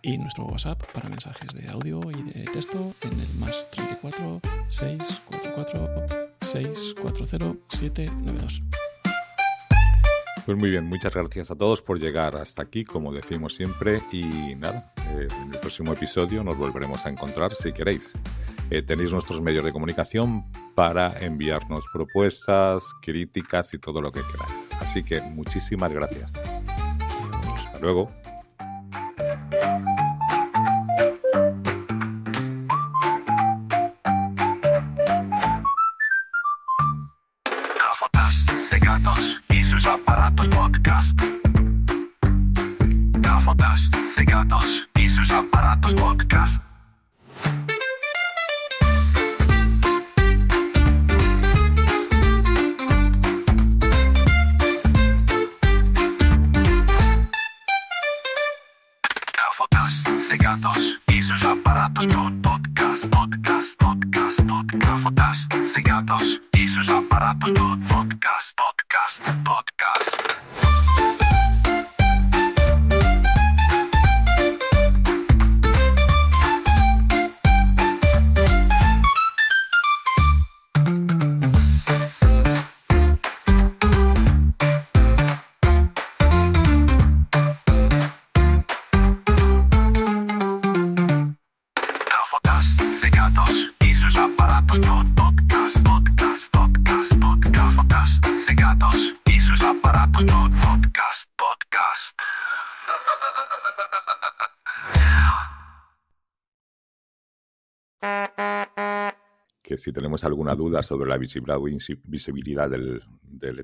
y nuestro WhatsApp para mensajes de audio y de texto en el +34 644 640 792. Pues muy bien, muchas gracias a todos por llegar hasta aquí, como decimos siempre, y nada, en el próximo episodio nos volveremos a encontrar si queréis. Tenéis nuestros medios de comunicación para enviarnos propuestas, críticas y todo lo que queráis. Así que muchísimas gracias. Adiós. Hasta luego. Gafotas de gatos y sus aparatos podcast. Gafotas de gatos y sus aparatos podcast. Gafotas de gatos y sus aparatos podcast. Gafotas de gatos y sus aparatos podcast. Gafotas de gatos y sus aparatos podcast. Gafotas de gatos y sus aparatos podcast. Que si tenemos alguna duda sobre la visibilidad del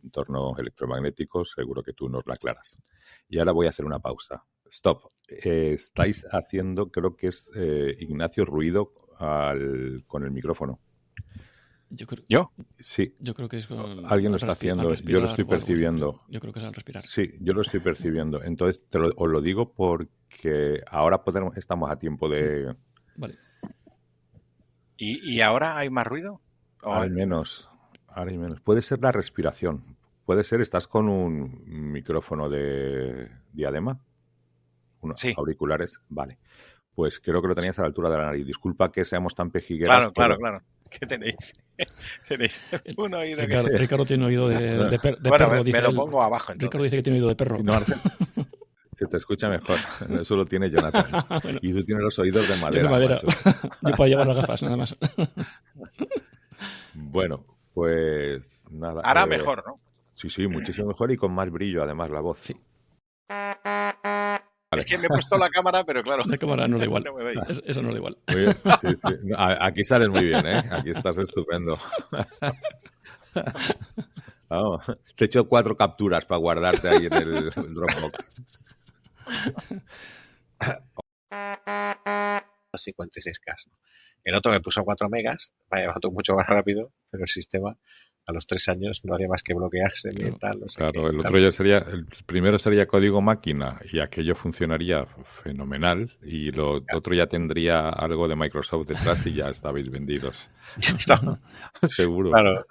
entorno electromagnético, seguro que tú nos la aclaras. Y ahora voy a hacer una pausa. Stop. Estáis haciendo, creo que es Ignacio, ruido con el micrófono. ¿Yo? Sí. Yo creo que es Alguien lo está haciendo. Yo lo estoy percibiendo. Yo creo que es al respirar. Sí, yo lo estoy percibiendo. Entonces, os lo digo porque ahora estamos a tiempo de... Vale. ¿Y ahora hay más ruido? Ahora hay menos. Ahora hay menos. Puede ser la respiración. Puede ser, estás con un micrófono de diadema, unos Sí. auriculares, vale. Pues creo que lo tenías a la altura de la nariz. Disculpa que seamos tan pejigueras. Claro. ¿Qué tenéis? Tenéis un oído que... Ricardo tiene oído de Bueno, perro, dice me lo él. pongo abajo entonces. Ricardo dice que tiene oído de perro. Si no, ahora se te escucha mejor. Eso lo tiene Jonathan. Bueno. Y tú tienes los oídos de madera. De madera. macho. Yo puedo llevar las gafas, nada más. Bueno, pues nada. Ahora mejor, ¿no? Sí, muchísimo mejor y con más brillo además la voz. Sí. Es que me he puesto la cámara, pero claro. La cámara no da igual. No me veis. Eso no da igual. Muy bien, sí. No, aquí sales muy bien, ¿eh? Aquí estás estupendo. Vamos, te he hecho 4 capturas para guardarte ahí en el Dropbox. 56K. El otro me puso 4 megas, vaya, va todo mucho más rápido, pero el sistema a los 3 años no hacía más que bloquearse y tal. No sé Claro, qué. el otro ya sería, el primero sería código máquina y aquello funcionaría fenomenal y lo otro ya tendría algo de Microsoft detrás y ya estabais vendidos. No, Seguro. claro,